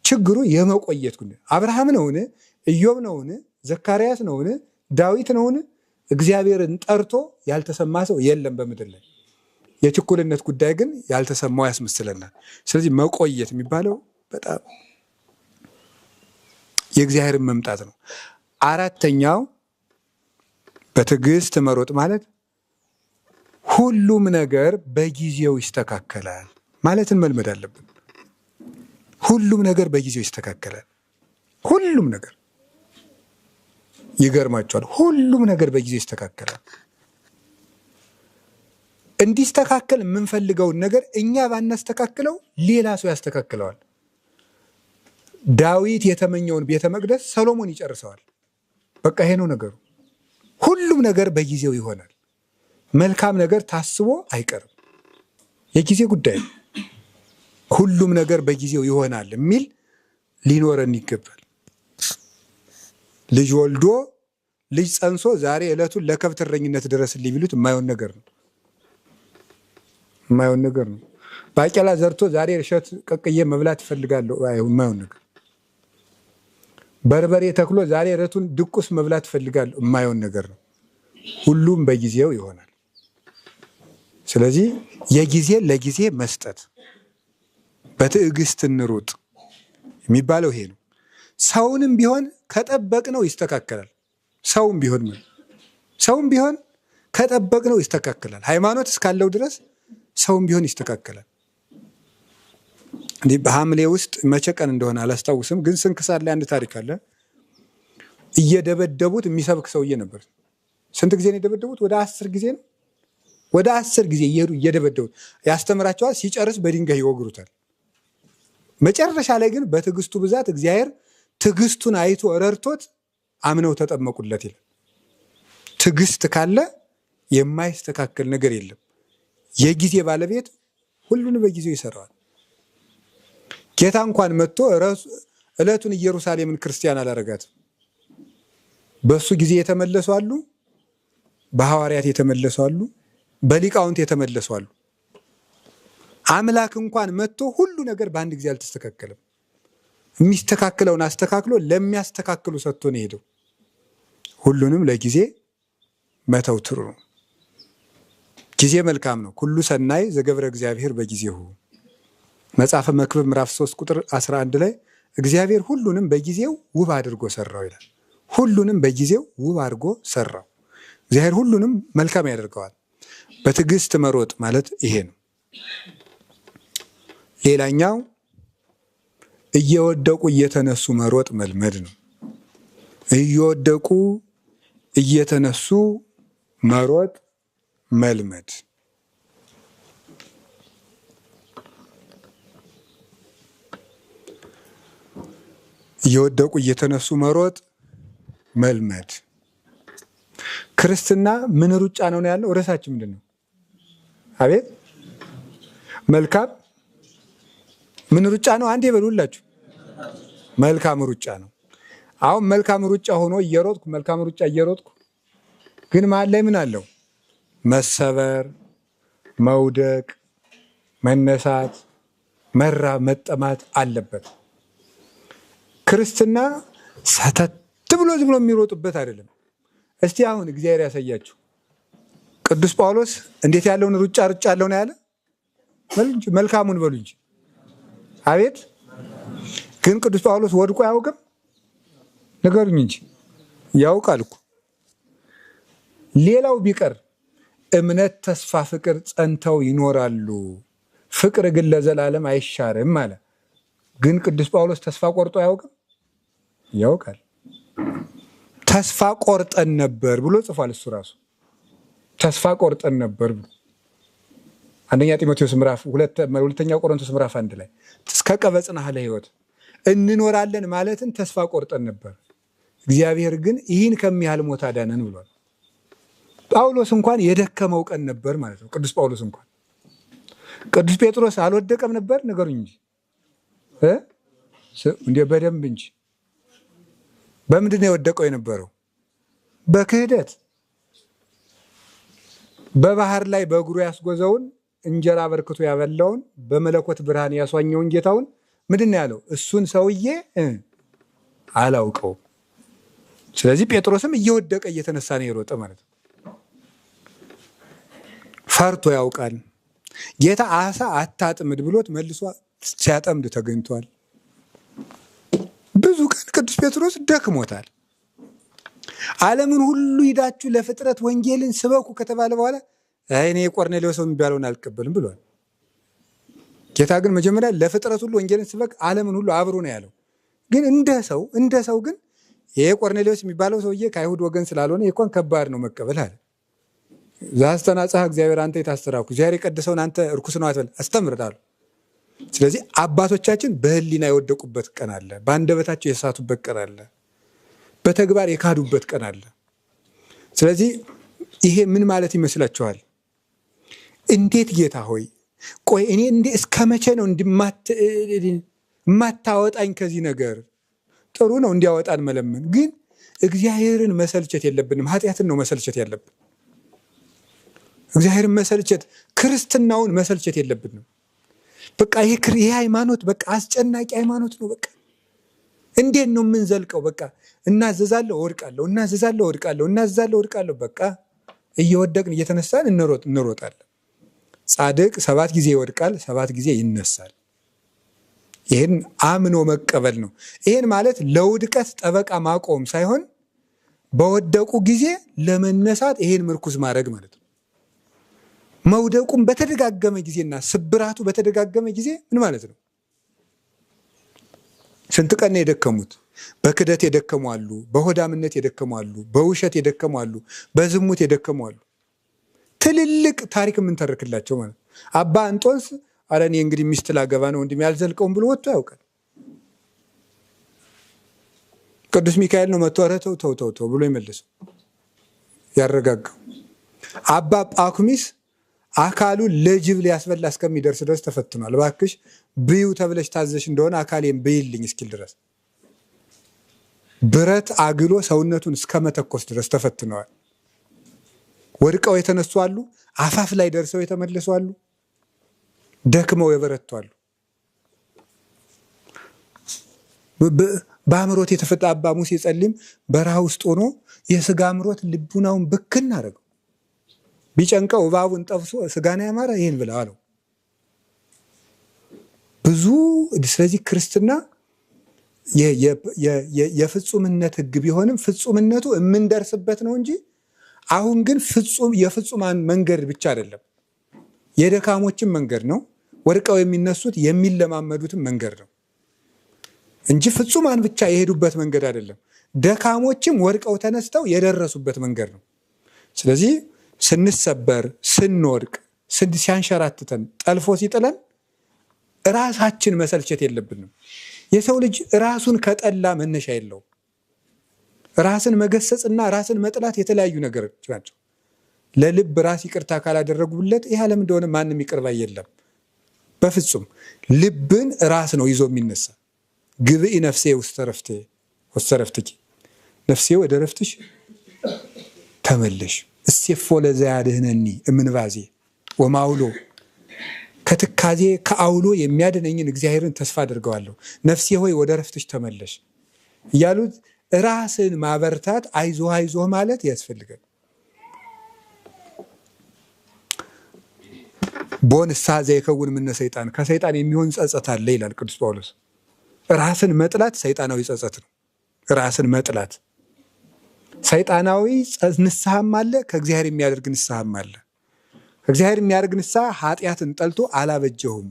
Speaker 1: ችግሩ የመቆየት ጉዳይ። አብርሃም ነውን? ኢዮብ ነውን? ዘካርያስ ነውን? ዳዊት ነውን? እግዚአብሔርን ጠርቶ ያልተሰማ ሰው የለም በምድር ላይ። የችኩልነት ጉዳይ ግን ያልተሰማው ያስመስለናል። ስለዚህ መቆየት የሚባለው በጣም የእግዚአብሔርን መምጣት ነው። አራተኛው በትዕግስት መሮጥ ማለት ሁሉም ነገር በጊዜው ይስተካከላል ማለትን መልመድ አለብን። ሁሉም ነገር በጊዜው ይስተካከላል። ሁሉም ነገር ይገርማቸዋል። ሁሉም ነገር በጊዜው ይስተካከላል። እንዲስተካከል የምንፈልገውን ነገር እኛ ባናስተካክለው ሌላ ሰው ያስተካክለዋል። ዳዊት የተመኘውን ቤተ መቅደስ ሰሎሞን ይጨርሰዋል። በቃ ይሄ ነው ነገሩ። ሁሉም ነገር በጊዜው ይሆናል። መልካም ነገር ታስቦ አይቀርም። የጊዜ ጉዳይ ነው። ሁሉም ነገር በጊዜው ይሆናል የሚል ሊኖረን ይገባል። ልጅ ወልዶ ልጅ ጸንሶ ዛሬ ዕለቱን ለከብት እረኝነት ድረስልኝ ቢሉት የማይሆን ነገር ነው። የማይሆን ነገር ነው። ባቄላ ዘርቶ ዛሬ እሸት ቀቅዬ መብላት እፈልጋለሁ፣ የማይሆን ነገር። በርበሬ ተክሎ ዛሬ ዕለቱን ድቁስ መብላት እፈልጋለሁ፣ የማይሆን ነገር ነው። ሁሉም በጊዜው ይሆናል። ስለዚህ የጊዜ ለጊዜ መስጠት፣ በትዕግስት እንሩጥ የሚባለው ይሄ ነው። ሰውንም ቢሆን ከጠበቅነው ይስተካከላል። ሰውም ቢሆን ከጠበቅነው ይስተካከላል። ሃይማኖት እስካለው ድረስ ሰውም ቢሆን ይስተካከላል። እንዲህ በሐምሌ ውስጥ መቼ ቀን እንደሆነ አላስታውስም፣ ግን ስንክሳር ላይ አንድ ታሪክ አለ። እየደበደቡት የሚሰብክ ሰውዬ ነበር። ስንት ጊዜ ነው የደበደቡት? ወደ 10 ጊዜ ነው። ወደ 10 ጊዜ እየሄዱ እየደበደቡት ያስተምራቸዋል። ሲጨርስ በድንጋይ ይወግሩታል። መጨረሻ ላይ ግን በትዕግስቱ ብዛት እግዚአብሔር ትዕግስቱን አይቶ ረድቶት አምነው ተጠመቁለት ይላል። ትዕግስት ካለ የማይስተካከል ነገር የለም። የጊዜ ባለቤት ሁሉንም በጊዜው ይሰራዋል። ጌታ እንኳን መጥቶ ዕለቱን ኢየሩሳሌምን ክርስቲያን አላረጋትም። በሱ ጊዜ የተመለሱ አሉ፣ በሐዋርያት የተመለሱ አሉ፣ በሊቃውንት የተመለሱ አሉ። አምላክ እንኳን መጥቶ ሁሉ ነገር በአንድ ጊዜ አልተስተካከለም። የሚስተካከለውን አስተካክሎ ለሚያስተካክሉ ሰጥቶ ነው ሄደው። ሁሉንም ለጊዜ መተው ጥሩ ነው። ጊዜ መልካም ነው። ኩሉ ሰናይ ዘገብረ እግዚአብሔር በጊዜሁ። መጽሐፈ መክብብ ምዕራፍ 3 ቁጥር 11 ላይ እግዚአብሔር ሁሉንም በጊዜው ውብ አድርጎ ሰራው ይላል። ሁሉንም በጊዜው ውብ አድርጎ ሰራው። እግዚአብሔር ሁሉንም መልካም ያደርገዋል። በትዕግስት መሮጥ ማለት ይሄ ነው። ሌላኛው እየወደቁ እየተነሱ መሮጥ መልመድ ነው። እየወደቁ እየተነሱ መሮጥ መልመድ። እየወደቁ እየተነሱ መሮጥ መልመድ። ክርስትና ምን ሩጫ ነው ያለው? ርዕሳችን ምንድን ነው? አቤት መልካም ምን ሩጫ ነው? አንዴ በሉላችሁ። መልካም ሩጫ ነው። አሁን መልካም ሩጫ ሆኖ እየሮጥኩ መልካም ሩጫ እየሮጥኩ ግን መሀል ላይ ምን አለው? መሰበር፣ መውደቅ፣ መነሳት፣ መራብ፣ መጠማት አለበት። ክርስትና ሰተት ብሎ ዝም ብሎ የሚሮጡበት አይደለም። እስቲ አሁን እግዚአብሔር ያሳያችሁ። ቅዱስ ጳውሎስ እንዴት ያለውን ሩጫ ያለው ነው ያለ? መልካሙን በሉ እንጂ። አቤት ግን ቅዱስ ጳውሎስ ወድቆ አያውቅም? ንገሩኝ እንጂ። ያውቃል እኮ። ሌላው ቢቀር እምነት፣ ተስፋ፣ ፍቅር ጸንተው ይኖራሉ፣ ፍቅር ግን ለዘላለም አይሻርም አለ። ግን ቅዱስ ጳውሎስ ተስፋ ቆርጦ አያውቅም? ያውቃል። ተስፋ ቆርጠን ነበር ብሎ ጽፏል እሱ ራሱ። ተስፋ ቆርጠን ነበር ብሎ አንደኛ ጢሞቴዎስ ምዕራፍ 2 ሁለተኛ ቆሮንቶስ ምዕራፍ 1 ላይ እስከ ቀበጽና ለሕይወት እንኖራለን ማለትን ተስፋ ቆርጠን ነበር፣ እግዚአብሔር ግን ይህን ከሚያህል ሞት አዳነን ብሏል። ጳውሎስ እንኳን የደከመው ቀን ነበር ማለት ነው። ቅዱስ ጳውሎስ እንኳን። ቅዱስ ጴጥሮስ አልወደቀም ነበር? ነገሩኝ እንጂ እንደ በደንብ እንጂ። በምንድን ነው የወደቀው የነበረው? በክህደት። በባህር ላይ በእግሩ ያስጎዘውን እንጀራ በርክቶ ያበላውን በመለኮት ብርሃን ያስዋኘውን ጌታውን ምንድን ነው ያለው? እሱን ሰውዬ አላውቀውም። ስለዚህ ጴጥሮስም እየወደቀ እየተነሳ ነው የሮጠ ማለት ነው። ፈርቶ ያውቃል። ጌታ አሳ አታጥምድ ብሎት መልሶ ሲያጠምድ ተገኝቷል። ብዙ ቀን ቅዱስ ጴጥሮስ ደክሞታል። ዓለምን ሁሉ ሂዳችሁ ለፍጥረት ወንጌልን ስበኩ ከተባለ በኋላ እኔ የቆርኔሌዎስ የሚባለውን አልቀበልም ብሏል። ጌታ ግን መጀመሪያ ለፍጥረት ሁሉ ወንጌልን ስበክ፣ ዓለምን ሁሉ አብሮ ነው ያለው። ግን እንደ ሰው ግን ይሄ ቆርኔሌዎስ የሚባለው ሰውዬ ከአይሁድ ወገን ስላልሆነ ይኮን ከባድ ነው መቀበል አለ። ዛስተናጻህ እግዚአብሔር አንተ የታስተራኩ እግዚአብሔር የቀደሰውን አንተ እርኩስ ነው አትበል አስተምርታሉ። ስለዚህ አባቶቻችን በህሊና የወደቁበት ቀን አለ፣ በአንደበታቸው የሳቱበት ቀን አለ፣ በተግባር የካዱበት ቀን አለ። ስለዚህ ይሄ ምን ማለት ይመስላችኋል? እንዴት ጌታ ሆይ ቆይ እኔ እስከ መቼ ነው ማታወጣኝ ከዚህ ነገር ጥሩ ነው እንዲያወጣን መለመን፣ ግን እግዚአብሔርን መሰልቸት የለብንም። ኃጢአትን ነው መሰልቸት ያለብን። እግዚአብሔርን መሰልቸት፣ ክርስትናውን መሰልቸት የለብንም። በቃ ይሄ ሃይማኖት በቃ አስጨናቂ ሃይማኖት ነው። በቃ እንዴት ነው የምንዘልቀው? በቃ እናዘዛለሁ እወድቃለሁ፣ እናዘዛለሁ እወድቃለሁ፣ እናዘዛለሁ እወድቃለሁ። በቃ እየወደቅን እየተነሳን እንሮጣለን። ጻድቅ 7 ጊዜ ይወድቃል፣ 7 ጊዜ ይነሳል። ይህን አምኖ መቀበል ነው። ይህን ማለት ለውድቀት ጠበቃ ማቆም ሳይሆን በወደቁ ጊዜ ለመነሳት ይሄን ምርኩዝ ማድረግ ማለት ነው። መውደቁም በተደጋገመ ጊዜና ስብራቱ በተደጋገመ ጊዜ ምን ማለት ነው? ስንት ቀን ነው የደከሙት? በክደት የደከሙ አሉ፣ በሆዳምነት የደከሙ አሉ፣ በውሸት የደከሙ አሉ፣ በዝሙት የደከሙ አሉ። ትልልቅ ታሪክ የምንተርክላቸው ማለት ነው። አባ እንጦንስ አረ እኔ እንግዲህ ሚስት ላገባ ነው ወንድም ያልዘልቀውም ብሎ ወጥቶ ያውቃል። ቅዱስ ሚካኤል ነው መጥቶ ኧረ ተው ብሎ ይመልሰው ያረጋጋው። አባ ጳኩሚስ አካሉ ለጅብ ሊያስበላ እስከሚደርስ ድረስ ተፈትኗል። እባክሽ ብዩ ተብለሽ ታዘሽ እንደሆነ አካሌን ብይልኝ እስኪል ድረስ ብረት አግሎ ሰውነቱን እስከመተኮስ ድረስ ተፈትነዋል። ወድቀው የተነሱ አሉ፣ አፋፍ ላይ ደርሰው የተመለሱ አሉ፣ ደክመው የበረቱ አሉ። በአምሮት የተፈታ አባ ሙሴ ጸሊም በረሃ ውስጥ ሆኖ የስጋ አምሮት ልቡናውን ብክን አደረገው። ቢጨንቀው እባቡን ጠብሶ ስጋና ያማረ ይህን ብላ አለው። ብዙ ስለዚህ ክርስትና የፍጹምነት ሕግ ቢሆንም ፍጹምነቱ የምንደርስበት ነው እንጂ አሁን ግን የፍጹማን መንገድ ብቻ አይደለም፣ የደካሞችን መንገድ ነው። ወድቀው የሚነሱት የሚለማመዱትን መንገድ ነው እንጂ ፍጹማን ብቻ የሄዱበት መንገድ አይደለም። ደካሞችም ወድቀው ተነስተው የደረሱበት መንገድ ነው። ስለዚህ ስንሰበር፣ ስንወድቅ፣ ሲያንሸራትተን፣ ጠልፎ ሲጥለን ራሳችን መሰልቸት የለብንም። የሰው ልጅ ራሱን ከጠላ መነሻ የለውም። ራስን መገሰጽና ራስን መጥላት የተለያዩ ነገሮች ናቸው። ለልብ ራስ ይቅርታ ካላደረጉለት ይህ ዓለም እንደሆነ ማንም ይቅር ባይ የለም። በፍጹም ልብን ራስ ነው ይዞ የሚነሳ። ግብኢ ነፍሴ ውስተ ዕረፍትኪ፣ ነፍሴ ወደ ዕረፍትሽ ተመለሽ። እሴፎ ለዘያድኅነኒ እምንባዜ ወማውሎ፣ ከትካዜ ከአውሎ የሚያድነኝን እግዚአብሔርን ተስፋ አድርገዋለሁ። ነፍሴ ሆይ ወደ ዕረፍትሽ ተመለሽ እያሉት ራስን ማበርታት፣ አይዞህ ማለት ያስፈልጋል። ቦንሳ ዘይከውን ምነ ሰይጣን፣ ከሰይጣን የሚሆን ጸጸት አለ ይላል ቅዱስ ጳውሎስ። ራስን መጥላት ሰይጣናዊ ጸጸት ነው። ራስን መጥላት ሰይጣናዊ ንስሐም አለ፣ ከእግዚአብሔር የሚያደርግ ንስሐም አለ። ከእግዚአብሔር የሚያደርግ ንስሐ ኃጢአትን ጠልቶ አላበጀሁም፣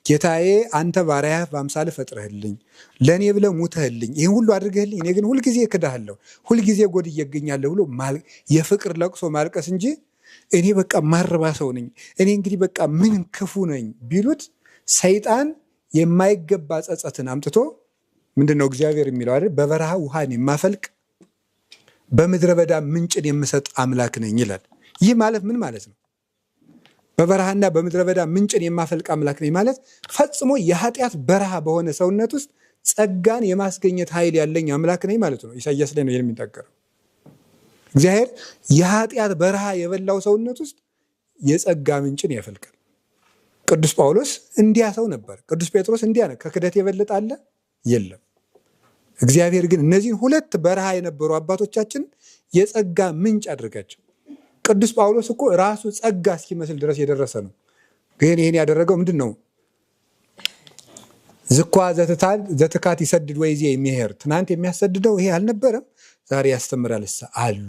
Speaker 1: ጌታዬ አንተ ባሪያህ በአምሳልህ ፈጥረህልኝ፣ ለእኔ ብለህ ሙተህልኝ፣ ይህን ሁሉ አድርገህልኝ፣ እኔ ግን ሁልጊዜ እክድሃለሁ፣ ሁልጊዜ ጎድዬ እገኛለሁ ብሎ የፍቅር ለቅሶ ማልቀስ እንጂ እኔ በቃ ማረባ ሰው ነኝ፣ እኔ እንግዲህ በቃ ምን ክፉ ነኝ ቢሉት ሰይጣን የማይገባ ጸጸትን አምጥቶ ምንድን ነው እግዚአብሔር የሚለው አይደል? በበረሃ ውሃን የማፈልቅ በምድረ በዳ ምንጭን የምሰጥ አምላክ ነኝ ይላል። ይህ ማለት ምን ማለት ነው? በበረሃና በምድረ በዳ ምንጭን የማፈልቅ አምላክ ነኝ ማለት ፈጽሞ የኃጢአት በረሃ በሆነ ሰውነት ውስጥ ጸጋን የማስገኘት ኃይል ያለኝ አምላክ ነኝ ማለት ነው። ኢሳይያስ ላይ ነው የሚናገረው። እግዚአብሔር የኃጢአት በረሃ የበላው ሰውነት ውስጥ የጸጋ ምንጭን ያፈልቃል። ቅዱስ ጳውሎስ እንዲያ ሰው ነበር። ቅዱስ ጴጥሮስ እንዲያ ነው። ከክደት የበለጠ አለ? የለም። እግዚአብሔር ግን እነዚህን ሁለት በረሃ የነበሩ አባቶቻችን የጸጋ ምንጭ አድርጋቸው። ቅዱስ ጳውሎስ እኮ ራሱ ጸጋ እስኪመስል ድረስ የደረሰ ነው። ግን ይህን ያደረገው ምንድን ነው? ዝኳ ዘትካት ይሰድድ ወይዜ የሚሄር፣ ትናንት የሚያሰድደው ይሄ አልነበረም ዛሬ ያስተምራል አሉ።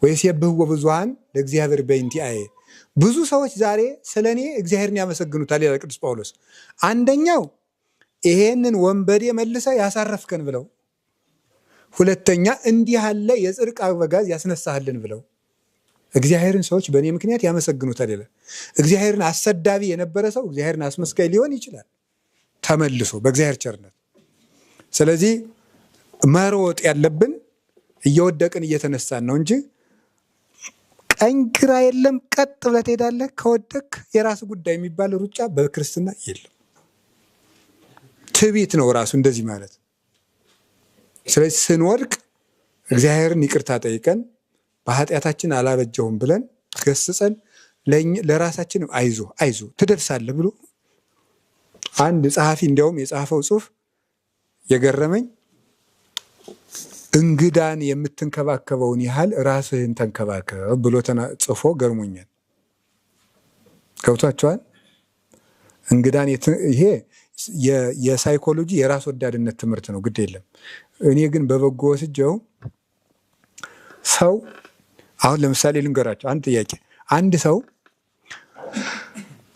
Speaker 1: ወይስ የብህወ ብዙሃን ለእግዚአብሔር በእንቲአየ፣ ብዙ ሰዎች ዛሬ ስለ እኔ እግዚአብሔርን ያመሰግኑታል ይላል ቅዱስ ጳውሎስ። አንደኛው ይሄንን ወንበዴ መልሰ ያሳረፍከን ብለው፣ ሁለተኛ እንዲህ ያለ የጽድቅ አበጋዝ ያስነሳህልን ብለው እግዚአብሔርን ሰዎች በእኔ ምክንያት ያመሰግኑታል ይላል። እግዚአብሔርን አሰዳቢ የነበረ ሰው እግዚአብሔርን አስመስጋይ ሊሆን ይችላል ተመልሶ በእግዚአብሔር ቸርነት። ስለዚህ መሮጥ ያለብን እየወደቅን እየተነሳን ነው እንጂ ቀኝ ግራ የለም። ቀጥ ብለህ ትሄዳለህ። ከወደቅ የራስ ጉዳይ የሚባል ሩጫ በክርስትና የለም። ትዕቢት ነው ራሱ እንደዚህ ማለት። ስለዚህ ስንወድቅ እግዚአብሔርን ይቅርታ ጠይቀን በኃጢአታችን አላበጀውም ብለን ገስጸን ለራሳችን አይዞ ትደርሳለህ ብሎ አንድ ጸሐፊ እንዲያውም የጻፈው ጽሑፍ የገረመኝ እንግዳን የምትንከባከበውን ያህል ራስህን ተንከባከብ ብሎ ጽፎ ገርሞኛል። ገብቷቸዋል። እንግዳን ይሄ የሳይኮሎጂ የራስ ወዳድነት ትምህርት ነው፣ ግድ የለም። እኔ ግን በበጎ ወስጀው ሰው አሁን ለምሳሌ ልንገራቸው አንድ ጥያቄ። አንድ ሰው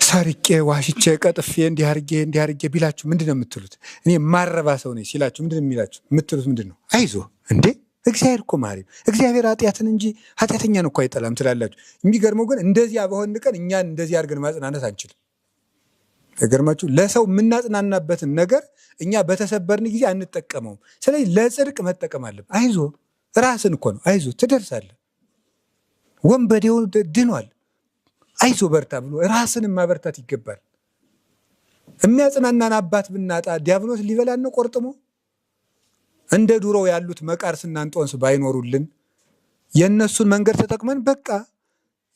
Speaker 1: ሰርቄ ዋሽቼ ቀጥፌ እንዲህ አድርጌ ቢላችሁ ምንድን ነው የምትሉት? እኔ ማረባ ሰው ነኝ ሲላችሁ ምንድን ነው የሚላችሁ? የምትሉት ምንድን ነው? አይዞ እንዴ እግዚአብሔር እኮ ማሪ፣ እግዚአብሔር ኃጢአትን እንጂ ኃጢአተኛን እኮ አይጠላም ትላላችሁ። የሚገርመው ግን እንደዚያ በሆን ቀን እኛን እንደዚህ አድርገን ማጽናናት አንችልም። የገርማችሁ ለሰው የምናጽናናበትን ነገር እኛ በተሰበርን ጊዜ አንጠቀመውም። ስለዚህ ለጽድቅ መጠቀም አለብን። አይዞ ራስን እኮ ነው፣ አይዞ ትደርሳለህ፣ ወንበዴው ድኗል፣ አይዞ በርታ ብሎ ራስንም ማበርታት ይገባል። የሚያጽናናን አባት ብናጣ ዲያብሎስ ሊበላን ነው ቆርጥሞ። እንደ ድሮ ያሉት መቃርስና እንጦንስ ባይኖሩልን የእነሱን መንገድ ተጠቅመን በቃ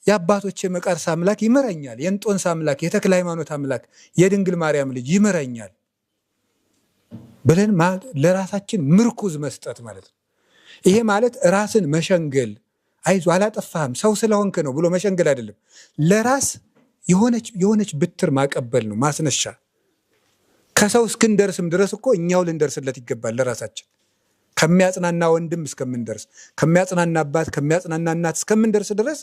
Speaker 1: የአባቶች የመቃርስ አምላክ ይምረኛል፣ የእንጦንስ አምላክ፣ የተክለ ሃይማኖት አምላክ፣ የድንግል ማርያም ልጅ ይምረኛል ብለን ለራሳችን ምርኩዝ መስጠት ማለት ነው። ይሄ ማለት ራስን መሸንገል፣ አይዞ አላጠፋህም ሰው ስለሆንክ ነው ብሎ መሸንገል አይደለም። ለራስ የሆነች ብትር ማቀበል ነው፣ ማስነሻ። ከሰው እስክንደርስም ድረስ እኮ እኛው ልንደርስለት ይገባል። ለራሳችን ከሚያጽናና ወንድም እስከምንደርስ፣ ከሚያጽናና አባት፣ ከሚያጽናና እናት እስከምንደርስ ድረስ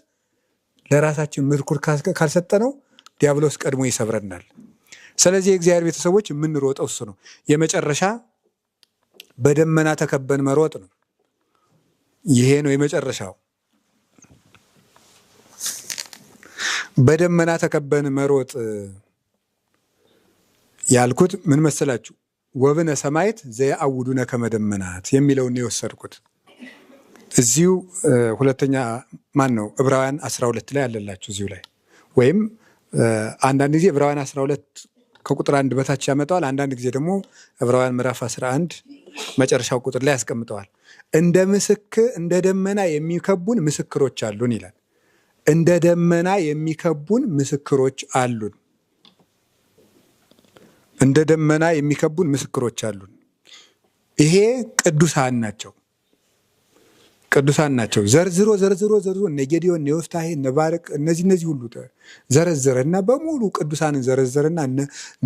Speaker 1: ለራሳችን ምርኩር ካልሰጠነው ዲያብሎስ ቀድሞ ይሰብረናል። ስለዚህ የእግዚአብሔር ቤተሰቦች የምንሮጠው እሱ ነው። የመጨረሻ በደመና ተከበን መሮጥ ነው። ይሄ ነው የመጨረሻው። በደመና ተከበን መሮጥ ያልኩት ምን መሰላችሁ? ወብነ ሰማይት ዘየአውዱነ ከመደመናት የሚለውን የወሰድኩት እዚሁ ሁለተኛ ዕብራውያን 12 ላይ አለላችሁ እዚሁ ላይ። ወይም አንዳንድ ጊዜ ዕብራውያን 12 ከቁጥር 1 በታች ያመጣዋል። አንዳንድ ጊዜ ደግሞ ዕብራውያን ምዕራፍ 11 መጨረሻው ቁጥር ላይ ያስቀምጠዋል። እንደ ደመና የሚከቡን ምስክሮች አሉን ይላል። እንደ ደመና የሚከቡን ምስክሮች አሉን። እንደ ደመና የሚከቡን ምስክሮች አሉን። ይሄ ቅዱሳን ናቸው። ዘርዝሮ እነ ጌዴዎን፣ እነ ዮፍታሔ፣ እነ ባርቅ እነዚህ ሁሉ ዘረዘረና በሙሉ ቅዱሳንን ዘረዘረና እነ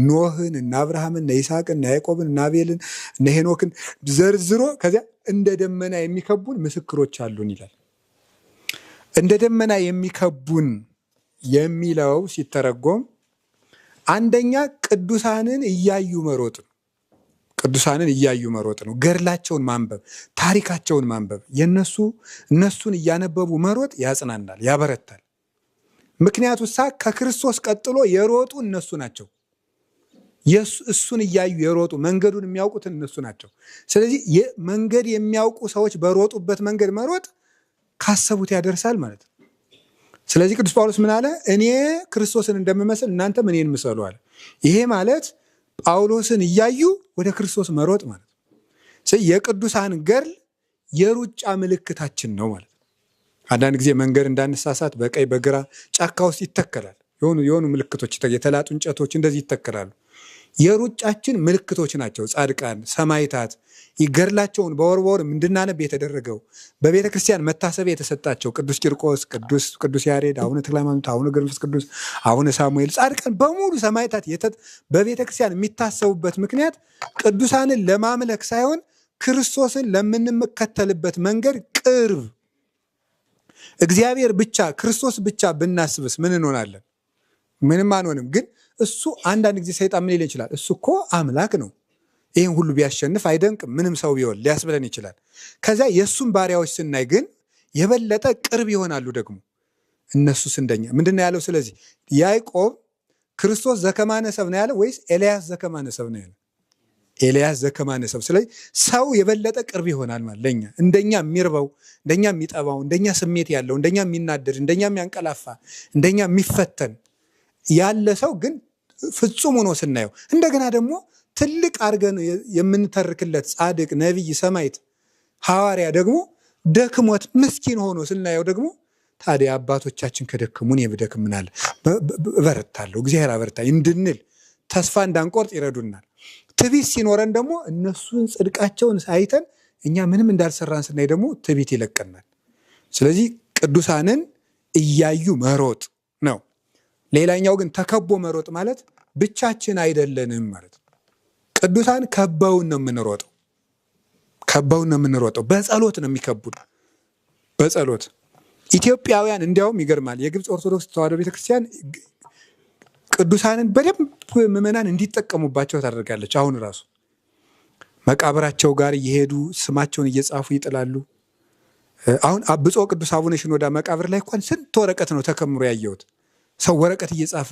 Speaker 1: ኖህን፣ እነ አብርሃምን፣ እነ ይስሐቅን፣ እነ ያዕቆብን፣ እነ አቤልን፣ እነ ሄኖክን ዘርዝሮ ከዚያ እንደ ደመና የሚከቡን ምስክሮች አሉን ይላል። እንደ ደመና የሚከቡን የሚለው ሲተረጎም አንደኛ ቅዱሳንን እያዩ መሮጥ ነው። ገድላቸውን ማንበብ፣ ታሪካቸውን ማንበብ፣ እነሱን እያነበቡ መሮጥ ያጽናናል፣ ያበረታል። ምክንያቱ ከክርስቶስ ቀጥሎ የሮጡ እነሱ ናቸው። እሱን እያዩ የሮጡ መንገዱን የሚያውቁትን እነሱ ናቸው። ስለዚህ መንገድ የሚያውቁ ሰዎች በሮጡበት መንገድ መሮጥ ካሰቡት ያደርሳል ማለት ነው። ስለዚህ ቅዱስ ጳውሎስ ምን አለ? እኔ ክርስቶስን እንደምመስል እናንተም እኔን ምሰሉ አለ። ይሄ ማለት ጳውሎስን እያዩ ወደ ክርስቶስ መሮጥ ማለት ነው። ስለዚህ የቅዱሳን ገድል የሩጫ ምልክታችን ነው ማለት ነው። አንዳንድ ጊዜ መንገድ እንዳንሳሳት በቀኝ በግራ ጫካ ውስጥ ይተከላል። የሆኑ ምልክቶች፣ የተላጡ እንጨቶች እንደዚህ ይተከላሉ። የሩጫችን ምልክቶች ናቸው። ጻድቃን፣ ሰማዕታት ገድላቸውን በወር እንድናነብ የተደረገው በቤተ ክርስቲያን መታሰቢያ የተሰጣቸው ቅዱስ ቂርቆስ፣ ቅዱስ ያሬድ፣ አቡነ ተክለ ሃይማኖት፣ አቡነ ገብረ መንፈስ ቅዱስ፣ አቡነ ሳሙኤል ጻድቃን በሙሉ ሰማዕታት በቤተ ክርስቲያን የሚታሰቡበት ምክንያት ቅዱሳንን ለማምለክ ሳይሆን ክርስቶስን ለምንከተልበት መንገድ ቅርብ እግዚአብሔር ብቻ ክርስቶስ ብቻ ብናስብስ ምን እንሆናለን? ምንም አንሆንም። ግን እሱ አንዳንድ ጊዜ ሰይጣን ምን ሊል ይችላል? እሱ እኮ አምላክ ነው፣ ይህን ሁሉ ቢያሸንፍ አይደንቅም፣ ምንም ሰው ቢሆን ሊያስብለን ይችላል። ከዚያ የእሱን ባሪያዎች ስናይ ግን የበለጠ ቅርብ ይሆናሉ። ደግሞ እነሱስ እንደኛ ምንድን ነው ያለው? ስለዚህ ያዕቆብ ክርስቶስ ዘከማነ ሰብ ነው ያለው ወይስ ኤልያስ ዘከማነ ሰብ ነው ያለው? ኤልያስ ዘከማነ ሰብ። ስለዚህ ሰው የበለጠ ቅርብ ይሆናል ማለት ለኛ፣ እንደኛ የሚርበው፣ እንደኛ የሚጠባው፣ እንደኛ ስሜት ያለው፣ እንደኛ የሚናደድ፣ እንደኛ የሚያንቀላፋ፣ እንደኛ የሚፈተን ያለ ሰው ግን ፍጹም ሆኖ ስናየው እንደገና ደግሞ ትልቅ አድርገን የምንተርክለት ጻድቅ ነቢይ ሰማዕት ሐዋርያ ደግሞ ደክሞት ምስኪን ሆኖ ስናየው ደግሞ ታዲያ አባቶቻችን ከደከሙ እኔ ብደክም ምን አለ እበረታለሁ እግዚአብሔር አበረታኝ እንድንል ተስፋ እንዳንቆርጥ ይረዱናል። ትዕቢት ሲኖረን ደግሞ እነሱን ጽድቃቸውን ሳይተን እኛ ምንም እንዳልሰራን ስናይ ደግሞ ትዕቢት ይለቀናል። ስለዚህ ቅዱሳንን እያዩ መሮጥ ነው። ሌላኛው ግን ተከቦ መሮጥ ማለት ብቻችን አይደለንም ማለት ነው። ቅዱሳን ከበውን ነው የምንሮጠው። በጸሎት ነው የሚከቡን። በጸሎት ኢትዮጵያውያን እንዲያውም ይገርማል። የግብፅ ኦርቶዶክስ ተዋሕዶ ቤተክርስቲያን ቅዱሳንን በደንብ ምዕመናን እንዲጠቀሙባቸው ታደርጋለች። አሁን ራሱ መቃብራቸው ጋር እየሄዱ ስማቸውን እየጻፉ ይጥላሉ። አሁን ብፁዕ ቅዱስ አቡነ ሽኖዳ መቃብር ላይ እንኳን ስንት ወረቀት ነው ተከምሮ ያየሁት። ሰው ወረቀት እየጻፈ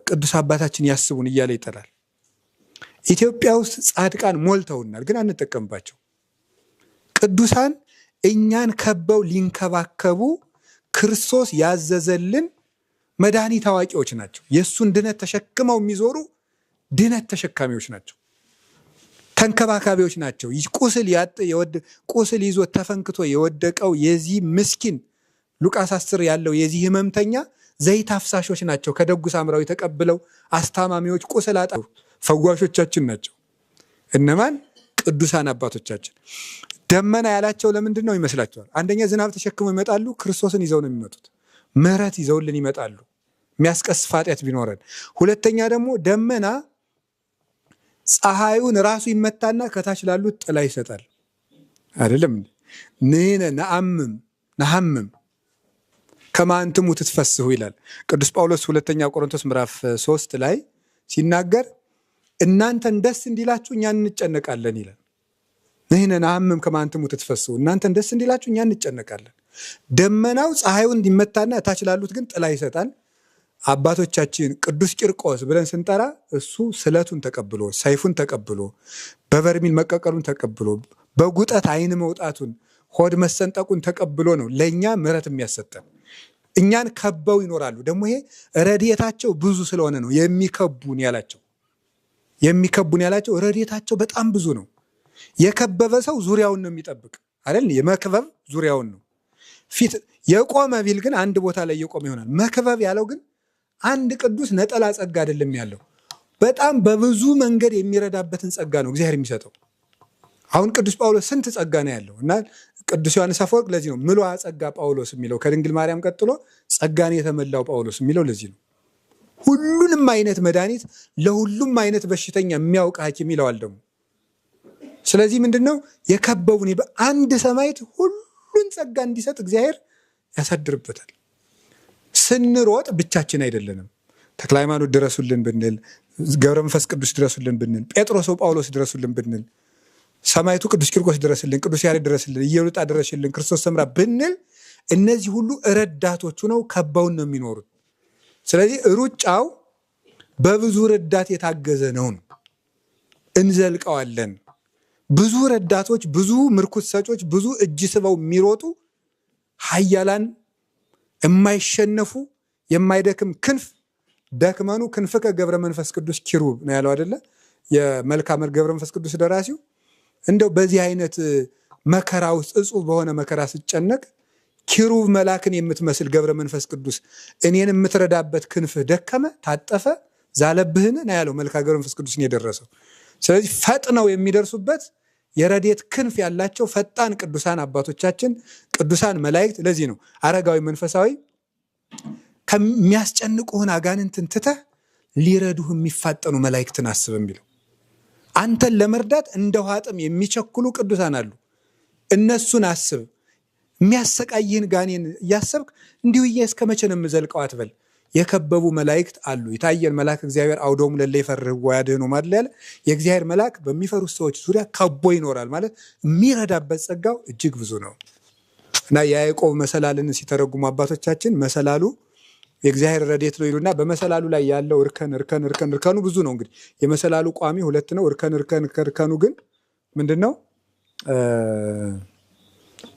Speaker 1: ቅዱስ አባታችን ያስቡን እያለ ይጥላል። ኢትዮጵያ ውስጥ ጻድቃን ሞልተውናል፣ ግን አንጠቀምባቸው። ቅዱሳን እኛን ከበው ሊንከባከቡ ክርስቶስ ያዘዘልን መድኃኒት አዋቂዎች ናቸው። የእሱን ድነት ተሸክመው የሚዞሩ ድነት ተሸካሚዎች ናቸው። ተንከባካቢዎች ናቸው። ቁስል ይዞ ተፈንክቶ የወደቀው የዚህ ምስኪን ሉቃስ 10 ያለው የዚህ ህመምተኛ ዘይት አፍሳሾች ናቸው። ከደጉ ሳምራዊ ተቀብለው አስታማሚዎች፣ ቁስል ፈዋሾቻችን ናቸው። እነማን? ቅዱሳን አባቶቻችን። ደመና ያላቸው ለምንድን ነው ይመስላችኋል? አንደኛ ዝናብ ተሸክመው ይመጣሉ። ክርስቶስን ይዘው ነው የሚመጡት። ምሕረት ይዘውልን ይመጣሉ፣ የሚያስቀስፍ ኃጢአት ቢኖረን። ሁለተኛ ደግሞ ደመና ፀሐዩን ራሱ ይመታና ከታች ላሉት ጥላ ይሰጣል። አይደለም ንሕነ ነሐምም ከመ አንትሙ ትትፈስሑ ይላል ቅዱስ ጳውሎስ ሁለተኛ ቆሮንቶስ ምዕራፍ 3 ላይ ሲናገር እናንተን ደስ እንዲላችሁ እኛ እንጨነቃለን ይላል። ንሕነ ነሐምም ከመ አንትሙ ትትፈስሑ፣ እናንተን ደስ እንዲላችሁ እኛ እንጨነቃለን። ደመናው ፀሐዩን እንዲመታና ታች ላሉት ግን ጥላ ይሰጣል። አባቶቻችን ቅዱስ ቂርቆስ ብለን ስንጠራ እሱ ስለቱን ተቀብሎ ሰይፉን ተቀብሎ በበርሚል መቀቀሉን ተቀብሎ በጉጠት ዓይን መውጣቱን ሆድ መሰንጠቁን ተቀብሎ ነው ለእኛ ምሕረት የሚያሰጠን። እኛን ከበው ይኖራሉ። ደግሞ ይሄ ረድኤታቸው ብዙ ስለሆነ ነው የሚከቡን ያላቸው ረድኤታቸው በጣም ብዙ ነው። የከበበ ሰው ዙሪያውን ነው የሚጠብቅ አይደል? የመክበብ ዙሪያውን ነው። ፊት የቆመ ቢል ግን አንድ ቦታ ላይ የቆመ ይሆናል። መክበብ ያለው ግን አንድ ቅዱስ ነጠላ ጸጋ አይደለም ያለው፣ በጣም በብዙ መንገድ የሚረዳበትን ጸጋ ነው እግዚአብሔር የሚሰጠው። አሁን ቅዱስ ጳውሎስ ስንት ጸጋ ነው ያለው እና ቅዱስ ዮሐንስ አፈወርቅ ለዚህ ነው ምሉዐ ጸጋ ጳውሎስ የሚለው፣ ከድንግል ማርያም ቀጥሎ ጸጋን የተመላው ጳውሎስ የሚለው ለዚህ ነው። ሁሉንም አይነት መድኃኒት ለሁሉም አይነት በሽተኛ የሚያውቅ ሐኪም ይለዋል ደግሞ። ስለዚህ ምንድነው የከበቡን በአንድ ሰማዕት ሁሉን ጸጋ እንዲሰጥ እግዚአብሔር ያሳድርበታል። ስንሮጥ ብቻችን አይደለንም። ተክለ ሃይማኖት ድረሱልን ብንል፣ ገብረ መንፈስ ቅዱስ ድረሱልን ብንል፣ ጴጥሮስ ጳውሎስ ድረሱልን ብንል፣ ሰማዕቱ ቅዱስ ቂርቆስ ድረስልን፣ ቅዱስ ያሬድ ድረስልን፣ ኢየሉጣ ድረስልን፣ ክርስቶስ ሰምራ ብንል እነዚህ ሁሉ ረዳቶቹ ነው፣ ከበውን ነው የሚኖሩት። ስለዚህ ሩጫው በብዙ ረዳት የታገዘ ነው። እንዘልቀዋለን። ብዙ ረዳቶች፣ ብዙ ምርኩስ ሰጮች፣ ብዙ እጅ ስበው የሚሮጡ ኃያላን የማይሸነፉ የማይደክም ክንፍ ደክመኑ ክንፍከ ገብረ መንፈስ ቅዱስ ኪሩብ ነው ያለው አይደለ? የመልክአ ገብረ መንፈስ ቅዱስ ደራሲው። እንደው በዚህ አይነት መከራ ውስጥ እጹብ በሆነ መከራ ስጨነቅ ኪሩብ መልአክን የምትመስል ገብረ መንፈስ ቅዱስ እኔን የምትረዳበት ክንፍህ ደከመ፣ ታጠፈ፣ ዛለብህን ነው ያለው መልክአ ገብረ መንፈስ ቅዱስን የደረሰው። ስለዚህ ፈጥነው የሚደርሱበት የረድኤት ክንፍ ያላቸው ፈጣን ቅዱሳን አባቶቻችን ቅዱሳን መላእክት። ለዚህ ነው አረጋዊ መንፈሳዊ ከሚያስጨንቁህን አጋንንትን ትተህ ሊረዱህ የሚፋጠኑ መላእክትን አስብ የሚለው። አንተን ለመርዳት እንደ ውሃ ጥም የሚቸኩሉ ቅዱሳን አሉ። እነሱን አስብ። የሚያሰቃይህን ጋኔን እያሰብክ እንዲሁ እስከ መቼ ነው የምዘልቀው አትበል። የከበቡ መላእክት አሉ። የታየን መልአክ እግዚአብሔር አውዶሙ ለእለ ይፈርህዎ ወያድኅኖሙ አይደል ያለ። የእግዚአብሔር መልአክ በሚፈሩት ሰዎች ዙሪያ ከቦ ይኖራል ማለት የሚረዳበት ጸጋው እጅግ ብዙ ነው እና የያዕቆብ መሰላልን ሲተረጉሙ አባቶቻችን መሰላሉ የእግዚአብሔር ረድኤት ነው ይሉና በመሰላሉ ላይ ያለው እርከኑ ብዙ ነው። እንግዲህ የመሰላሉ ቋሚ 2 ነው። እርከኑ ግን ምንድን ነው?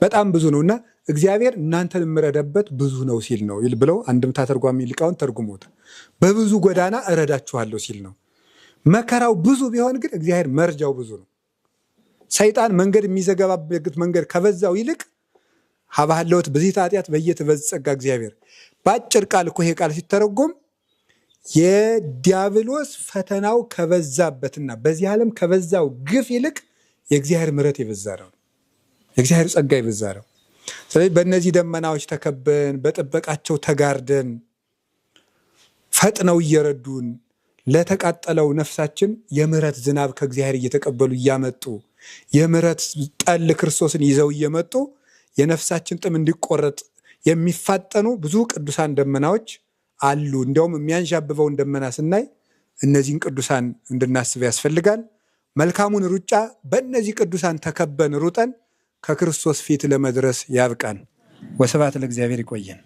Speaker 1: በጣም ብዙ ነውና እግዚአብሔር እናንተን የምረዳበት ብዙ ነው ሲል ነው ብለው አንድምታ ተርጓሚ ሊቃውንት ተርጉሞታል። በብዙ ጎዳና እረዳችኋለሁ ሲል ነው። መከራው ብዙ ቢሆን ግን እግዚአብሔር መርጃው ብዙ ነው። ሰይጣን መንገድ የሚዘጋባበት መንገድ ከበዛው ይልቅ ሀባህለወት በዚህ ኃጢአት በየትበዝ ጸጋ እግዚአብሔር በአጭር ቃል እኮ ይሄ ቃል ሲተረጎም የዲያብሎስ ፈተናው ከበዛበትና በዚህ ዓለም ከበዛው ግፍ ይልቅ የእግዚአብሔር ምሕረት የበዛ ነው። የእግዚአብሔር ጸጋ የበዛ ነው። ስለዚህ በእነዚህ ደመናዎች ተከበን በጥበቃቸው ተጋርደን ፈጥነው እየረዱን ለተቃጠለው ነፍሳችን የምሕረት ዝናብ ከእግዚአብሔር እየተቀበሉ እያመጡ የምሕረት ጠል ክርስቶስን ይዘው እየመጡ የነፍሳችን ጥም እንዲቆረጥ የሚፋጠኑ ብዙ ቅዱሳን ደመናዎች አሉ። እንዲያውም የሚያንዣብበውን ደመና ስናይ እነዚህን ቅዱሳን እንድናስብ ያስፈልጋል። መልካሙን ሩጫ በእነዚህ ቅዱሳን ተከበን ሩጠን ከክርስቶስ ፊት ለመድረስ ያብቃን። ወስብሐት ለእግዚአብሔር። ይቆየን።